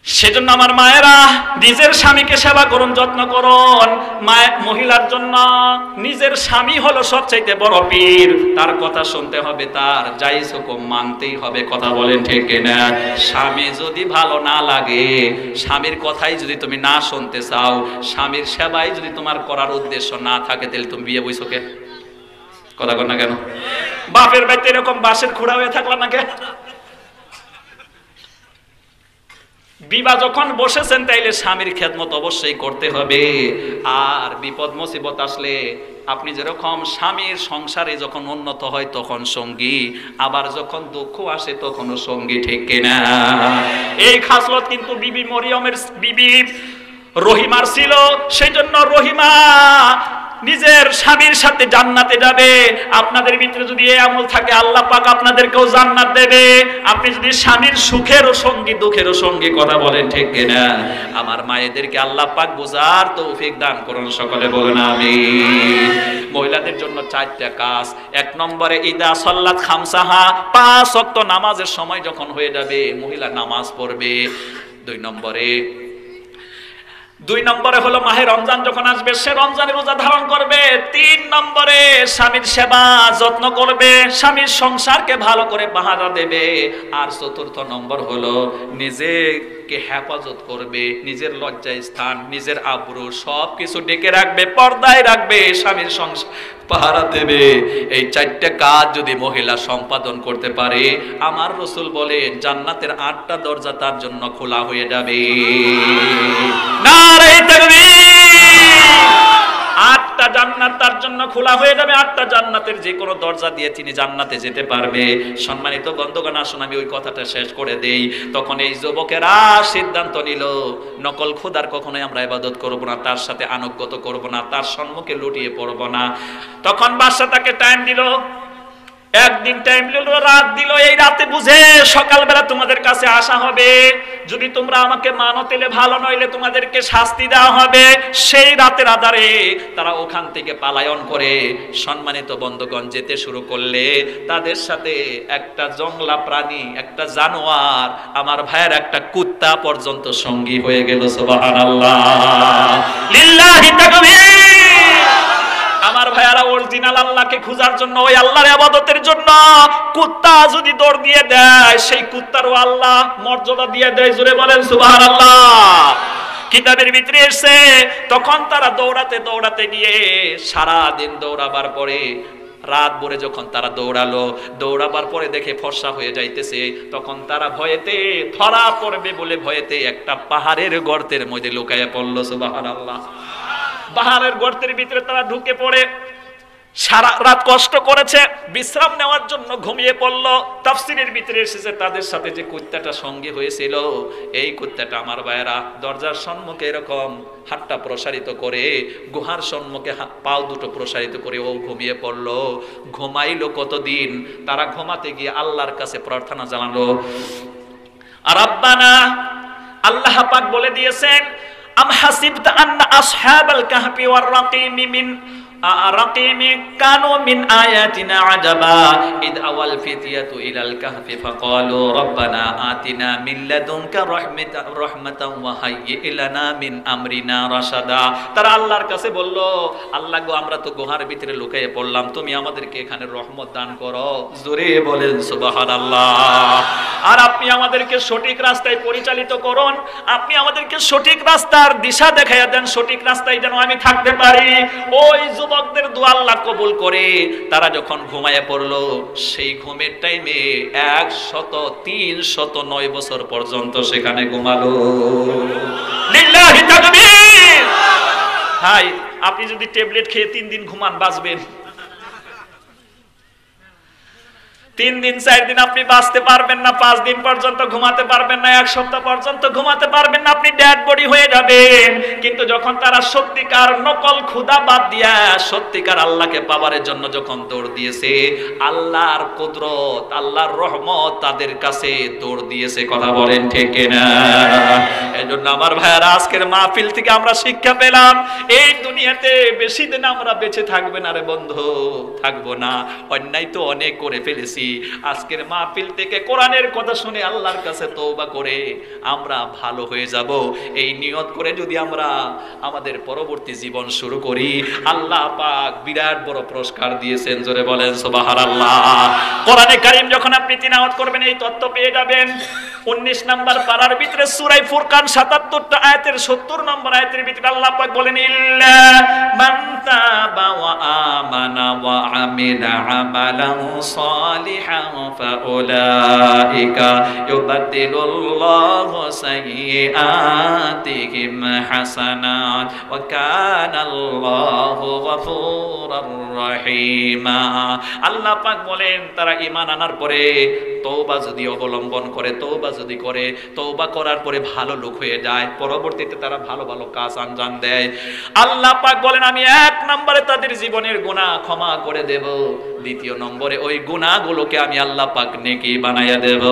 সেজন্য আমার মায়েরা, নিজের স্বামীকে সেবা করুন, যত্ন করুন। মহিলার জন্য নিজের স্বামী হলো সবচাইতে বড় পীর। তার কথা শুনতে হবে, তার জায়েজ হুকুম মানতেই হবে, কথা বলেন ঠিক কিনা? স্বামী যদি ভালো না লাগে, স্বামীর কথাই যদি তুমি না শুনতে চাও, স্বামীর সেবাই যদি তোমার করার উদ্দেশ্য না থাকে, তাহলে তুমি বিয়ে বইছো কে? কথা কর না কেন? বাপের বাড়িতে এরকম বাঁশের খুঁড়া হয়ে থাকলা না কে? বিবাহ যখন বসেছেন, তাইলে স্বামীর খেদমত অবশ্যই করতে হবে। আর বিপদ মুসিবত আসলে আপনি যেরকম স্বামীর সংসারে যখন উন্নত হয় তখন সঙ্গী, আবার যখন দুঃখ আসে তখনও সঙ্গী, ঠিক কিনা? এই খাসলত কিন্তু বিবি মরিয়মের, বিবি রহিমার ছিল। সেই জন্য রহিমা নিজের স্বামীর সাথে জান্নাতে যাবে। আপনাদের ভিতরে যদি এই আমল থাকে, আল্লাহ পাক আপনাদেরকেও জান্নাত দেবে। আপনি যদি স্বামীর সুখেরও সঙ্গী দুঃখেরও সঙ্গী, কথা বলেন ঠিক কিনা? আমার মায়েদেরকে আল্লাহ পাক বোঝার তৌফিক দান করুন, সকলে বলেন আমিন। মহিলাদের জন্য 4টা কাজ। 1 নম্বরে ইদা সাল্লাত খামসাহা, 5 ওয়াক্ত নামাজের সময় যখন হয়ে যাবে মহিলা নামাজ পড়বে। 2 নম্বরে হলো মাহে রমজান যখন আসবে সে রমজানের রোজা ধারণ করবে। 3 নম্বরে স্বামীর সেবা যত্ন করবে, স্বামীর সংসারকে ভালো করে পাহারা দেবে। আর 4র্থ নম্বর হলো নিজেকে হেফাজত করবে, নিজের লজ্জা স্থান, নিজের আবরু সব কিছু ডেকে রাখবে, পর্দায় রাখবে, স্বামীর সংসার পাহারা দেবে। এই 4টা কাজ যদি মহিলা সম্পাদন করতে পারে, আমার রাসূল বলেন জান্নাতের 8টা দরজা তার জন্য খোলা হয়ে যাবে। নারে তাকবীর! 8টা জান্নাত তার জন্য খোলা হয়ে যাবে। 8টা জান্নাতের যে কোনো দরজা দিয়ে তিনি জান্নাতে যেতে পারবে। সম্মানিত বন্ধুগণ, আসুন আমি ওই কথাটা শেষ করে দেই। তখন এই যুবকেরা সিদ্ধান্ত নিল নকল খোদার কখনোই আমরা ইবাদত করব না, তার সাথে আনুগত্য করব না, তার সম্মুখে লুটিয়ে পড়ব না। তখন বাদশা তাকে টাইম দিল, একদিন টাইম দিল, রাত দিল। এই রাতে বুঝে সকালবেলা তোমাদের কাছে আসা হবে, যদি তোমরা আমাকে মানো তাহলে ভালো, নইলে তোমাদেরকে শাস্তি দেওয়া হবে। সেই রাতের আধারে তারা ওখান থেকে পলায়ন করে সম্মানিত বন্ধুগণ যেতে শুরু করলে তাদের সাথে একটা জংলা প্রাণী, একটা জানোয়ার, আমার ভাইয়ের একটা কুত্তা পর্যন্ত সঙ্গী হয়ে গেল। সুবহানাল্লাহ, লিল্লাহি তাকবীর! আমার ভাইয়ারা, অরিজিনাল আল্লাহকে খোঁজার জন্য, ওই আল্লাহর ইবাদতের জন্য কুত্তা যদি দৌড় দিয়ে দেয়, সেই কুত্তারও আল্লাহ মর্যাদা দিয়ে দেয়। জোরে বলেন সুবহানাল্লাহ। কিতাবের ভিতরে এসে তখন তারা দৌড়াতে দৌড়াতে গিয়ে সারা দিন দৌড়াবার পরে রাত ভরে যখন তারা দৌড়াবার পরে দেখে ফর্সা হয়ে যাইতেছে, তখন তারা ভয়েতে ধরা পড়বে বলে ভয়েতে একটা পাহাড়ের গর্তের মধ্যে লুকায়া পড়ল। সুবহানাল্লাহ। পাহাড়ের গর্তের ভিতরে তারা ঢুকে পড়ে সারা রাত কষ্ট করেছে, বিশ্রাম নেওয়ার জন্য ঘুমিয়ে পড়ল। তাফসীরের ভিতরে এসেছে তাদের সাথে যে কুত্তাটা সঙ্গে হয়েছিল, এই কুত্তাটা আমার ভাইয়েরা দরজার সম্মুখে এরকম হাতটা প্রসারিত করে, গুহার সম্মুখে পাও দুটো প্রসারিত করে ও ঘুমিয়ে পড়ল। ঘুমাইলো কতদিন? তারা ঘুমাতে গিয়ে আল্লাহর কাছে প্রার্থনা জানালো, রাব্বানা, আল্লাহ পাক বলে দিয়েছেন, আম হাসিবতা আন্না আসহাবাল কাহফি ওয়ার রাকিমি কানু মিন আয়াতিনা আজাবা ইদ আওয়াল ফিতিয়াতু ইলাল কাহফি ফাকালু রাব্বানা আতিনা মিন লাদুনকা রাহমাতান ওয়া হাইয়্যি লানা মিন আমরিনা রাশাদা। তারা আল্লাহর কাছে বলল, আল্লাহ গো, আমরা তো গুহার ভিতরে লুকিয়ে পড়লাম, তুমি আমাদেরকে এখানে রহমত দান করো। জোরে বলেন সুবহানাল্লাহ। আর আপনি আমাদেরকে সঠিক রাস্তায় পরিচালিত করুন, আপনি আমাদেরকে সঠিক রাস্তার দিশা দেখাইয়া দেন, সঠিক রাস্তায় যেন আমি থাকতে পারি। ওই যুবকদের দোয়া আল্লাহ কবুল করে তারা যখন ঘুমায় পড়লো, সেই ঘুমের টাইমে 10309 বছর পর্যন্ত সেখানে ঘুমালো। লিল্লাহি তাকবীর! হাই, আপনি যদি ট্যাবলেট খেয়ে 3 দিন ঘুমান বাঁচবেন, 3 দিন 4 দিন আপনি বাঁচতে পারবেন না, 5 দিন পর্যন্ত ঘুমাতে পারবেন না, 1 সপ্তাহ পর্যন্ত ঘুমাতে পারবেন না, আপনি ডেড বডি হয়ে যাবেন। কিন্তু যখন তারা সত্যিকার নকল খোদা বাদ দিয়া সত্যিকার আল্লাহকে পাওয়ার জন্য যখন দৌড় দিয়েছে, আল্লাহর কুদরত, আল্লাহর রহমত তাদের কাছে দৌড় দিয়েছে। কথা বলেন ঠিক না? এজন্য আমার ভাইয়ারা, আজকের মাহফিল থেকে আমরা শিক্ষা পেলাম, এই দুনিয়াতে বেশি দিন আমরা বেঁচে থাকবে না রে বন্ধু, থাকবো না। অন্যায় তো অনেক করে ফেলেছি, আজকের মাহফিল থেকে কোরআনের কথা শুনে আল্লাহর কাছে তওবা করে আমরা ভালো হয়ে যাব, এই নিয়ত করে যদি আমরা আমাদের পরবর্তী জীবন শুরু করি, আল্লাহ পাক বিরাট বড় পুরস্কার দিয়েছেন। জোরে বলেন সুবহানাল্লাহ। কোরআনে কারীম যখন আপনি তিলাওয়াত করবেন এই তথ্য পেয়ে যাবেন। 19 নম্বর পারার ভিতরে সূরা ফুরকান 77টা আয়াতের 70 নম্বর আয়াতের ভিতরে আল্লাহ পাক বলেন, ইল্লা মান তাবা ওয়া আমানা ওয়া আমিলা আমালান সালিহান ফাউলাইকা ইউবাদদিলুল্লাহু সাইয়্যাতিহিম হাসানাত ওয়া কানাল্লাহু গফুরুর রহিমা। আল্লাহ পাক বলেন, তারা ঈমান আনার পরে তওবা যদি অবলম্বন করে, তওবা যদি করে, তওবা করার পরে ভালো লোক হয়ে যায়, পরবর্তীতে তারা ভালো ভালো কাজ আঞ্জাম দেয়, আল্লাহ পাক বলেন আমি 1 নম্বরে তাদের জীবনের গুনাহ ক্ষমা করে দেব, 2 নম্বরে ওই গুনাহগুলোকে আমি আল্লাহ পাক নেকি বানায়া দেব।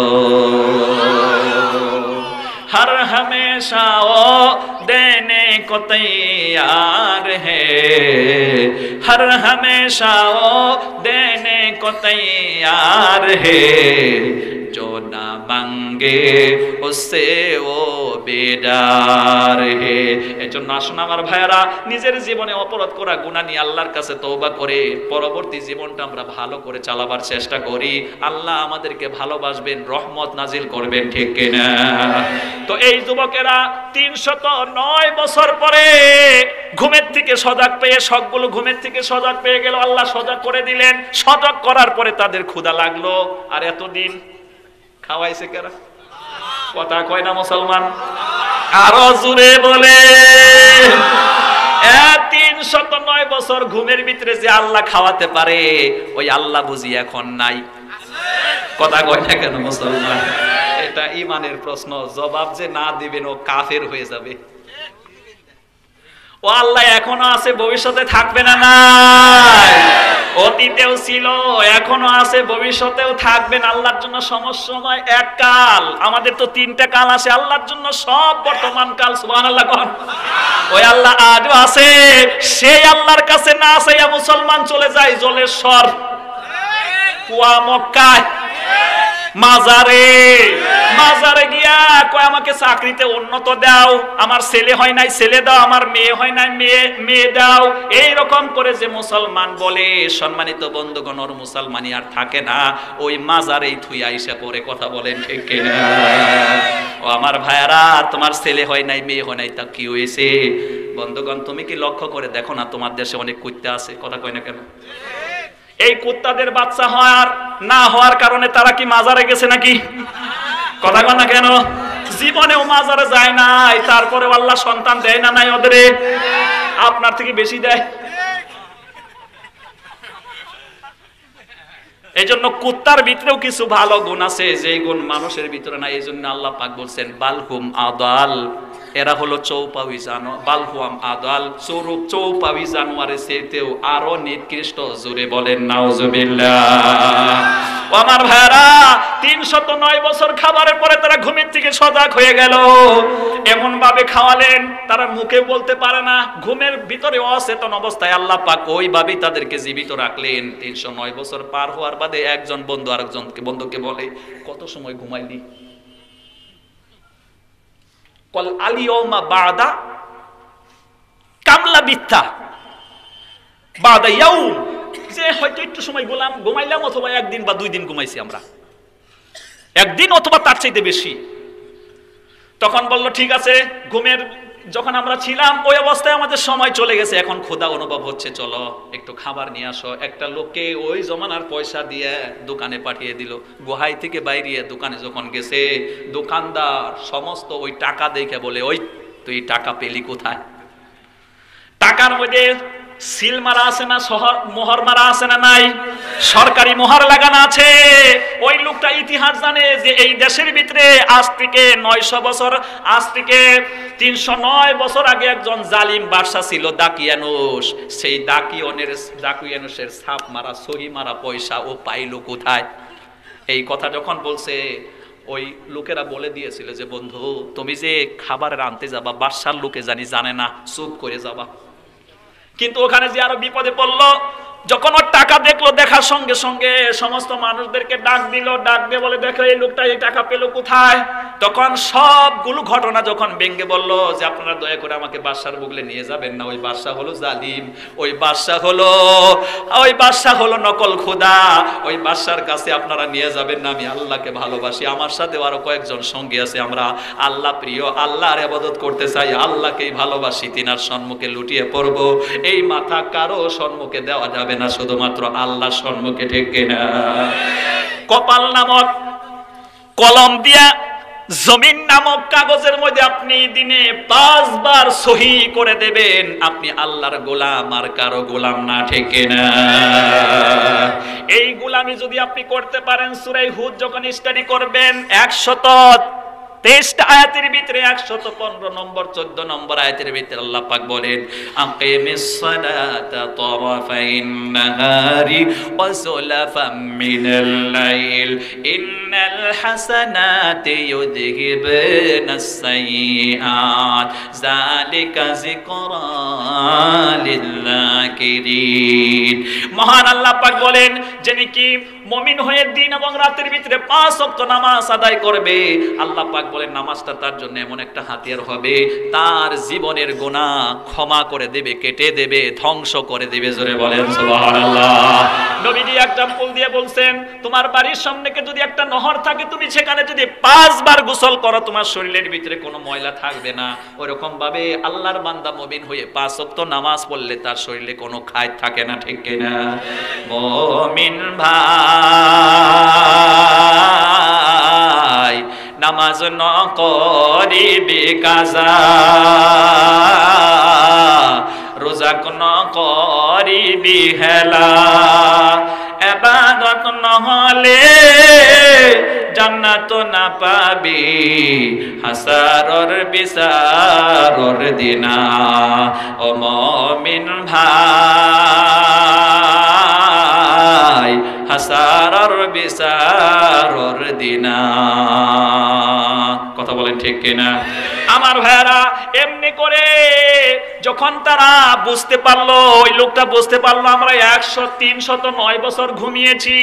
हर हमेशा वो देने को तैयार है, हर हमेशा वो देने को तैयार है जो ना मांगे उससे वो बेदाর হে। এজন্য আসুন আমার ভাইরা, নিজের জীবনে অপরাধ করা গুনাহ নিয়ে আল্লাহর কাছে তওবা করে পরবর্তী জীবনটা আমরা ভালো করে চালাবার চেষ্টা করি। আল্লাহ আমাদেরকে ভালোবাসবেন, রহমত নাজিল করবেন, ঠিক কিনা? তো এই যুবকেরা 309 বছর পরে ঘুমের থেকে সজাগ পেয়ে, সবগুলো ঘুমের থেকে সজাগ পেয়ে গেল, আল্লাহ সজাগ করে দিলেন। সজাগ করার পরে তাদের ক্ষুধা লাগলো। আর এতদিন খাওয়াইছে কারা? কথা কয় না মুসলমান? আরো জোরে বলে। 309 বছর ঘুমের ভিতরে যে আল্লাহ খাওয়াতে পারে, ওই আল্লাহ বুঝি এখন নাই? কথা কয় না কেন মুসলমান? এটা ইমানের প্রশ্ন, জবাব যে না দিবেন ও কাফের হয়ে যাবে। ও আল্লাহ এখনো আছে, ভবিষ্যতে থাকবে না? নাই, অতীতেও ছিল, এখনো আছে, ভবিষ্যতেও থাকবেন। আল্লাহর জন্য সময় এক কাল। আমাদের তো 3টা কাল আছে, আল্লাহর জন্য সব বর্তমান কাল। সুবহানাল্লাহ কোন? ওই আল্লাহ আজও আছে। সেই আল্লাহর কাছে না চাইয়া মুসলমান চলে যায় জলেশ্বর, কুয়া, মক্কায়, মাজারে। মাজারে গিয়া কয় আমাকে চাকরিতে উন্নত দাও, আমার ছেলে হয় নাই ছেলে দাও, আমার মেয়ে হয় নাই মেয়ে দাও। এই রকম করে যে মুসলমান বলে, সম্মানিত বন্ধুগণ, ওর মুসলমানি আর থাকে না, ওই মাজারেই থুইয়া আইসা পরে। কথা বলেন ঠিক কিনা? ও আমার ভাইয়ারা, তোমার ছেলে হয় নাই মেয়ে হয় নাই, তা কি হয়েছে? বন্ধুগণ, তুমি কি লক্ষ্য করে দেখো না তোমার দেশে অনেক কুত্তা আছে? কথা কয় না কেন? এই কুত্তাদের বাচ্চা হওয়ার না হওয়ার কারণে তারা কি মাজারে গেছে নাকি? কথা কয় না কেন? জীবনেও মাজারে যায় নাই, তারপরে আল্লাহ সন্তান দেয় না? নাই ওদের? আপনার থেকে বেশি দেয়। এই জন্য কুত্তার ভিতরেও কিছু ভালো গুণ আছে, যে গুণ মানুষের ভিতরে নাই। এই জন্য আল্লাহ পাক বলছেন বালহুম আদাল, এরা হলো চৌপাবি জানোয়ার। বালহুম আদাল, চৌপাবি জানোয়ারের চেয়েও আরো নিকৃষ্ট। জোরে বলেন নাউজুবিল্লাহ। আমার ভাইরা, 309 বছর খাবারের পরে তারা ঘুমের থেকে সজাগ হয়ে গেল। এমন ভাবে খাওয়ালেন তারা মুখে বলতে পারে না, ঘুমের ভিতরে অচেতন অবস্থায় আল্লাহ পাক ওইভাবেই তাদেরকে জীবিত রাখলেন। 309 বছর পার হওয়ার বাদে একজন বন্ধু আরেকজনকে বন্ধুকে বলে, কত সময় ঘুমাইলি? কল আলিয়মা বাদা কামলা বিত্তা বাদা ইয়াউম, যে হয়তো একটু সময় ঘুমাইলাম, অথবা একদিন বা 2 দিন ঘুমাইছি আমরা, একদিন অথবা তার চাইতে বেশি। তখন বলল ঠিক আছে, ঘুমের যখন আমরা ছিলাম ওই অবস্থায় আমাদের সময় চলে গেছে, এখন ক্ষুধা অনুভব হচ্ছে, চলো একটু খাবার নিয়ে আসো। একটা লোককে ওই জমানার পয়সা দিয়ে দোকানে পাঠিয়ে দিল। গুহাই থেকে বাইরে দোকানে যখন গেছে, দোকানদার সমস্ত ওই টাকা দেখে বলে, ওই তুই টাকা পেলি কোথায়? টাকার মধ্যে সিল মারা আছে না, মোহর মারা আছে না? নাই, সরকারি মোহর লাগানো আছে। ওই লোকটা ইতিহাস জানে যে এই দেশের ভিতরে আজ থেকে 900 বছর, আজ থেকে 309 বছর আগে একজন জালিম বাদশা ছিল, দাকিয়ানুস। সেই দাকিয়ানুসের ছাপ মারা, সহি মারা পয়সা ও পাইল কোথায়? এই কথা যখন বলছে, ওই লোকেরা বলে দিয়েছিল যে বন্ধু, তুমি যে খাবার আনতে যাবা, বাদশার লোকে জানে না, চুপ করে যাবা। কিন্তু ওখানে যে আরো বিপদে পড়লো, যখন ওর টাকা দেখলো, দেখার সঙ্গে সঙ্গে সমস্ত মানুষদেরকে ডাক দিল, ডাক দিয়ে বলে, দেখো এই লোকটা এই টাকা পেল কোথায়? তখন সবগুলো ঘটনা যখন ব্যঙ্গে বলল যে আপনারা দয়া করে আমাকে বাদশার বুগলে নিয়ে যাবেন না, ওই বাদশা হলো জালিম, ওই বাদশা হলো নকল খোদা, ওই বাদশার কাছে আপনারা নিয়ে যাবেন না। আমি আল্লাহকে ভালোবাসি, আমার সাথে আরো কয়েকজন সঙ্গী আছে, আমরা আল্লাহ প্রিয়, আল্লাহর ইবাদত করতে চাই, আল্লাহকেই ভালোবাসি, তিনার সম্মুখে লুটিয়ে পড়বো। এই মাথা কারো সম্মুখে দেওয়া যাবে না, শুধুমাত্র আল্লাহর সম্মুখে, ঠিক কিনা? কপাল নামক কলম দিয়া জমিন নামক কাগজের মধ্যে আপনি দিনে 5 বার সহি করে দেবেন, আপনি আল্লাহর গোলাম আর কারো গোলাম না, ঠিক কিনা? এই গোলামি যদি আপনি করতে পারেন, সূরা হুদ যখন স্টাডি করবেন, 23টা আয়াতের ভিতরে 115 নম্বর 14 নম্বর আয়াতের ভিতরে আল্লাহ পাক বলেন আকিমিস সালাতা তারাফাইন নাহারি ওয়া সুলাফাম মিনাল লাইল ইন্নাল হাসানাতি ইউযহিবুনাস সাইয়্যাত যালিকা যিকরা লিল-যাকিরিন। মহান আল্লাহ পাক বলেন যে নাকি মুমিন হয়ে দিন এবং রাতের ভিতরে 5 ওয়াক্ত নামাজ আদায় করবে, আল্লাহ পাক বলেন নামাজটা তার জন্য এমন একটা হাতিয়ার হবে, তার জীবনের গুনাহ ক্ষমা করে দেবে, কেটে দেবে, ধ্বংস করে দেবে। জোরে বলেন সুবহানাল্লাহ। নবীজি এক্সাম্পল দিয়ে বলছেন তোমার বাড়ির সামনে যদি একটা নহর থাকে, তুমি সেখানে যদি 5 বার গোসল করো তোমার শরীরের ভিতরে কোনো ময়লা থাকবে না। ওরকম ভাবে আল্লাহর বান্দা মুমিন হয়ে 5 ওয়াক্ত নামাজ পড়লে তার শরীরে কোনো খায় থাকে না, ঠিক কিনা? মুমিন ভাই নামাজ ন করিবে কাজা, রোজা ন করিবি হেলা, ইবাদত নহলে জান্নাত না পাবি, হাসারর বিচারর দিনা। ও মুমিন ভাই হাসারর বিচারর দিনা। কথা বলেন ঠিক কিনা? আমার ভাইরা এমনি করে যখন তারা বুঝতে পারলো, ওই লোকটা বুঝতে পারলো আমরা 309 বছর ঘুমিয়েছি,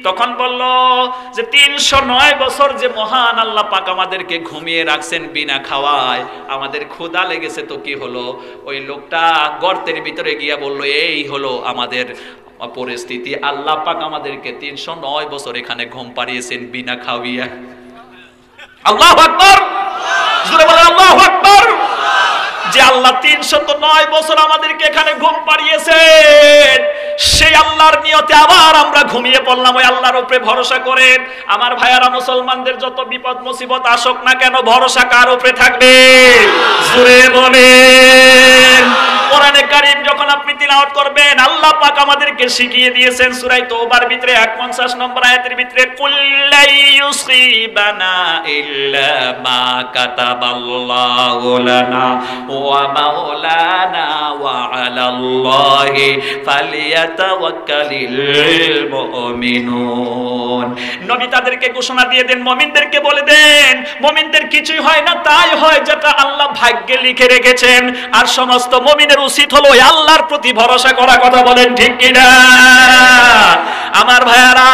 তখন বলল যে 309 বছর যে মহান আল্লাহ পাক আমাদেরকে ঘুমিয়ে রাখছেন বিনা খাওয়ায়, আমাদের ক্ষুধা লেগেছে তো কি হলো? ওই লোকটা গর্তের ভিতরে গিয়া বলল এই হলো আমাদের পরিস্থিতি, আল্লাহ পাক আমাদেরকে 309 বছর এখানে ঘুম পাড়িয়েছেন বিনা খাওয়িয়া। আল্লাহু আকবার, জোরে বলেন আল্লাহু আকবার। যে আল্লাহ 309 বছর আমাদেরকে এখানে ঘুম পাড়িয়েছেন, সেই আল্লাহর নিয়তে আবার আমরা ঘুমিয়ে পড়লাম ওই আল্লাহর উপরে ভরসা করেন। আমার ভাইয়ারা, মুসলমানদের যত বিপদ মুসিবত আসুক না কেন, ভরসা কার উপরে থাকবে? জোরে বলেন। কোরআনে কারীম যখন আপনি তিলাওয়াত করবেন, আল্লাহ পাক আমাদেরকে শিখিয়ে দিয়েছেন সূরা তাওবার ভিতরে 51 নম্বর আয়াতের ভিতরে কুল্লাই ইউসিবানা ইল্লা মা কাতাবাল্লাহু লানা ওয়া মাওলানা ওয়া আলাল্লাহি ফালিয়াতাওয়াক্কালিল মুমিনুন। নবী তাদেরকে ঘোষণা দিয়ে দেন, মুমিনদেরকে বলে দেন মুমিনদের কিছুই হয় না, তাই হয় যেটা আল্লাহ ভাগ্যে লিখে রেখেছেন। আর সমস্ত মুমিনের উচিত হলো আল্লাহর প্রতি ভরসা করা। কথা বলেন ঠিক কিনা? আমার ভাইয়ারা,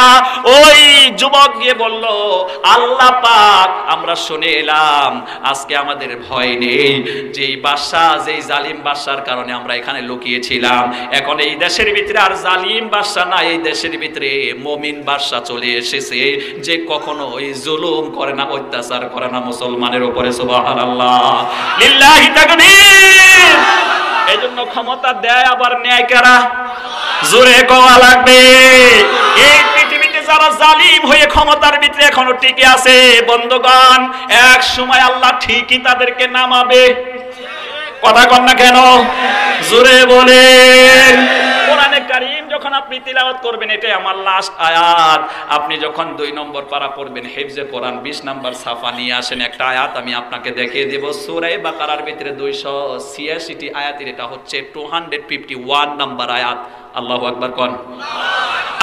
ওই যুবক গিয়ে বলল আল্লাহ পাক আমরা শুনে এলাম আজকে আমাদের ভয় নেই, যেই বাদশা, যেই জালিম বাদশার কারণে আমরা এখানে লুকিয়েছিলাম, এখন এই দেশের ভিতরে আর জালিম বাদশা না, এই দেশের ভিতরে মুমিন বাদশা চলে এসেছে, যে কখনো ওই জুলুম করে না, অত্যাচার করে না মুসলমানের উপরে। সুবহানাল্লাহ, লিল্লাহি তাকবীর। এই জন্য ক্ষমতা দেয় আবার নেয় কারা? জোরে কোয়া লাগবে। এই পৃথিবীতে যারা জালিম হয়ে ক্ষমতার ভিতরে এখনো টিকে আছে, বন্ধুগণ, এক সময় আল্লাহ ঠিকই তাদেরকে নামাবে। কথা কন না কেন? জোরে বলেন। কোরআনে কারীম যখন আপনি তিলাওয়াত করবেন, এটাই আমার লাস্ট আয়াত, আপনি যখন 2 নম্বর পারা পড়বেন হিফজে কোরআন 20 নম্বর সাফা নিয়ে আসেন, একটা আয়াত আমি আপনাকে দেখিয়ে দেব। সূরা বাকারার ভিতরে 286টি আয়াতের এটা হচ্ছে 251 নম্বর আয়াত। আল্লাহু আকবার কোন।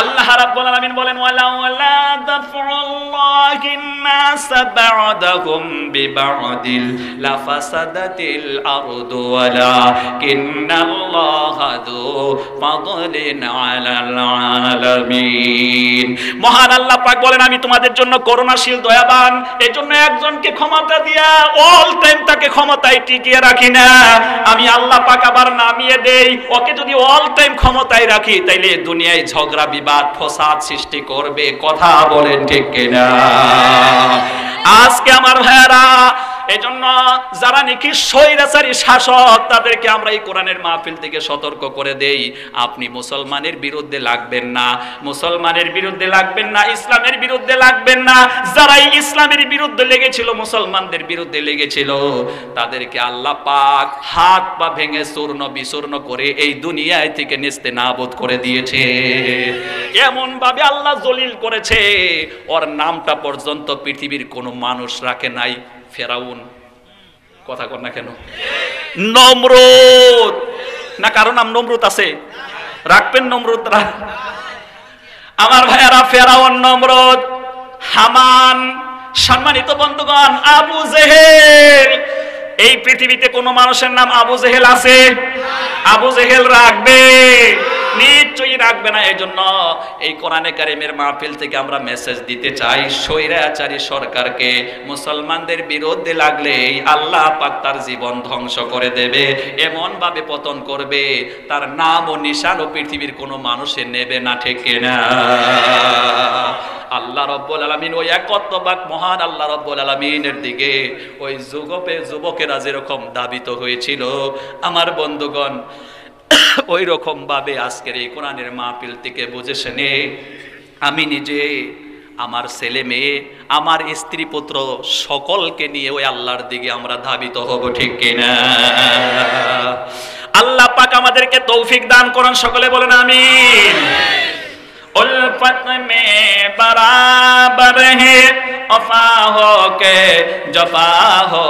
আল্লাহ রাব্বুল আলামিন বলেন ওয়ালা দাফুল্লাহিন নাস বা'দাহুম বিবা'দিল লাফাসাদাতিল আরদু ওয়ালাকিন্নাল্লাহা যু ফাদলিন আলাল আলামিন। মহান আল্লাহ পাক বলেন আমি তোমাদের জন্য করুণাশীল দয়াবান, এজন্য একজনকে ক্ষমতা দিয়া অল টাইম তাকে ক্ষমতায় টিকিয়ে রাখি না, আমি আল্লাহ পাক আবার নামিয়ে দেই। ওকে যদি অল টাইম ক্ষমতায় রাখি তাইলে দুনিয়ায় ঝগড়া বিবাদ ফসাদ সৃষ্টি করবে। কথা বলেন ঠিক কিনা? আজকে আমার ভাইরা এজন্য যারা নাকি স্বৈরাচারী শাসক তাদেরকে আমরা এই কোরআনের মাহফিল থেকে সতর্ক করে দেই, আপনি মুসলমানের বিরুদ্ধে লাগবেন না, মুসলমানের বিরুদ্ধে লাগবেন না, ইসলামের বিরুদ্ধে লাগবেন না। যারা ইসলামের বিরুদ্ধে লেগেছিল, মুসলমানদের বিরুদ্ধে লেগেছিল, তাদেরকে আল্লাহ পাক হাত পা ভেঙে চূর্ণ বিচূর্ণ করে এই দুনিয়ায় থেকে নেস্তেনাবুদ করে দিয়েছে। এমন ভাবে আল্লাহ জলিল করেছে, ওর নামটা পর্যন্ত পৃথিবীর কোনো মানুষ রাখে নাই। ফেরাউন, কথা কর না কেন? নমরুদ, না কারো নাম নমরুদ আছে? রাখবেন নমরুদরা। আমার ভাইয়ারা, ফেরাউন, নমরুদ, হামান, সম্মানিত বন্ধুগণ, আবু জেহেল। এই পৃথিবীতে কোন মানুষের নাম আবু জেহেল আছে? আবু জেহেল রাখবে? নিশ্চয়ই রাখবে না। এই জন্য এই কোরআনে কারিমের মাহফিল থেকে আমরা মেসেজ দিতে চাই, স্বৈরাচারী সরকারকে মুসলমানদের বিরুদ্ধে লাগলে আল্লাহ পাক তার জীবন ধ্বংস করে দেবে, এমন ভাবে পতন করবে, তার নাম ও নিশান ও পৃথিবীর কোনো মানুষের নেবে না, ঠিক কিনা? আল্লাহ রব্বুল আলামিন ওই একত্ববাদ মহান আল্লাহ রব্বুল আলামিনের দিকে ওই যুবকেরা যেরকম দাবিত হয়েছিল, আমার বন্ধুগণ, ওই রকম ভাবে আজকের এই কোরআনের মাহফিল থেকে বুঝে শুনে আমি নিজে, আমার ছেলে মেয়ে, আমার স্ত্রী পুত্র সকলকে নিয়ে ওই আল্লাহর দিকে আমরা ধাবিত হব, ঠিক কিনা? আল্লাহ পাক আমাদেরকে তৌফিক দান করুন, সকলে বলেন আমিন। उल्फत में बराबर है वफा हो के जफा हो,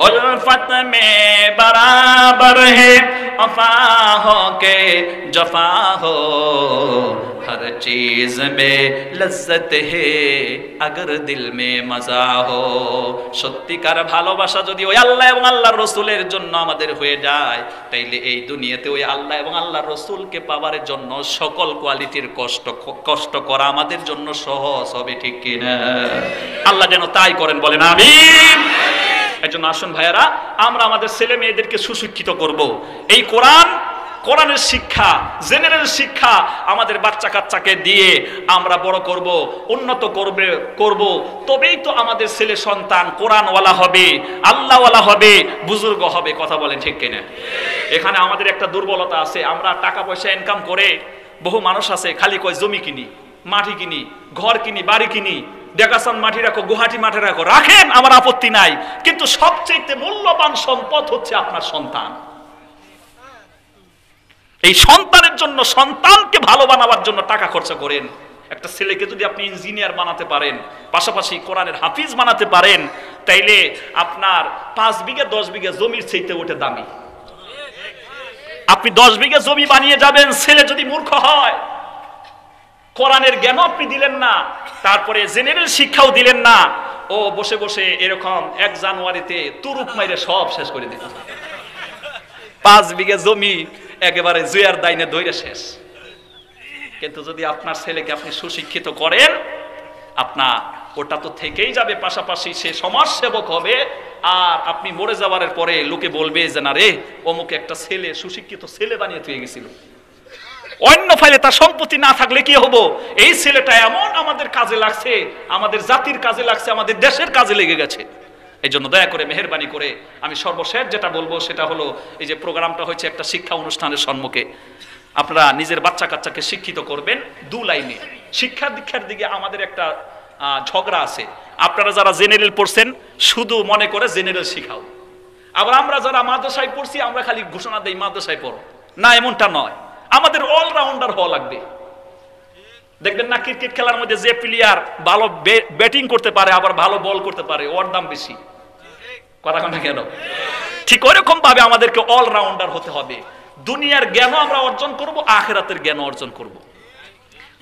उल्फत में बराबर है वफा हो के जफा हो, हर चीज में लज्जत है अगर दिल में मजा हो। সত্যিকার ভালোবাসা যদি ওই আল্লাহ এবং আল্লাহর রাসূলের জন্য আমাদের হয়ে যায়, তাইলে এই দুনিয়াতে ওই আল্লাহ এবং আল্লাহর রাসূলকে পাওয়ার জন্য সকল কোয়ালিটির কষ্ট করা আমাদের জন্য সহজ হবে, ঠিক কিনা? আল্লাহ যেন তাই করেন, বলেন আমিন। এজন্য আসুন ভাইয়ারা, আমরা আমাদের ছেলে মেয়েদেরকে সুশিক্ষিত করব। এই কোরআনের শিক্ষা, জেনারেল শিক্ষা আমাদের বাচ্চা কাচ্চাকে দিয়ে আমরা বড় করব, উন্নত করব। তবেই তো আমাদের ছেলে সন্তান কোরআনওয়ালা হবে, আল্লাহওয়ালা হবে, বুজুর্গ হবে, কথা বলেন ঠিক কিনা? এখানে আমাদের একটা দুর্বলতা আছে, আমরা টাকা পয়সা ইনকাম করে, বহু মানুষ আছে খালি কয় জমি কিনি, মাটি কিনি, ঘর কিনি, বাড়ি কিনি, ডেকাসান মাটি রাখো, গুহাটি মাঠে রাখো, রাখেন, আমার আপত্তি নাই, কিন্তু সবচেয়ে মূল্যবান সম্পদ হচ্ছে আপনার সন্তান। এই সন্তানের জন্য, সন্তানকে ভালো বানাবার জন্য টাকা খরচা করেন। একটা ছেলেকে যদি আপনি ইঞ্জিনিয়ার বানাতে পারেন, পাশাপাশি কোরআনের হাফিজ বানাতে পারেন, তাইলে আপনার 5 বিঘা 10 বিঘা জমির চাইতে ওটা দামি। আপনি 10 বিঘা জমি বানিয়ে যাবেন, ছেলে যদি মূর্খ হয়, কোরআনের জ্ঞান আপনি দিলেন না, তারপরে জেনারেল শিক্ষাও দিলেন না, ও বসে বসে এরকম 1 জানুয়ারিতে তুরুপ মাইরে সব শেষ করে দিত। 5 বিঘা জমি একেবারে জুয়ার দাইনে দইরে শেষ। কিন্তু যদি আপনার ছেলেকে আপনি সুশিক্ষিত করেন, আপনার ওটা তো থেকেই যাবে, পাশাপাশি সে সমাজ সেবক হবে। আর আপনি মরে যাওয়ার পরে লোকে বলবে যে না রে, অমুক একটা ছেলে সুশিক্ষিত ছেলে বানিয়ে তুই গেছিল। অন্য ফাইলে তার সম্পত্তি না থাকলে কি হবো? এই ছেলেটা এমন আমাদের কাজে লাগছে, আমাদের জাতির কাজে লাগছে, আমাদের দেশের কাজে লেগে গেছে। এই জন্য দয়া করে, মেহেরবানি করে আমি সর্বশেষ যেটা বলবো সেটা হলো, এই যে প্রোগ্রামটা হচ্ছে একটা শিক্ষা অনুষ্ঠানের সম্মুখে, আপনারা নিজের বাচ্চা কাচ্চাকে শিক্ষিত করবেন 2 লাইনে। শিক্ষা দীক্ষার দিকে আমাদের একটা ঝগড়া আছে। আপনারা যারা জেনারেল পড়ছেন শুধু মনে করে জেনারেল শিখাও, আবার আমরা যারা মাদ্রাসায় পড়ছি আমরা খালি ঘোষণা দেই মাদ্রাসায় পড়ো, না এমনটা নয়। আমাদের অলরাউন্ডার হওয়া লাগবে। দেখবেন না, ক্রিকেট খেলার মধ্যে যে প্লেয়ার ভালো ব্যাটিং করতে পারে, আবার ভালো বল করতে পারে, ওর দাম বেশি, কথা কথা কেন? ঠিক ওইরকম ভাবে আমাদেরকে অলরাউন্ডার হতে হবে। দুনিয়ার জ্ঞানও আমরা অর্জন করব, আখিরাতের জ্ঞানও অর্জন করব।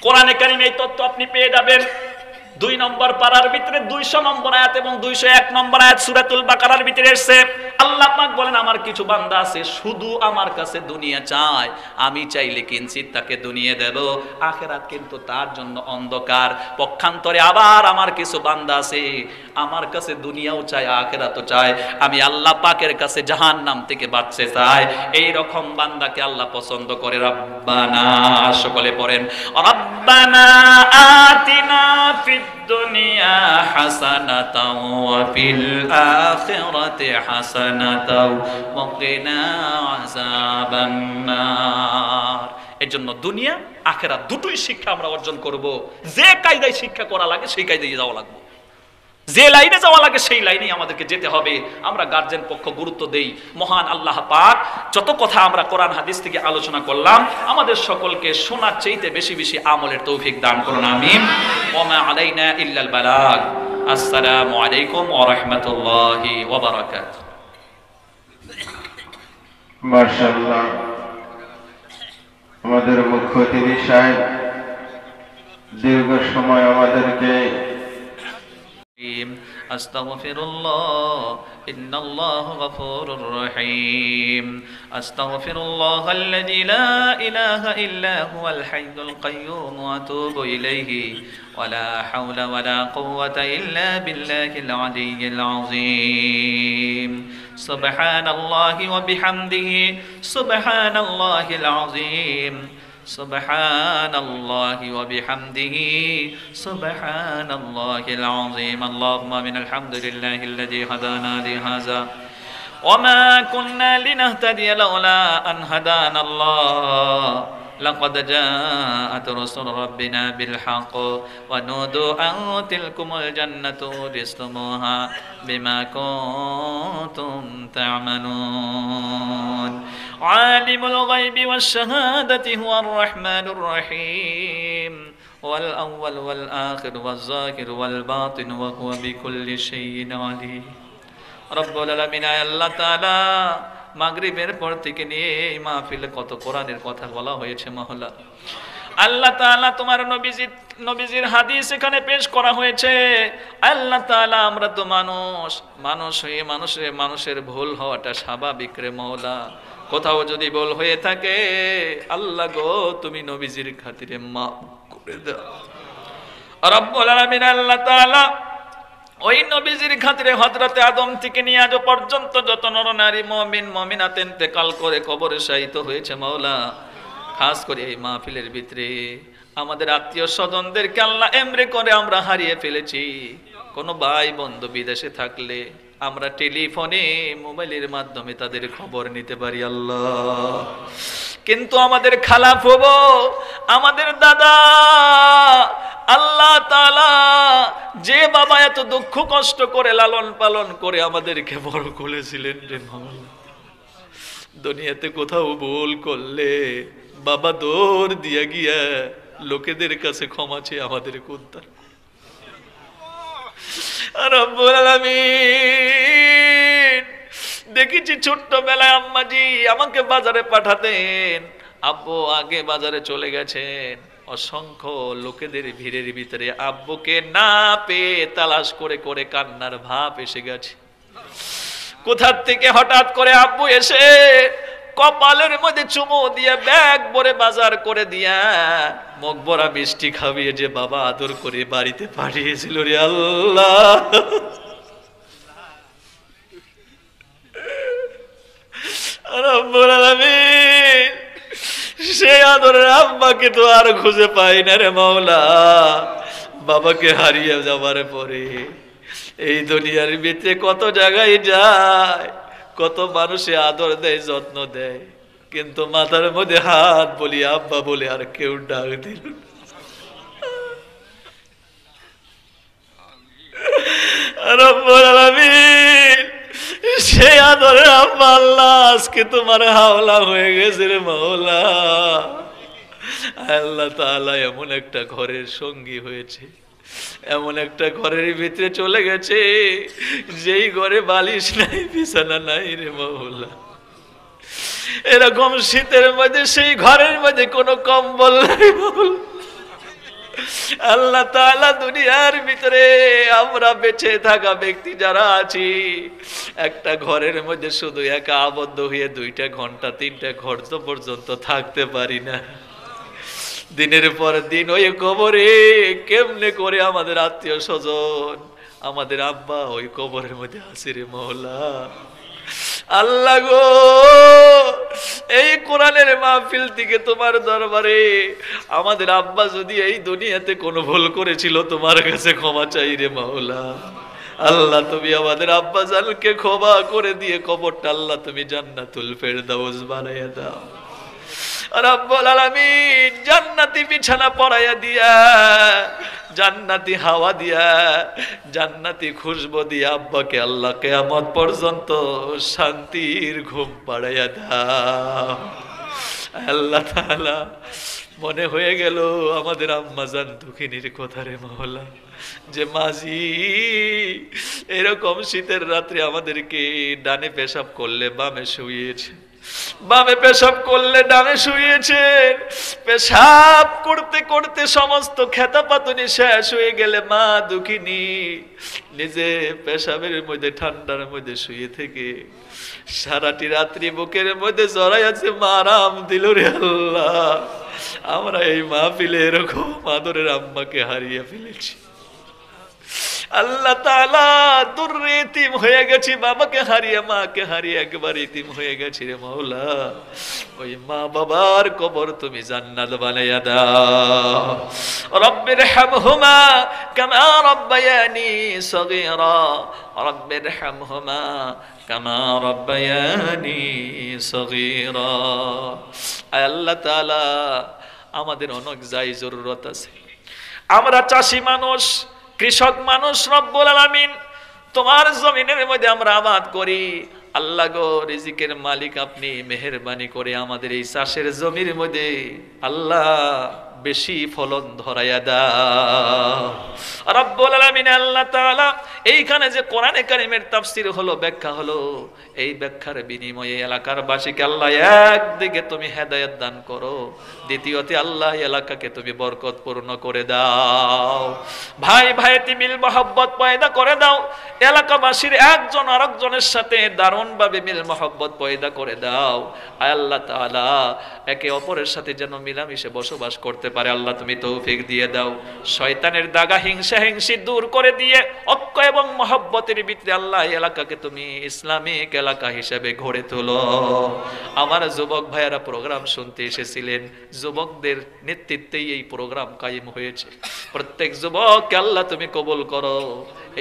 কোরআনে কারিমে এই তথ্য আপনি পেয়ে যাবেন 2 নম্বর পারার ভিতরে 200 নম্বর আয়াত এবং 201 নম্বর আয়াত সূরাতুল বাকারার ভিতরে এসেছে। আল্লাহ পাক বলেন, আমার কিছু বান্দা আছে শুধু আমার কাছে দুনিয়া চায়, আমি চাইলে কিঞ্চিত তাকে দুনিয়া দেব, আখিরাত কিন্তু তার জন্য অন্ধকার। পক্ষান্তরে আবার আমার কিছু বান্দা আছে আমার কাছে দুনিয়াও চায়, আখিরাতও চায়, আমি আল্লাহ পাকের কাছে জাহান্নাম থেকে বাঁচতে চাই। এই রকম বান্দাকে আল্লাহ পছন্দ করে। রব্বানা, সকলে পড়েন, রব্বানা আতিনা ফিদ ফিদ দুনিয়া হাসানাতাও ওয়া ফিল আখিরাতি হাসানাতাও ওয়া কিনা আযাবান নার। এজন্য দুনিয়া আখিরাত দুটোই শিক্ষা আমরা অর্জন করব। যে কায়দায় শিক্ষা করা লাগে সেই কায়দায় যাওয়া লাগবে, যে লাইনে যাওয়া লাগে সেই লাইনেই আমাদেরকে যেতে হবে। আমরা গার্জেন পক্ষ গুরুত্ব দেই। মহান আল্লাহ পাক যত কথা আমরা কোরআন হাদিস থেকে আলোচনা করলাম, আমাদের সকলকে শোনার চাইতে বেশি বেশি আমলের তৌফিক দান করুন, আমিন। ওয়া মা আলাইনা ইল্লাল বালাগ। আসসালামু আলাইকুম ওয়া রাহমাতুল্লাহি ওয়া বারাকাতুহু। মাশাআল্লাহ, আমাদের মুখ্য অতিথি সাহেব দীর্ঘ সময় আমাদেরকে আস্তাগফিরুল্লাহ ইন্নাল্লাহ গফুরুর রহিম। আস্তাগফিরুল্লাহাল্লাযী লা ইলাহা ইল্লা হুয়াল হাইয়ুল কাইয়্যুম ওয়া আতুবু ইলাইহি ওয়া লা হাওলা ওয়া লা কুওয়াতা ইল্লা বিল্লাহিল আলিয়্যিল আযীম। সুবহানাল্লাহি ওয়া বিহামদিহি সুবহানাল্লাহিল আযীম। সুবহানাল্লাহি ওয়া বিহামদিহি সুবহানাল্লাহিল আযীম। আল্লাহুম্মা মিনাল হামদুলিল্লাহিল্লাযী হাদানা লিহাযা ওয়া মা কুন্না লিনাহতাদিয়া লাওলা আন হাদানাল্লাহ। লাকাদ জাআত রাসূলু রাব্বিনা বিল হক ওয়া নুদু আন তিলকুমুল জান্নাতু উরিসতুমুহা বিমা কুনতুম তা'মালুন। আলিমুল গায়বি ওয়াশ শাহাদাতি হুয়ার রাহমানুর রহিম। ওয়াল আউয়াল ওয়াল আখির ওয়াজ যাকির ওয়াল বাতিন ওয়া হুয়া বিকুল্লি শাইইন আলীম। রব্বুল আলামিন, আল্লাহ তাআলা মাগরিবের পর থেকে নিয়ে এই মাহফিলে কত কোরআনের কথা বলা হয়েছে মহলা। আল্লাহ তাআলা তোমার নবীজির হাদিস এখানে পেশ করা হয়েছে। আল্লাহ তাআলা, আমরা তো মানুষ হয়ে মানুষের ভুল হওয়াটা স্বাভাবিক রে মওলা। কোথাও যদি ভুল হয়ে থাকে আল্লাহ গো, তুমি নবীজির খাতিরে মাফ করে দাও। রব্বুল আলামিন, আল্লাহ তাআলা ওই নবীজির খাতিরে হযরতে আদম থেকে নিয়ে আজ পর্যন্ত যত নরনারী মুমিন মুমিনাত ইন্তেকাল করে কবরে শায়িত হয়েছে মাওলা, খাস করে এই মাহফিলের ভিতরে আমাদের আত্মীয় স্বজনদেরকে আল্লাহ এমরে করে আমরা হারিয়ে ফেলেছি। কোন ভাই বন্ধু বিদেশে থাকলে আমরা টেলিফোনে মোবাইলের মাধ্যমে তাদের খবর নিতে পারি আল্লাহ, কিন্তু আমাদের খালাফুবো, আমাদের দাদা, আল্লাহ তাআলা যে বাবা এত দুঃখ কষ্ট করে লালন পালন করে আমাদেরকে বড় করেছিলেন রে মাওলা, দুনিয়াতে কোথাও ভুল করলে বাবা দৌড় দিয়া গিয়া লোকেদের কাছে ক্ষমা চেয়ে আমাদের উদ্ধার। রব্বুল আলামিন, দেখেছি ছোট্টবেলায় আম্মাজি আমাকে বাজারে পাঠাতেন, আব্বু আগে বাজারে চলে গেছেন, অসংখ্য লোকেদের ভিড়ের ভিতরে আব্বুকে না পেয়ে তালাশ করে করে কান্নার ভাব এসে গেছে। কোথার থেকে হঠাৎ করে আব্বু এসে কপালের মধ্যে চুমু দিয়ে ব্যাগ ভরে বাজার করে দিয়া মুখ ভরা মিষ্টি খাইয়ে যে বাবা আদর করে বাড়িতে পাঠিয়েছিল রে আল্লাহ, রব্বুল আলামিন, সে আদরের আম্মাকে তো আর খুঁজে পাই না রে মাওলা। বাবাকে হারিয়ে যাবার পরে এই দুনিয়ার ভিতরে কত জায়গায় যায়, কত মানুষে আদর দেয়, যত্ন দেয়, কিন্তু মাথার মধ্যে হাত বলি আব্বা বলে আর কেউ ডাক দিল। রব্বুল আলামিন, সেই আদরের আব্বা আল্লাহ আজকে তোমার হাওলা হয়ে গেছে রে মাওলা। আল্লাহ তাআলা এমন একটা ঘরের সঙ্গী হয়েছে, এমন একটা ঘরের ভিতরে চলে গেছে যেই ঘরে বালিশ নাই, বিছানা নাই রে মাওলা। এরকম শীতের মধ্যে সেই ঘরের মধ্যে কোনো কম্বল নাই মাওলা। আল্লাহ তাআলা, দুনিয়ার ভিতরে আমরা বেঁচে থাকা ব্যক্তি যারা আছি, একটা ঘরের মধ্যে শুধু একা আবদ্ধ হয়ে 2টা ঘন্টা 3টা ঘন্টা পর্যন্ত থাকতে পারি না। দিনের পর দিন ওই কবরে কেমনে করে আমাদের আত্মীয় স্বজন, আমাদের আব্বা ওই কবরের মধ্যে আছে রে মাওলা। আল্লাহ গো, এই কোরআনের মাহফিল থেকে তোমার দরবারে আমাদের আব্বা যদি এই দুনিয়াতে কোনো ভুল করেছিল তোমার কাছে ক্ষমা চাই রে মাওলা। আল্লাহ তুমি আমাদের আব্বা জানকে ক্ষমা করে দিয়ে কবরটা আল্লাহ তুমি জান্নাতুল ফেরদাউস বানাইয়া দাও। রব্বুল আলামিন জান্নাতি বিছানা পরাইয়া দিয়া, জান্নাতি হাওয়া দিয়া, জান্নাতি খুশবু দিয়া আব্বাকে আল্লাহ কিয়ামত পর্যন্ত শান্তির ঘুম পাড়াইয়া দাও। আল্লাহ তাআলা মনে হয়ে গেল আমাদের আম্মা জান দুঃখিনীর কথা রে মাওলা, যে মাঝি এরকম শীতের রাত্রে আমাদেরকে ডানে পেশাব করলে বামে শুইয়েছে, বামে পেশাব করলে ডানে শুয়েছেন। পেশাব করতে করতে সমস্ত খেতাপাতুনি শেষ হয়ে গেলে মা দুঃখিনী নিজে পেশাবের মধ্যে ঠান্ডার মধ্যে শুয়ে থেকে সারাটি রাত্রি বুকের মধ্যে জড়াই আছে, মা আরাম দিল রে আল্লাহ। আমরা এই মাহফিলে এরকম আদরের আম্মাকে হারিয়ে ফেলেছি। আল্লাহ তাআলা দুর্রে ইতিম হয়ে গেছি, বাবাকে হারিয়ে মাকে হারিয়ে একবার ইতিম হয়ে গেছি রে মাওলা। ওই মা বাবার কবর তুমি জান্নাত বানাইয়া দাও। রব্বির হামহুমা কামা রাব্বায়ানি সগীরা, রব্বির হামহুমা কামা রাব্বায়ানি সগীরা। আল্লাহ তাআলা আমাদের অনেক যাই জরুরত আছে, আমরা চাষি মানুষ, কৃষক মানুষ। রব্বুল আলামিন তোমার জমিনের মধ্যে আমরা আবাদ করি। আল্লাহ গো, রিজিকের মালিক আপনি, মেহেরবানি করে আমাদের এই চাষের জমির মধ্যে আল্লাহ বেশি ফলন ধরাইয়া দাও। রব্বুল আলামিন আল্লাহ তাআলা এইখানে যে কোরআনে কারীমের তাফসীর হলো, ব্যাখ্যা হলো, এই ব্যাখ্যার বিনিময়ে এলাকার বাসীকে আল্লাহ একদিকে তুমি হেদায়েত দান করো, দ্বিতীয়তে আল্লাহ এলাকাকে তুমি বরকতপূর্ণ করে দাও। ভাই ভাইতে মিল মহব্বত পয়দা করে দাও। এলাকাবাসীর একজন আরেকজনের সাথে দারুণভাবে মিল মহব্বত পয়দা করে দাও। আল্লাহ তাআলা একে অপরের সাথে যেন মিলামিশে বসবাস করতে পারে আল্লাহ তুমি তৌফিক দিয়ে দাও। শয়তানের দাগা হিংসা হিংসি দূর করে দিয়ে ঐক্য এবং মহব্বতের ভিতরে আল্লাহ এলাকাকে তুমি ইসলামিক এলাকা হিসেবে গড়ে তোলো। আমার যুবক ভাইয়েরা প্রোগ্রাম শুনতে এসেছিলেন, যুবকদের নেতৃত্বেই এই প্রোগ্রাম কায়েম হয়েছে। প্রত্যেক যুবককে আল্লাহ তুমি কবুল করো।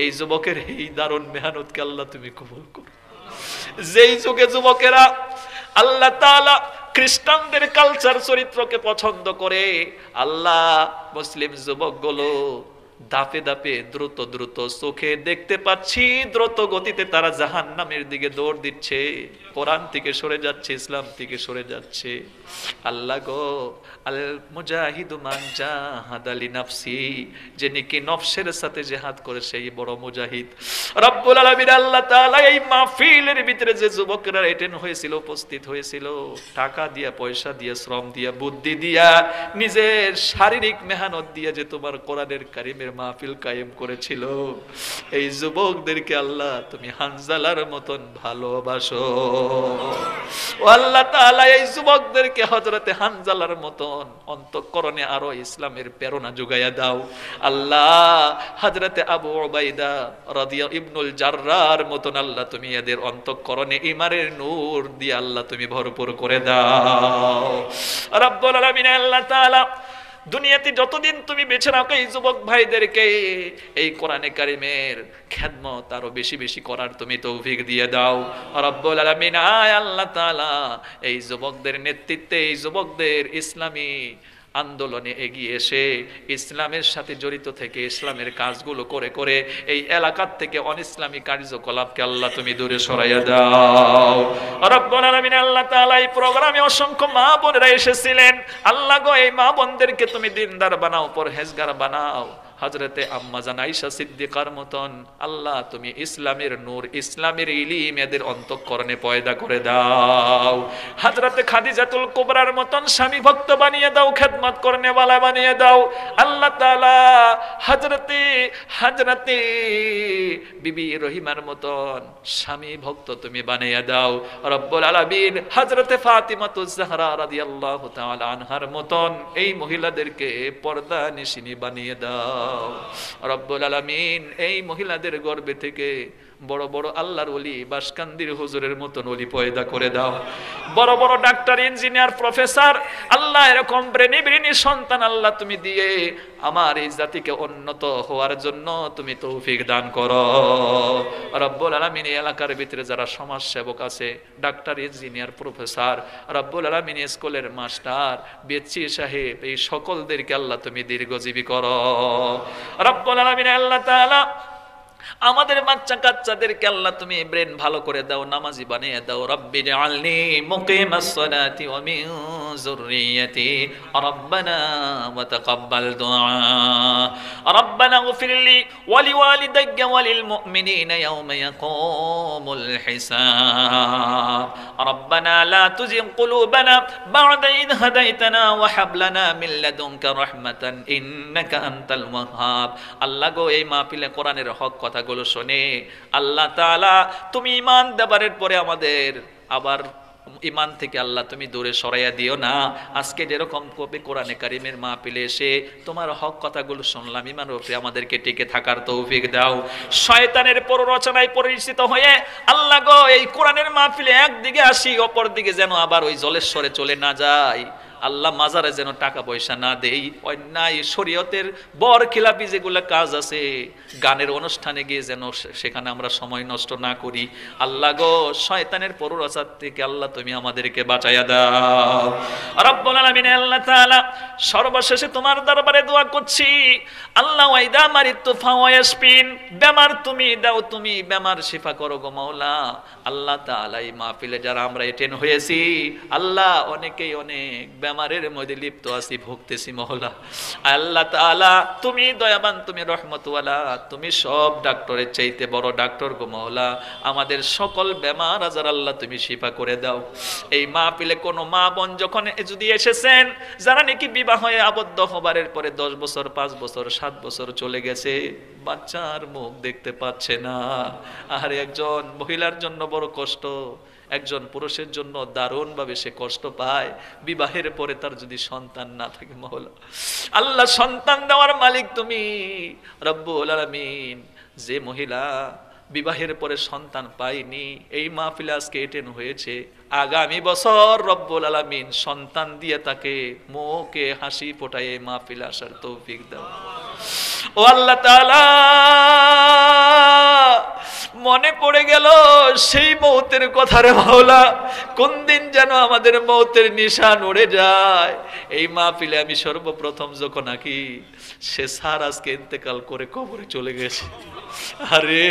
এই যুবকের এই দারুণ মেহনতকে আল্লাহ তুমি কবুল করো। যেই যুগে যুবকেরা আল্লাহ তাআলা খ্রিস্টানদের কালচার চরিত্রকে পছন্দ করে, আল্লাহ মুসলিম যুবকগুলো ধাপে ধাপে দ্রুত দ্রুত চোখে দেখতে পাচ্ছি দ্রুত গতিতে তারা জাহান্নামের দিকে দৌড় দিচ্ছে, কোরআন থেকে সরে যাচ্ছে, ইসলাম থেকে সরে যাচ্ছে। আল্লাহ গো, আল মুজাহিদু মান জাহাদা লিনাফসি, যে নাকি নফসের সাথে জিহাদ করে সেই বড় মুজাহিদ। রব্বুল আলামিন আল্লাহ তাআলা এই মাহফিলের ভিতরে যে যুবকরা অ্যাটেন্ড হয়েছিল, উপস্থিত হয়েছিল, টাকা দিয়া, পয়সা দিয়া, শ্রম দিয়া, বুদ্ধি দিয়া, নিজের শারীরিক মেহনত দিয়া যে তোমার কোরআনের কারীমের মাহফিল কায়েম করেছিল, এই যুবকদেরকে আল্লাহ তুমি হানজালার মতন ভালোবাসো। ও আল্লাহ তাআলা এই যুবকদেরকে হযরতে হানজালার মতন অন্তঃকরণে আরো ইসলামের প্রেরণা যোগাইয়া দাও। আল্লাহ হযরতে আবু উবাইদা রাদিয়াল্লাহু ইবনুল জাররার মতন আল্লাহ তুমি এদের অন্তঃকরণে ঈমানের নূর দিয়ে আল্লাহ তুমি ভরপুর করে দাও। রব্বুল আলামিন আল্লাহ তাআলা দুনিয়াতে যতদিন তুমি বেঁচে রাখো এই যুবক ভাইদেরকে এই কোরআনে কারীমের খেদমত আরো বেশি বেশি করার তুমি তৌফিক দিয়ে দাও। রব্বুল আলামিন আয় আল্লাহ তাআলা এই যুবকদের নেতৃত্বে, এই যুবকদের ইসলামী আন্দোলনে এগিয়ে এসে ইসলামের সাথে জড়িত থেকে ইসলামের কাজগুলো করে করে এই এলাকার থেকে অনিসলামী কার্যকলাপকে আল্লাহ তুমি দূরে সরাইয়া দাও। রব্বুল আলামিন আল্লাহ তাআলা এই প্রোগ্রামে অসংখ্য মা বোনেরা এসেছিলেন। আল্লাহ গো, এই মা বোনদেরকে তুমি দিনদার বানাও, পরহেজগার বানাও। হযরতে আম্মা জান আয়েশা সিদ্দিকার মতন আল্লাহ তুমি ইসলামের নূর, ইসলামের ইলম এদের অন্তঃকরণে পয়দা করে দাও। হযরতে খাদিজাতুল কুবরার মতন স্বামী ভক্ত বানিয়ে দাও, খেদমত করনে ওয়ালা বানিয়ে দাও। আল্লাহ তাআলা হযরতে বিবি রহিমার মতন স্বামী ভক্ত তুমি বানিয়ে দাও। রব্বুল আলামিন হযরতে ফাতিমাতুজ জাহরা রাদিয়াল্লাহু তাআলা আনহার মতন এই মহিলাদেরকে পর্দা নিশিনী বানিয়ে দাও। রব্বুল আলামিন এই মহিলাদের গর্ভে থেকে বড় বড় আল্লাহর ওলি বাসকান্দির হুজুরের মতন ওলি পয়দা করে দাও। বড় বড় ডাক্তার, ইঞ্জিনিয়ার, প্রফেসর, আল্লাহ এরকম ব্রেনি সন্তান আল্লাহ তুমি দিয়ে আমার এই জাতিকে উন্নত হওয়ার জন্য তুমি তৌফিক দান করো রব্বুল আলামিন। এই এলাকার ভিতরে যারা সমাজ সেবক আছে, ডাক্তার, ইঞ্জিনিয়ার, প্রফেসর, রব্বুল আলামিন স্কুলের মাস্টার, বেচি সাহেব, এই সকলদেরকে আল্লাহ তুমি দীর্ঘজীবী করো রব্বুল আলামিন। আল্লাহ তাআলা আমাদের বাচ্চা কাচ্চাদেরকে আল্লাহ তুমি ব্রেন ভালো করে দাও, নামাজি বানিয়ে দাও। রব্বি জাআলনি মুকিমাস সালাতি ওয়া মিন যুররিয়্যাতি রব্বানা ওয়া তাকাব্বাল দুআ রব্বানা ইগফিরলি ওয়া লিওয়ালিদাইয়া ওয়া লিল মুমিনিনা ইয়াওমা ইয়াকুমুল হিসাব রব্বানা লা তুজিগ কুলুবানা বা'দা ইদ হাদাইতানা ওয়া হাব লানা মিন লাদুনকা রাহমাতান ইন্নাকা আনতাল ওয়াহ্হাব। আল্লাহ গো, এই মাহফিলে কোরআনের হক কথাগুলো শুনে আল্লাহ তাআলা তুমি ঈমান দেবারের পরে আমাদের আবার ঈমান থেকে আল্লাহ তুমি দূরে সরাইয়া দিও না। আজকে যেরকম কবি কোরআনে কারিমের মাহফিলে এসে তোমার হক কথাগুলো শুনলাম, ঈমানের উপরে আমাদেরকে টিকে থাকার তৌফিক দাও। শয়তানের প্ররোচনায় পরিচিত হয়ে আল্লাহ গো, এই কোরআনের মাহফিলে একদিকে আসি, অপর দিকে যেন আবার ওই জলেশ্বরে চলে না যায়। আল্লাহ মাজারে যেন টাকা পয়সা না দেই, অন্যায় শরীয়তের বরখিলাপি যেগুলো কাজ আছে, গানের অনুষ্ঠানে গিয়ে যেন সেখানে আমরা সময় নষ্ট না করি। আল্লাহ গো, শয়তানের প্ররোচনা থেকে আল্লাহ তুমি আমাদেরকে বাঁচাইয়া দাও রব্বুল আলামিন। আল্লাহ তাআলা সর্বশেষে তোমার দরবারে দোয়া করছি, আল্লাহ ওয়াইদা মারিতু ফাওয়ায়াসপিন, বেমার তুমি দাও, তুমি বেমার শিফা করো গো মাওলা। আল্লাহ তাআলা এই মাহফিলে যারা আমরা এটেন্ড হয়েছি, আল্লাহ অনেকেই অনেক বেমারের মধ্যে লিপ্ত আছি, ভুগতেছি মহলা। আল্লাহ তাআলা তুমি দয়াবান, তুমি রহমতওয়ালা, তুমি সব ডাক্তারের চাইতে বড় ডাক্তার গো মহলা। আমাদের সকল বেমার আজার আল্লাহ তুমি শিফা করে দাও। এই মাহফিলে কোনো মা বোন যখন যদি এসেছেন, যারা নাকি বিবাহ হয়ে আবদ্ধ হবারের পরে 10 বছর, 5 বছর, 7 বছর চলে গেছে, বাচ্চার মুখ দেখতে পাচ্ছে না। আর একজন মহিলার জন্য বড় কষ্ট, একজন পুরুষের জন্য দারুণভাবে সে কষ্ট পায় বিবাহের পরে তার যদি সন্তান না থাকে। মহলা আল্লাহ, সন্তান দেওয়ার মালিক তুমি রব্বুল আলামিন। যে মহিলা বিবাহের পরে সন্তান পায়নি, এই মাহফিলে আজকে এটেন্ড হয়েছে, আগামী বছর রব্বুল আলামিন সন্তান দিয়ে তাকে মুখে হাসি ফোটায় এই মাহফিলে আসার তৌফিক দাও ও আল্লাহ তাআলা। মনে পড়ে গেল সেই মৌতের কথা রে মাওলা, কোন দিন যেন আমাদের মৌতের নিশান উড়ে যায়। এই মাহফিলে আমি সর্বপ্রথম যখন আঁকি, সে স্যার আজকে ইন্তেকাল করে কবরে চলে গেছে। আরে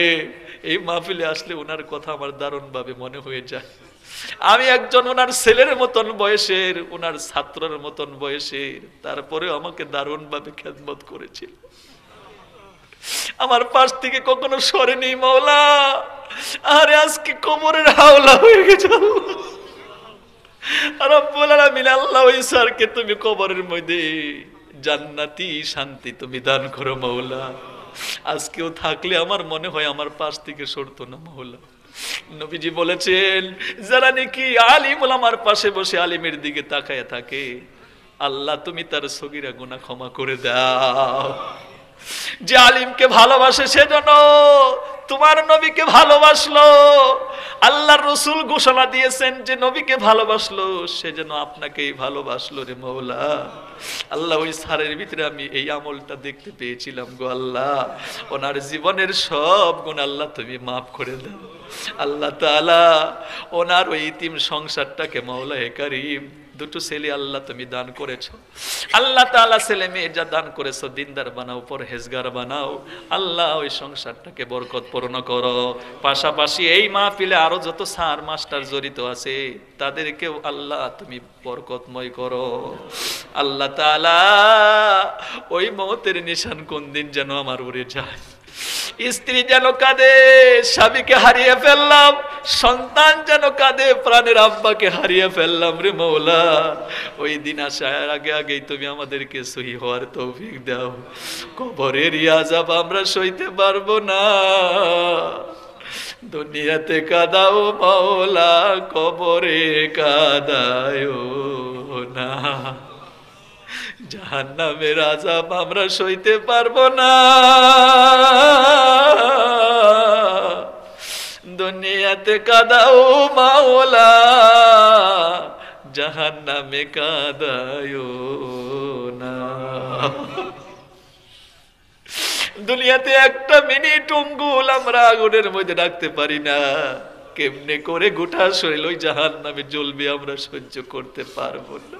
এই মাহফিলে আসলে ওনার কথা আমার দারুণভাবে মনে হয়ে যায়। আমি একজন ওনার ছেলের মতন বয়সের, ওনার ছাত্রের মতন বয়সের, তারপরেও আমাকে দারুণভাবে খেদমত করেছিল। আমার পাশ থেকে কখনো সরেনি মাওলা। আরে আজকে কবরের হাওলা হয়ে গেছে রব্বুল আলামিন। আল্লাহ, ওই স্যারকে তুমি কবরের মধ্যে জান্নাতি শান্তি তুমি দান করো মাওলা। আজকেও থাকলে আমার মনে হয় আমার পাশ থেকে সরতো না মাওলা। নবীজি বলেছেন, যারা নাকি আলিম ওলামার পাশে বসে আলিমের দিকে তাকায় থাকে, আল্লাহ তুমি তার সগীরা গুনাহ ক্ষমা করে দাও। যে আলিমকে ভালোবাসে সেজন্য তোমার নবীকে ভালোবাসলো। আল্লাহর রাসূল ঘোষণা দিয়েছেন যে নবীকে ভালোবাসলো সেজন্য আপনাকেই ভালোবাসলো রে মাওলা। আল্লাহ, ওই সারের ভিতরে আমি এই আমলটা দেখতে পেয়েছিলাম গো আল্লাহ। ওনার জীবনের সব গুনাহ আল্লাহ তুমি মাফ করে দাও আল্লাহ তাআলা। ওনার ওই ইতিম সংসারটাকে মাওলায়ে কারীম, দুটো ছেলে আল্লাহ তুমি দান করেছো আল্লাহ তাআলা। ছেলে মেয়ে যা দান করেছো দিনদার বানাও, পরহেজগার বানাও আল্লাহ। ওই সংসারটাকে বরকতপূর্ণ করো। পাশাপাশি এই মাহফিলে আরো যত স্যার মাস্টার জড়িত আছে তাদেরকেও আল্লাহ তুমি বরকতময় করো আল্লাহ তাআলা। ওই মওতের নিশান কোন দিন যেন আমার উড়ে যায়। স্ত্রী যেন কাঁদে, স্বামীকে হারিয়ে ফেললাম। সন্তান যেন কাঁদে, প্রাণের আব্বাকে হারিয়ে ফেললাম রে মাওলা। ওই দিন আসার আগে আগেই তুমি আমাদেরকে সহি হওয়ার তৌফিক দাও। কবরের আযাব আমরা সইতে পারবো না। দুনিয়াতে কাঁদাও মাওলা, কবরে কাঁদায়ো না। জাহান্নামের আযাব আমরা সইতে পারবো না। দুনিয়াতে কাদাও মাওলা, জাহান্নামে কাদায়ো না। দুনিয়াতে একটা মিনিট অঙ্গুল আমরা আগুনের মধ্যে রাখতে পারি না, কেমনে করে গোটা শরীর ওই জাহান্নামে জ্বলবে আমরা সহ্য করতে পারবো না।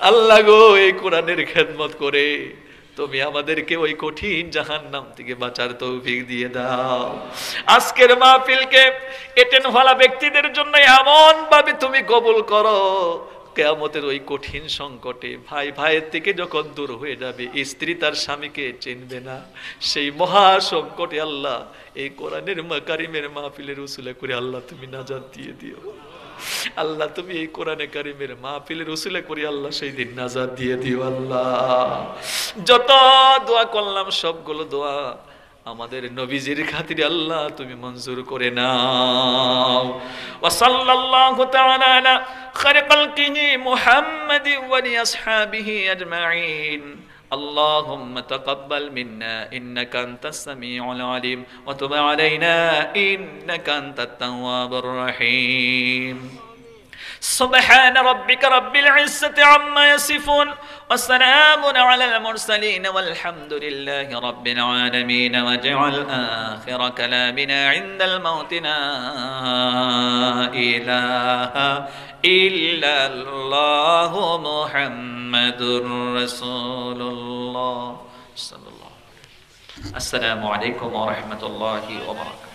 আল্লাহ গো, এই কোরআনের খেদমত করে তুমি আমাদেরকে ওই কঠিন জাহান্নাম থেকে বাঁচার তৌফিক দিয়ে দাও। আজকের মাহফিলকে এটেন হওয়া ব্যক্তিদের জন্য এমন ভাবে তুমি কবুল করো, কিয়ামতের ওই কঠিন সংকটে ভাই ভাইয়ের থেকে যখন দূর হয়ে যাবে, স্ত্রী তার স্বামীকে চিনবে না, সেই মহা সংকটে আল্লাহ এই কোরআনের কারিমের মাহফিলের উসিলা করে আল্লাহ তুমি নাজাত দিয়ে দিও। আল্লাহ তুমি এই কোরআনে কারিমের মাহফিলের উসিলা করে আল্লাহ সেই দিন নাজাত দিয়ে দিও। আল্লাহ যত দোয়া করলাম সবগুলো দোয়া আমাদের নবীজির খাতিরে আল্লাহ তুমি মঞ্জুর করে নাও। ওয়া সাল্লাল্লাহু তাআলা আলা খায়রি খালকিহি মুহাম্মাদিন ওয়া আলি আসহাবিহি আজমাইন। اللهم تقبل منا إنك أنت السميع العليم وتب علينا إنك أنت التواب الرحيم. سبحان ربك رب العزة عما يصفون وسلام على المرسلين والحمد لله رب العالمين. واجعل آخر كلامنا عند الموت لا إله إلا الله محمد رسول الله صلى الله عليه وسلم. السلام عليكم ورحمة الله وبركاته.